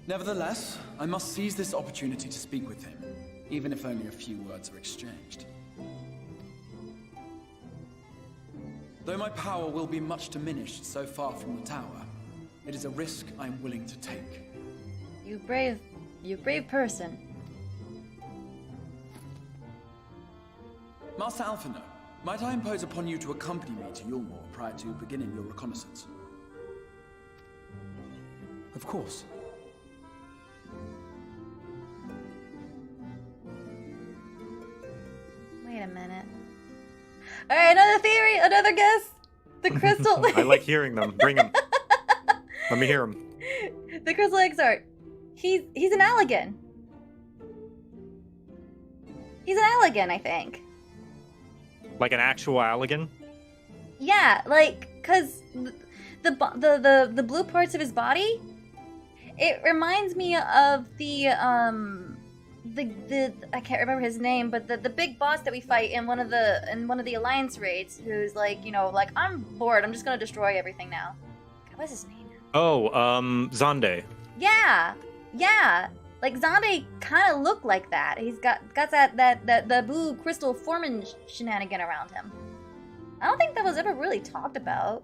Nevertheless, I must seize this opportunity to speak with him, even if only a few words are exchanged. Though my power will be much diminished so far from the tower, it is a risk I am willing to take. You brave person. Master Alphino, might I impose upon you to accompany me to Yulmore prior to beginning your reconnaissance? Of course. Wait a minute. Alright, another theory, another guess. The crystal. I like hearing them. Bring them. Let me hear them. The crystal exart. He's an Allegan. He's an Allegan, I think. Like an actual Allegan? Yeah, like, cause the blue parts of his body, it reminds me of the I can't remember his name, but the big boss that we fight in one of the Alliance raids, who's like, you know, like, I'm bored, I'm just gonna destroy everything now. God, what's his name? Oh, Zande. Yeah. Like Zande kind of looked like that. He's got that blue crystal forming shenanigan around him. I don't think that was ever really talked about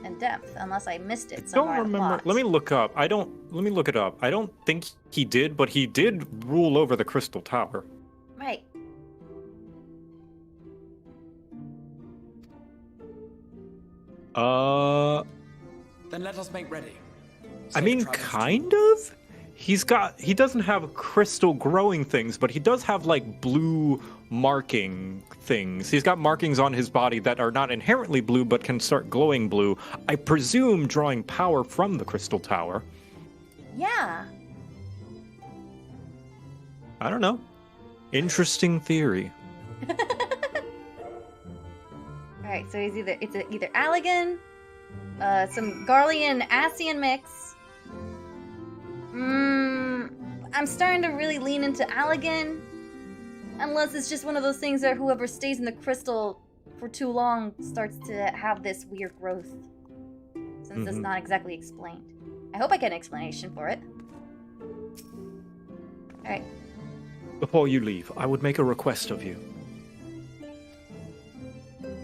in depth, unless I missed it somewhere. I don't remember. Let me look up. Let me look it up. I don't think he did, but he did rule over the Crystal Tower. Right. Then let us make ready. I mean, kind of. He doesn't have crystal growing things, but he does have like blue marking things. He's got markings on his body that are not inherently blue, but can start glowing blue. I presume drawing power from the Crystal Tower. Yeah. I don't know. Interesting theory. Alright, so it's either Allegan, some Garlean Asian mix. I'm starting to really lean into Allegan. Unless it's just one of those things where whoever stays in the crystal for too long starts to have this weird growth. Since it's not exactly explained. I hope I get an explanation for it. Alright. Before you leave, I would make a request of you.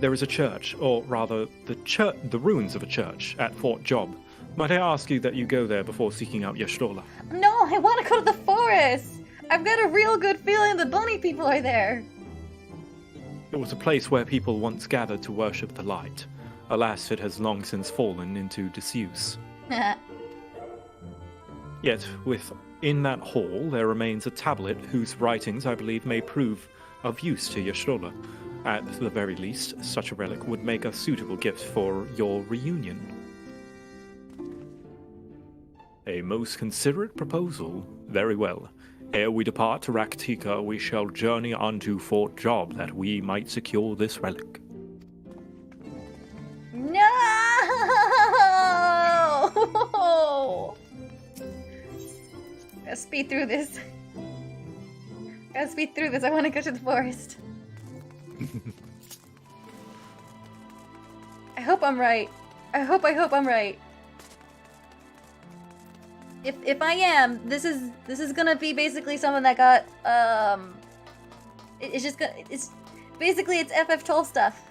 There is a church, or rather, the ruins of a church at Fort Job. Might I ask you that you go there before seeking out Y'shtola? No, I want to go to the forest! I've got a real good feeling the bunny people are there! It was a place where people once gathered to worship the light. Alas, it has long since fallen into disuse. Yet, within that hall, there remains a tablet whose writings, I believe, may prove of use to Y'shtola. At the very least, such a relic would make a suitable gift for your reunion. A most considerate proposal. Very well. Ere we depart to Raktika, we shall journey on to Fort Job that we might secure this relic. No! Gotta speed through this. I want to go to the forest. I hope I'm right. I hope I'm right. If I am, this is gonna be basically someone that got Basically, it's FF12 stuff.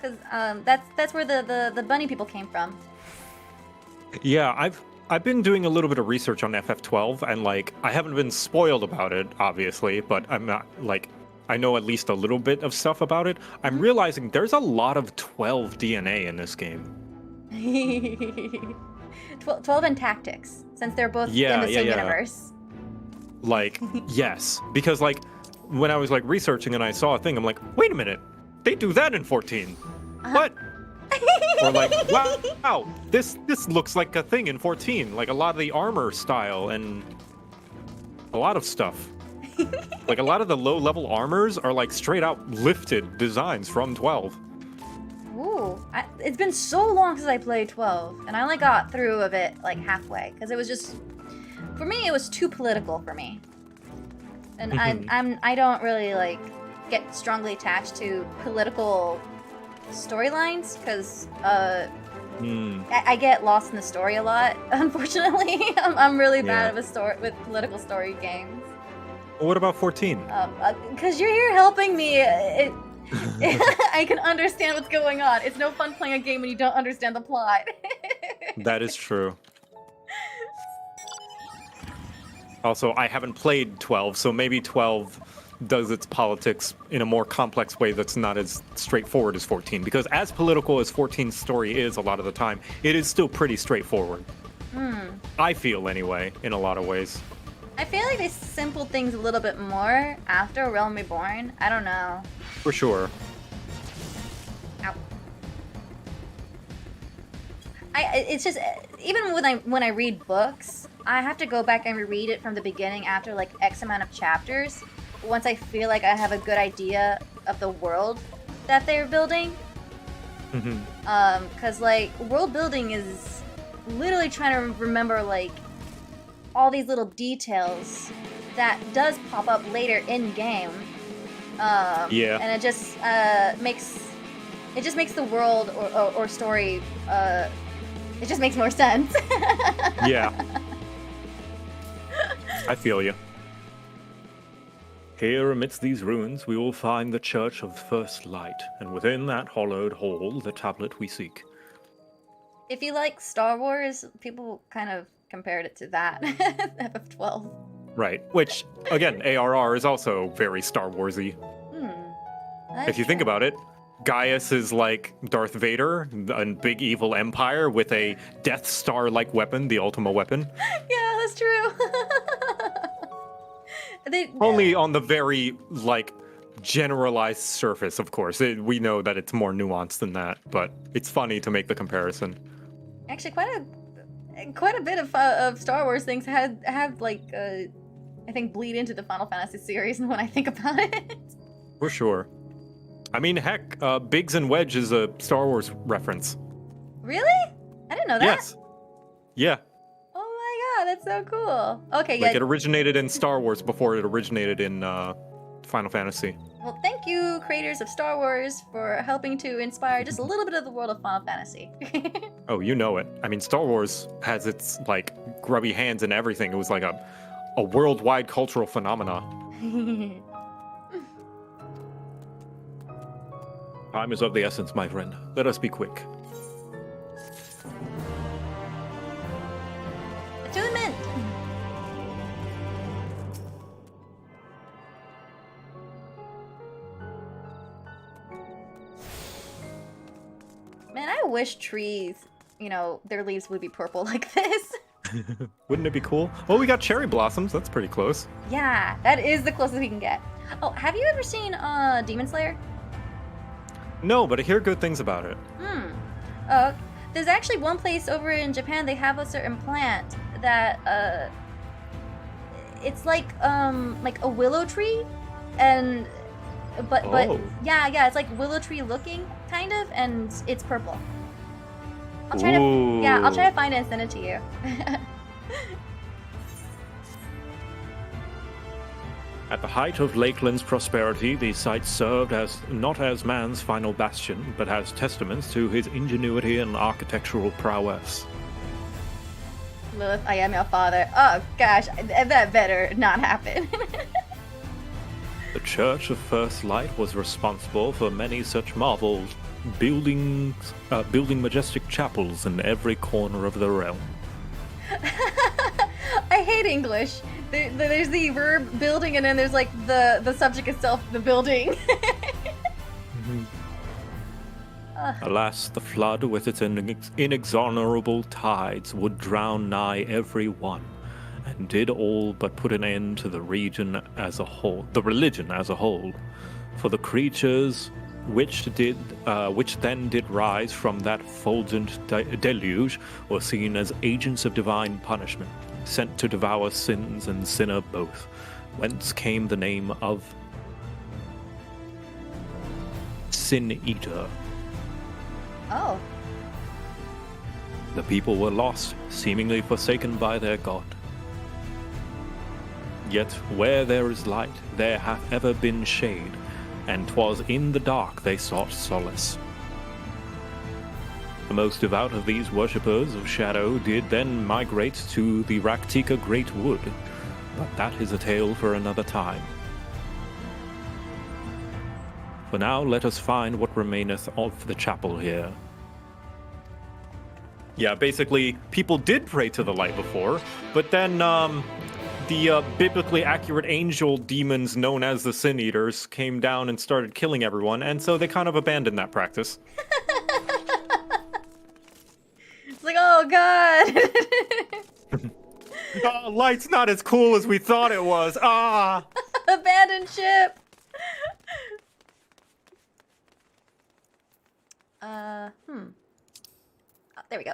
Because that's where the bunny people came from. Yeah, I've been doing a little bit of research on FF12, and like I haven't been spoiled about it, obviously, but I'm not like I know at least a little bit of stuff about it. I'm realizing there's a lot of 12 DNA in this game. 12 and tactics, since they're both in the same universe. Like, yes, because like when I was like researching and I saw a thing, I'm like, wait a minute, they do that in 14. What? Or like, wow, this looks like a thing in 14. Like a lot of the armor style and a lot of stuff. Like a lot of the low-level armors are like straight out lifted designs from 12. Ooh, it's been so long since I played 12, and I only got through of it like halfway because it was just, for me, it was too political for me, and I don't really like get strongly attached to political storylines because I get lost in the story a lot. Unfortunately, I'm really bad with political story games. Well, what about 14? Because you're here helping me. I can understand what's going on. It's no fun playing a game when you don't understand the plot. That is true. Also, I haven't played 12, so maybe 12 does its politics in a more complex way that's not as straightforward as 14. Because as political as 14's story is a lot of the time, it is still pretty straightforward. I feel, anyway, in a lot of ways. I feel like they simpled things a little bit more after Realm Reborn. I don't know. For sure. Ow. It's just, even when I read books, I have to go back and reread it from the beginning after like X amount of chapters. Once I feel like I have a good idea of the world that they're building. Because like world building is literally trying to remember like all these little details that does pop up later in game. And it just makes the world or story it just makes more sense. Yeah. I feel you. Here amidst these ruins we will find the Church of First Light, and within that hollowed hall the tablet we seek. If you like Star Wars, people kind of compared it to that. FF12. Right, which, again, ARR is also very Star Wars-y. If you think about it, Gaius is like Darth Vader, a big evil empire with a Death Star-like weapon, the Ultima weapon. Yeah, that's true. Only on the very, like, generalized surface, of course. We know that it's more nuanced than that, but it's funny to make the comparison. Actually, quite a bit of Star Wars things have like I think bleed into the Final Fantasy series when I think about it. For sure. I mean, heck, Biggs and Wedge is a Star Wars reference. Really? I didn't know that. Yes. Yeah. Oh my god, that's so cool. Okay, Like, it originated in Star Wars before it originated in Final Fantasy. Well, thank you, creators of Star Wars, for helping to inspire just a little bit of the world of Final Fantasy. Oh, you know it. I mean, Star Wars has its, like, grubby hands and everything. It was like a worldwide cultural phenomena. Time is of the essence, my friend. Let us be quick. Attunement! Man, I wish trees, you know, their leaves would be purple like this. Wouldn't it be cool? Oh, we got cherry blossoms. That's pretty close. Yeah, that is the closest we can get. Oh, have you ever seen Demon Slayer? No, but I hear good things about it. There's actually one place over in Japan, they have a certain plant that, it's like a willow tree, and, but yeah, it's like willow tree looking, kind of, and it's purple. I'll try to find it and send it to you. At the height of Lakeland's prosperity, these sites served as not as man's final bastion, but as testaments to his ingenuity and architectural prowess. Lilith, I am your father. Oh gosh, that better not happen. The Church of First Light was responsible for many such marvels, building majestic chapels in every corner of the realm. I hate English. There's the verb building, and then there's like the subject itself, the building. Alas, the flood with its inexorable tides would drown nigh every one, and did all but put an end to the religion as a whole. For the creatures which then did rise from that fulgent deluge were seen as agents of divine punishment, sent to devour sins and sinner both, whence came the name of Sin Eater. Oh. The people were lost, seemingly forsaken by their god. Yet where there is light, there hath ever been shade, and 'twas in the dark they sought solace. The most devout of these worshippers of shadow did then migrate to the Raktika Great Wood, but that is a tale for another time. For now, let us find what remaineth of the chapel here. Yeah, basically, people did pray to the light before, but then the biblically accurate angel demons known as the Sin Eaters came down and started killing everyone, and so they kind of abandoned that practice. It's like, oh god! Light's not as cool as we thought it was. Ah! Abandoned ship! Oh, there we go.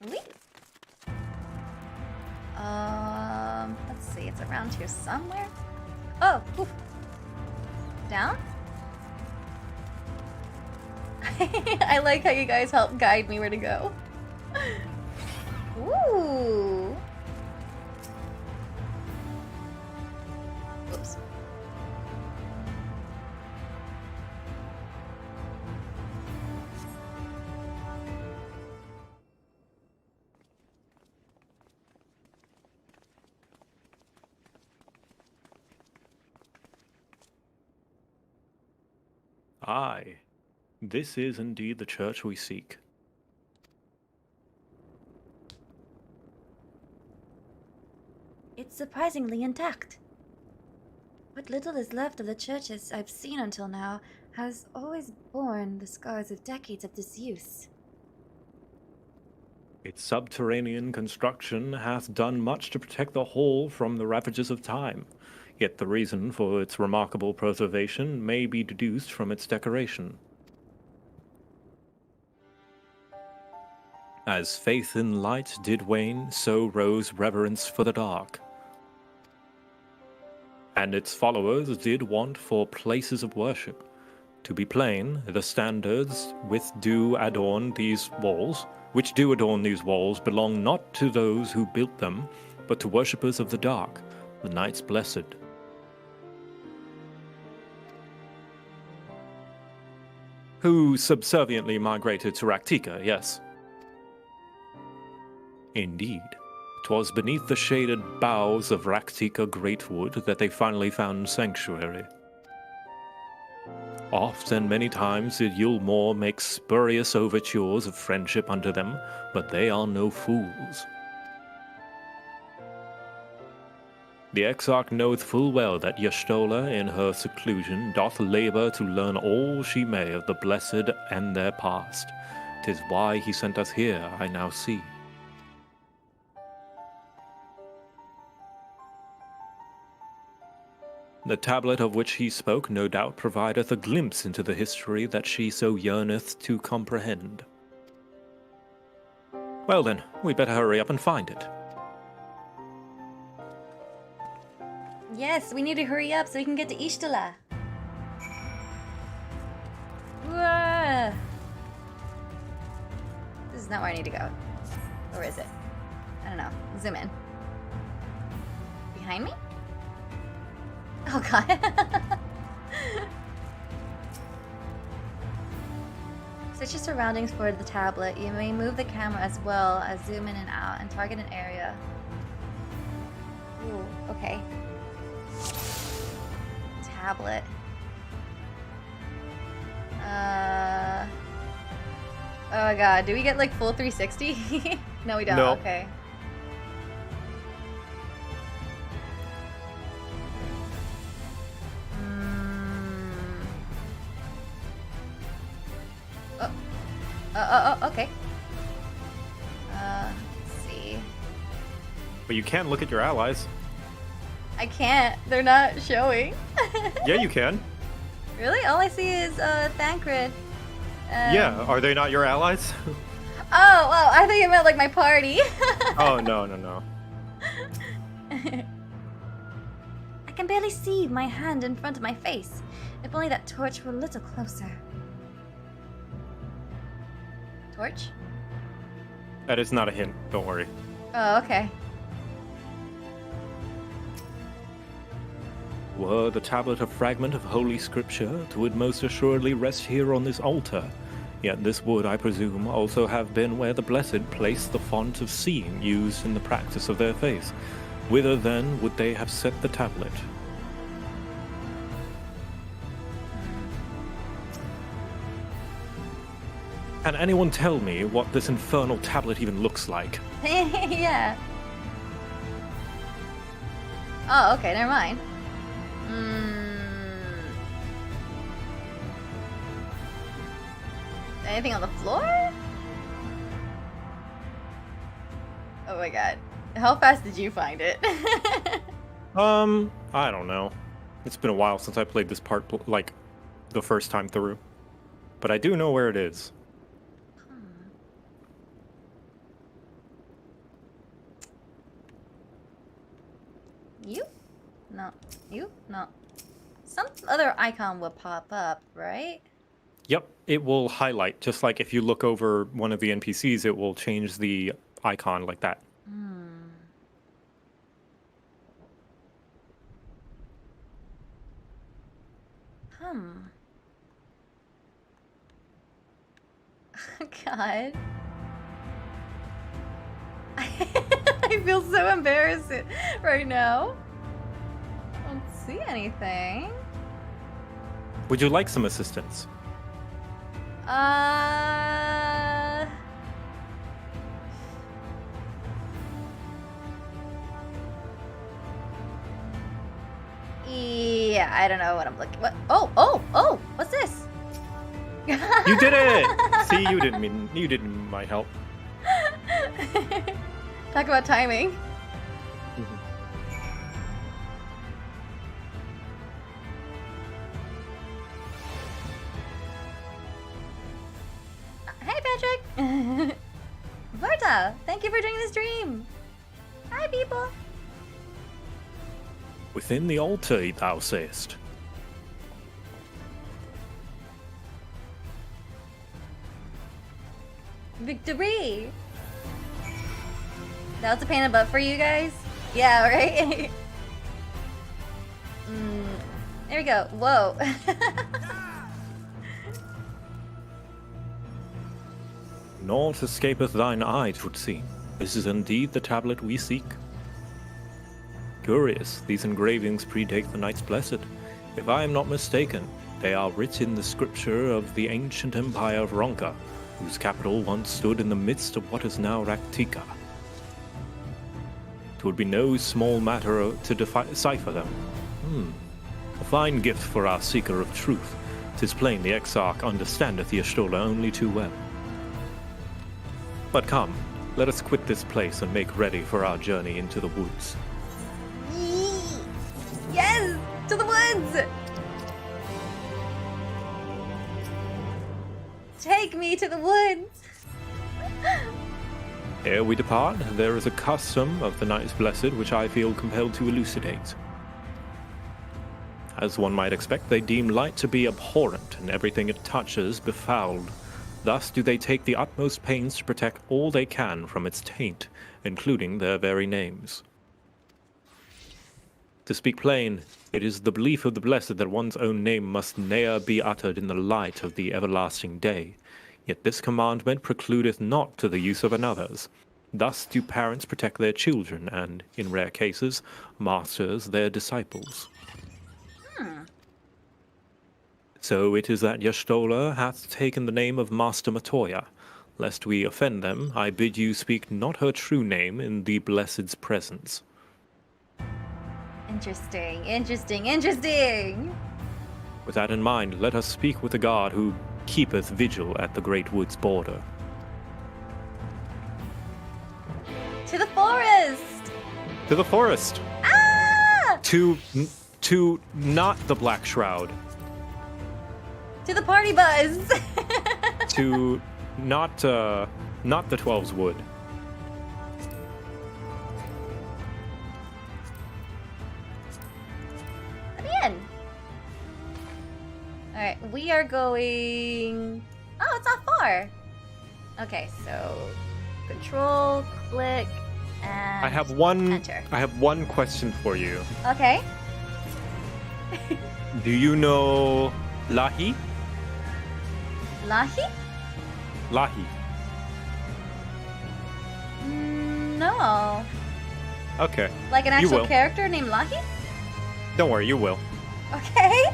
Whee! Let's see, it's around here somewhere. Oh, oof. Down? I like how you guys help guide me where to go. Ooh. Oops. Aye, this is indeed the church we seek. It's surprisingly intact. What little is left of the churches I've seen until now has always borne the scars of decades of disuse. Its subterranean construction hath done much to protect the whole from the ravages of time, yet the reason for its remarkable preservation may be deduced from its decoration. As faith in light did wane, so rose reverence for the dark. And its followers did want for places of worship. To be plain, the standards which do adorn these walls, belong not to those who built them, but to worshippers of the dark, the Knights Blessed. Who subserviently migrated to Raktika, yes. Indeed. 'Twas beneath the shaded boughs of Raktika Greatwood that they finally found sanctuary. Oft and many times did Yulmore make spurious overtures of friendship unto them, but they are no fools. The Exarch knoweth full well that Y'shtola in her seclusion doth labour to learn all she may of the blessed and their past. 'Tis why he sent us here, I now see. The tablet of which he spoke no doubt provideth a glimpse into the history that she so yearneth to comprehend. Well then, we better hurry up and find it. Yes, we need to hurry up so we can get to Y'shtola. Whoa. This is not where I need to go. Or is it? I don't know. Zoom in. Behind me? Oh god. So Switch your surroundings for the tablet. You may move the camera as well as zoom in and out and target an area. Ooh, okay. Tablet. Oh my god, do we get like full 360? No, we don't. No. Okay. Okay. Let's see. But you can look at your allies. I can't. They're not showing. Yeah, you can. Really? All I see is Thancred. Yeah, are they not your allies? Oh, well, I thought you meant like my party. Oh, no. I can barely see my hand in front of my face. If only that torch were a little closer. Torch? That is not a hint, don't worry. Oh, okay. Were the tablet a fragment of holy scripture, it would most assuredly rest here on this altar. Yet this would, I presume, also have been where the blessed placed the font of seeing used in the practice of their faith. Whither then would they have set the tablet? Can anyone tell me what this infernal tablet even looks like? Yeah. Oh, okay, never mind. Anything on the floor? Oh my god. How fast did you find it? I don't know. It's been a while since I played this part, like, the first time through. But I do know where it is. You? No. You? No. Some other icon will pop up, right? Yep, it will highlight. Just like if you look over one of the NPCs, it will change the icon like that. God. I feel so embarrassed right now. I don't see anything. Would you like some assistance? Yeah, I don't know what I'm looking. What? Oh! What's this? You did it! See, you didn't need my help. Talk about timing. Hey, Patrick! Varta, thank you for joining the stream! Hi, people! Within the altar, thou sayest. Victory! That was a pain in the butt for you guys? Yeah, right? There we go. Whoa. Naught escapeth thine eye, 'twould seem. This is indeed the tablet we seek. Curious, these engravings predate the Knights Blessed. If I am not mistaken, they are writ in the scripture of the ancient empire of Ronka, whose capital once stood in the midst of what is now Raktika. It would be no small matter to decipher them. A fine gift for our seeker of truth. 'Tis plain the Exarch understandeth the Y'shtola only too well. But come, let us quit this place and make ready for our journey into the woods. Yes! To the woods! Take me to the woods! Ere we depart, there is a custom of the Knights Blessed which I feel compelled to elucidate. As one might expect, they deem light to be abhorrent, and everything it touches befouled. Thus do they take the utmost pains to protect all they can from its taint, including their very names. To speak plain, it is the belief of the Blessed that one's own name must ne'er be uttered in the light of the everlasting day. Yet this commandment precludeth not to the use of another's. Thus do parents protect their children, and, in rare cases, masters their disciples. So it is that Y'shtola hath taken the name of Master Matoya. Lest we offend them, I bid you speak not her true name in the Blessed's presence. Interesting, interesting, interesting! With that in mind, let us speak with the god who keepeth vigil at the great wood's border. To the forest! To the forest! Ah! To not the Black Shroud. To the party buzz! To not the 12's wood. Let me in. Alright, we are going... Oh, it's not far. Okay, so... Control, click, and... I have one enter. I have one question for you. Okay. Do you know Lahi? Lahi? Lahi. No. Okay. Like an You actual will. character named Lahi? Don't worry, you will. Okay.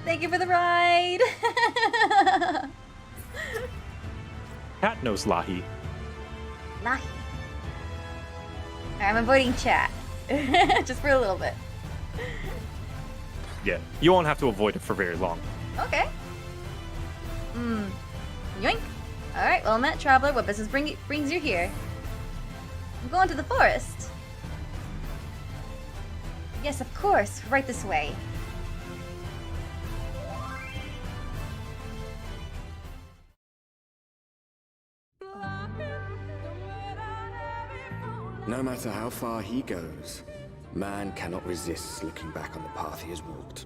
Thank you for the ride. Cat knows Lahi. Lahi. I'm avoiding chat. Just for a little bit. Yeah, you won't have to avoid it for very long. Okay. Yoink. Alright, well met, traveler. What business brings you here? I'm going to the forest. Yes, of course. Right this way. No matter how far he goes, man cannot resist looking back on the path he has walked.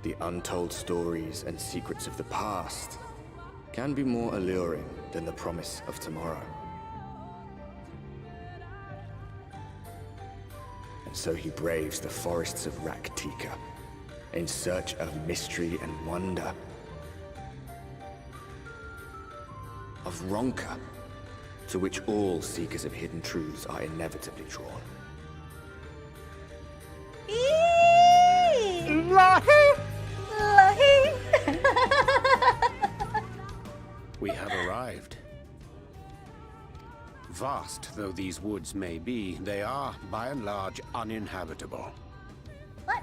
The untold stories and secrets of the past can be more alluring than the promise of tomorrow. And so he braves the forests of Raktika in search of mystery and wonder. Of Ronka, to which all seekers of hidden truths are inevitably drawn. Lahi! Lahi! We have arrived. Vast though these woods may be, they are, by and large, uninhabitable. What?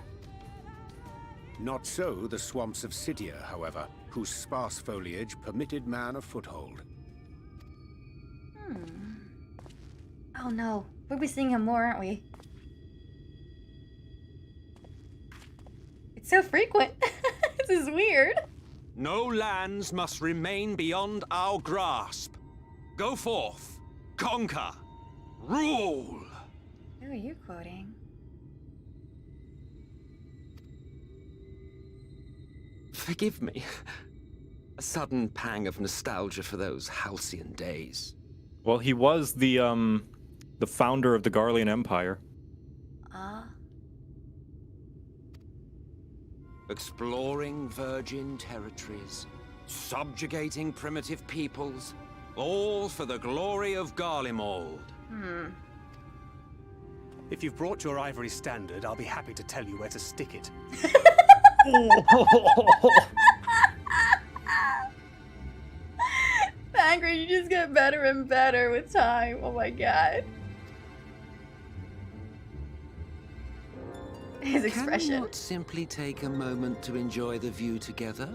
Not so the swamps of Sidia, however, whose sparse foliage permitted man a foothold. Oh no. We'll be seeing him more, aren't we? It's so frequent. This is weird. No lands must remain beyond our grasp. Go forth, conquer, rule. Who are you quoting? Forgive me. A sudden pang of nostalgia for those halcyon days. Well, he was the founder of the Garlean Empire. Exploring virgin territories, subjugating primitive peoples, all for the glory of Garlemald. If you've brought your ivory standard, I'll be happy to tell you where to stick it. Angry, you just get better and better with time. Oh my god. His expression. Can we not simply take a moment to enjoy the view together?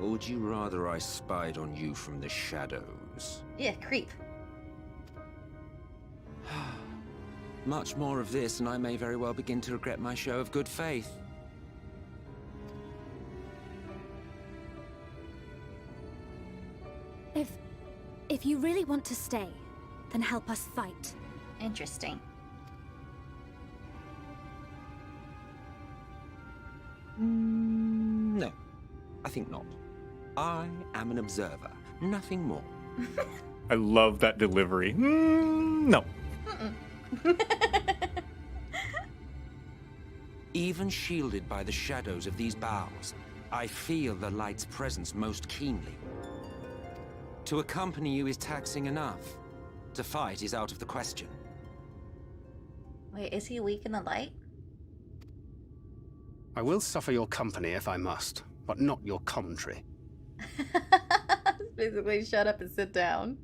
Or would you rather I spied on you from the shadows? Yeah, creep. Much more of this, and I may very well begin to regret my show of good faith. If you really want to stay, then help us fight. Interesting. No, I think not. I am an observer, nothing more. I love that delivery. No. Even shielded by the shadows of these boughs, I feel the light's presence most keenly. To accompany you is taxing enough. To fight is out of the question. Wait, is he weak in the light? I will suffer your company if I must, but not your commentary. Basically, shut up and sit down.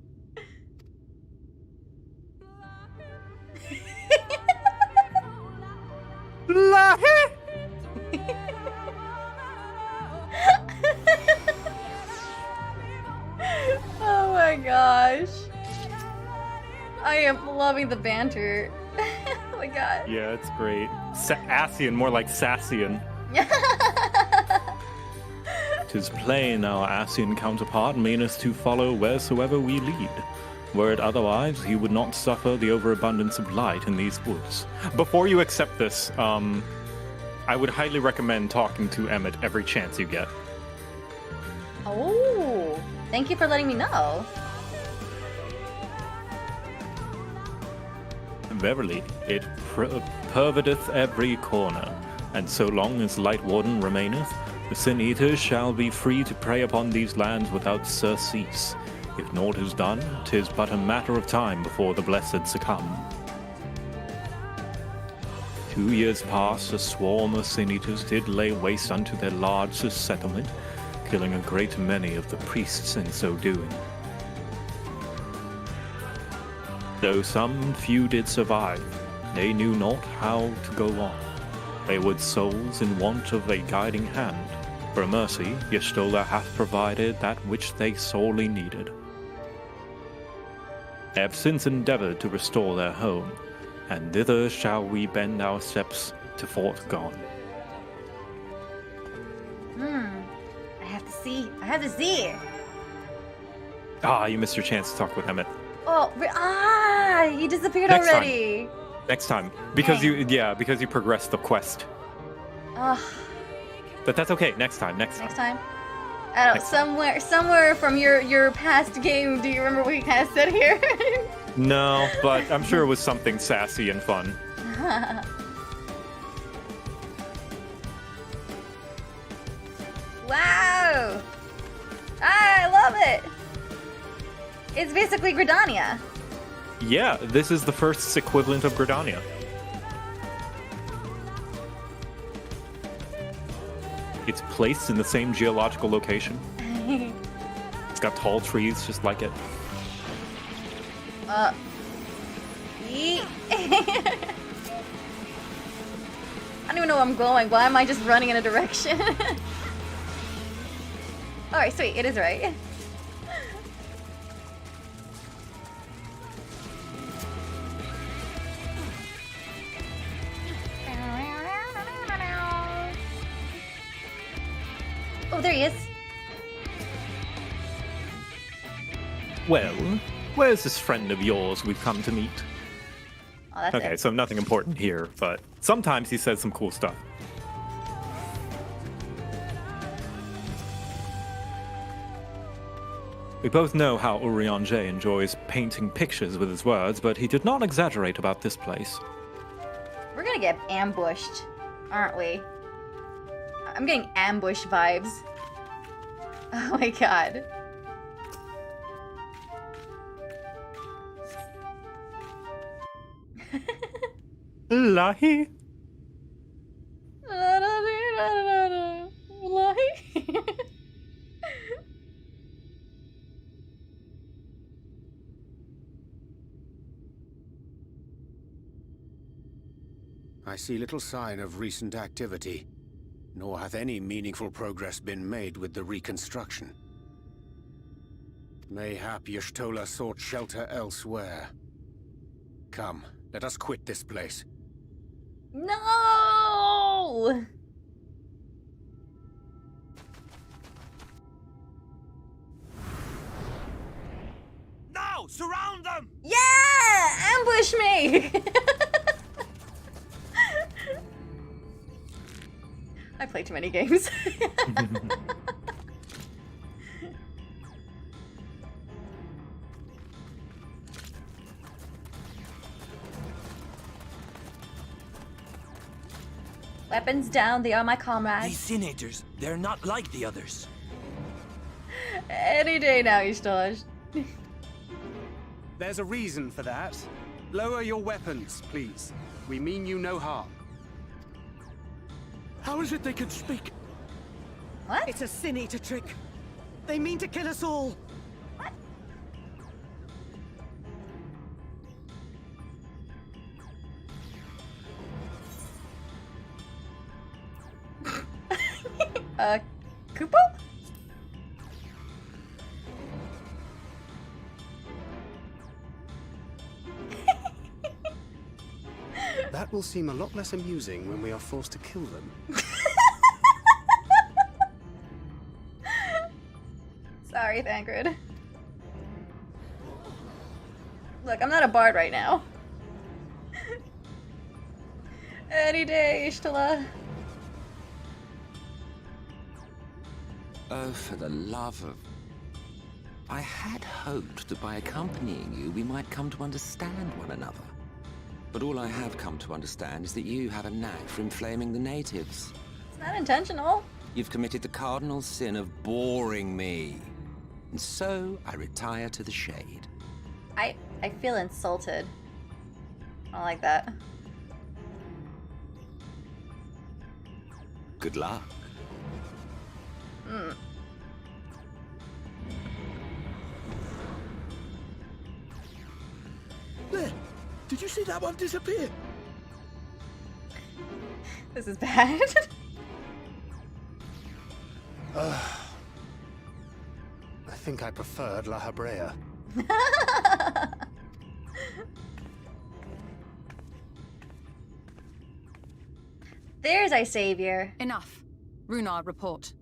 Oh my gosh. I am loving the banter. Oh my god. Yeah, it's great. Asian, more like Sassian. 'Tis plain our Asian counterpart meaneth to follow wheresoever we lead. Were it otherwise, he would not suffer the overabundance of light in these woods. Before you accept this, I would highly recommend talking to Emmet every chance you get. Oh, thank you for letting me know. Verily, it pervadeth every corner, and so long as Light Warden remaineth, the Sin Eaters shall be free to prey upon these lands without surcease. If naught is done, 'tis but a matter of time before the blessed succumb. 2 years past, a swarm of Sin Eaters did lay waste unto their large settlement, killing a great many of the priests in so doing. Though some few did survive, they knew not how to go on. They were souls in want of a guiding hand. For mercy, Y'shtola hath provided that which they sorely needed. They have since endeavored to restore their home, and thither shall we bend our steps to Fort Gone. I have to see. I have to see. Ah, you missed your chance to talk with Emmet. Oh, he disappeared Next already. Next time. Because because you progressed the quest. Ugh. But that's okay. Next time. Next time. I don't know, somewhere from your past game, do you remember what you kind of said here? No, but I'm sure it was something sassy and fun. Wow! I love it! It's basically Gridania. Yeah, this is the first equivalent of Gridania. It's placed in the same geological location. It's got tall trees just like it. Yeet. I don't even know where I'm going. Why am I just running in a direction? Alright, sweet. It is right. Oh, there he is. Well, where's this friend of yours we've come to meet? Oh, that's okay, it. so nothing important here, but sometimes he says some cool stuff. We both know how Urianger enjoys painting pictures with his words, but he did not exaggerate about this place. We're gonna get ambushed, aren't we? I'm getting ambush vibes. Oh my god. Lahi. I see little sign of recent activity, nor hath any meaningful progress been made with the reconstruction. Mayhap Y'shtola sought shelter elsewhere. Come, let us quit this place. No! Now, surround them! Yeah! Ambush me! I play too many games. Weapons down, they are my These comrades. senators, they're not like the others. Any day now, Ishtosh. There's a reason for that. Lower your weapons, please. We mean you no harm. How is it they can speak? What? It's a Sin Eater trick. They mean to kill us all. Kupo? That will seem a lot less amusing when we are forced to kill them. Sorry, Thancred. Look, I'm not a bard right now. Any day, Ishtala. Oh, for the love of... I had hoped that by accompanying you, we might come to understand one another. But all I have come to understand is that you have a knack for inflaming the natives. It's not intentional. You've committed the cardinal sin of boring me. And so, I retire to the shade. I feel insulted. I don't like that. Good luck. Hmm. There! Did you see that one disappear? This is bad. I think I preferred La Habrea. There's our savior. Enough. Runar, report.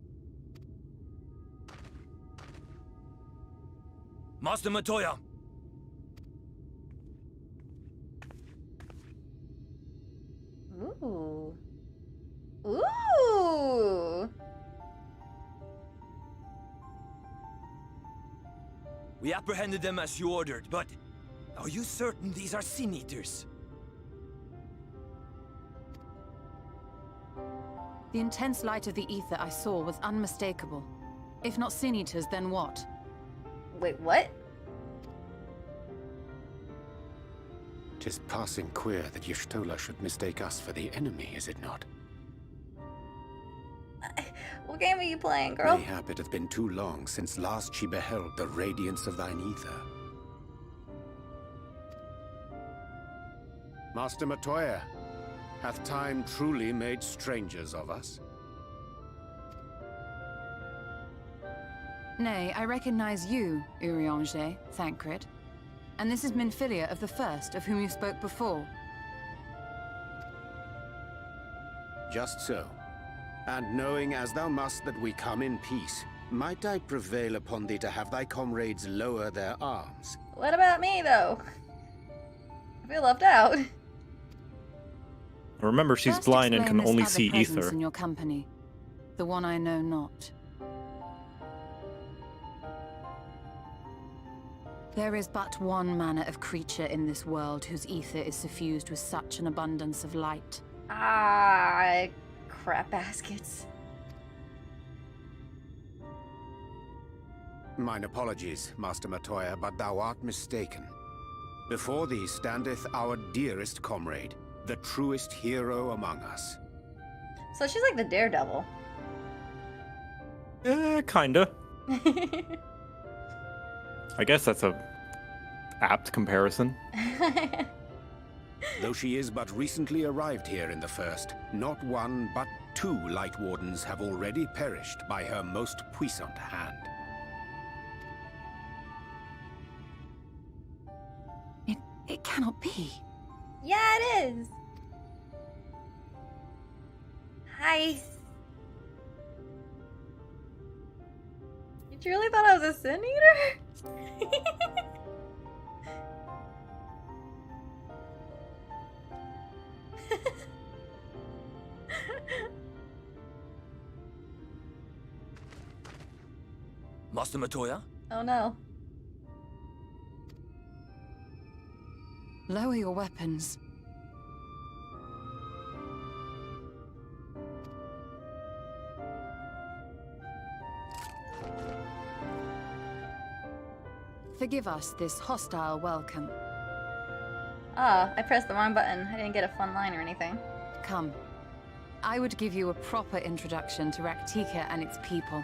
Master Matoya! Ooh. Ooh. We apprehended them as you ordered, but are you certain these are Sin Eaters? The intense light of the ether I saw was unmistakable. If not Sin Eaters, then what? Wait, what? 'Tis passing queer that Y'shtola should mistake us for the enemy, is it not? What game are you playing, girl? Mayhap it hath been too long since last she beheld the radiance of thine ether. Master Matoya, hath time truly made strangers of us? Nay, I recognize you, Urianger, Thancred. And this is Minfilia of the First, of whom you spoke before. Just so. And knowing as thou must that we come in peace, might I prevail upon thee to have thy comrades lower their arms? What about me, though? I feel left out. Remember, she's First blind and explain can this only other see presence ether. in your company, the one I know not. There is but one manner of creature in this world whose ether is suffused with such an abundance of light. Ah, crap baskets. Mine apologies, Master Matoya, but thou art mistaken. Before thee standeth our dearest comrade, the truest hero among us. So she's like the daredevil. Kinda. I guess that's a apt comparison. Though she is but recently arrived here in the First, not one but two Light Wardens have already perished by her most puissant hand. It cannot be. Yeah, it is. Hi. You truly thought I was a Sin Eater? Master Matoya? Oh no. Lower your weapons. Forgive us this hostile welcome. Ah, I pressed the wrong button. I didn't get a fun line or anything. Come. I would give you a proper introduction to Raktika and its people.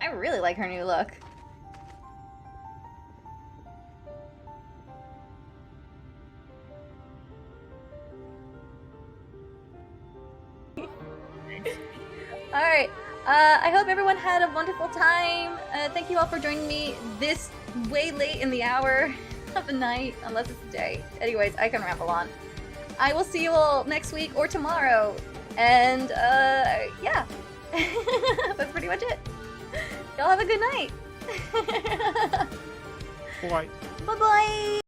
I really like her new look. Alright, I hope everyone had a wonderful time. Thank you all for joining me this way late in the hour of the night, unless it's the day. Anyways, I can ramble on. I will see you all next week or tomorrow. And, yeah. That's pretty much it. Y'all have a good night. Bye. Bye-bye.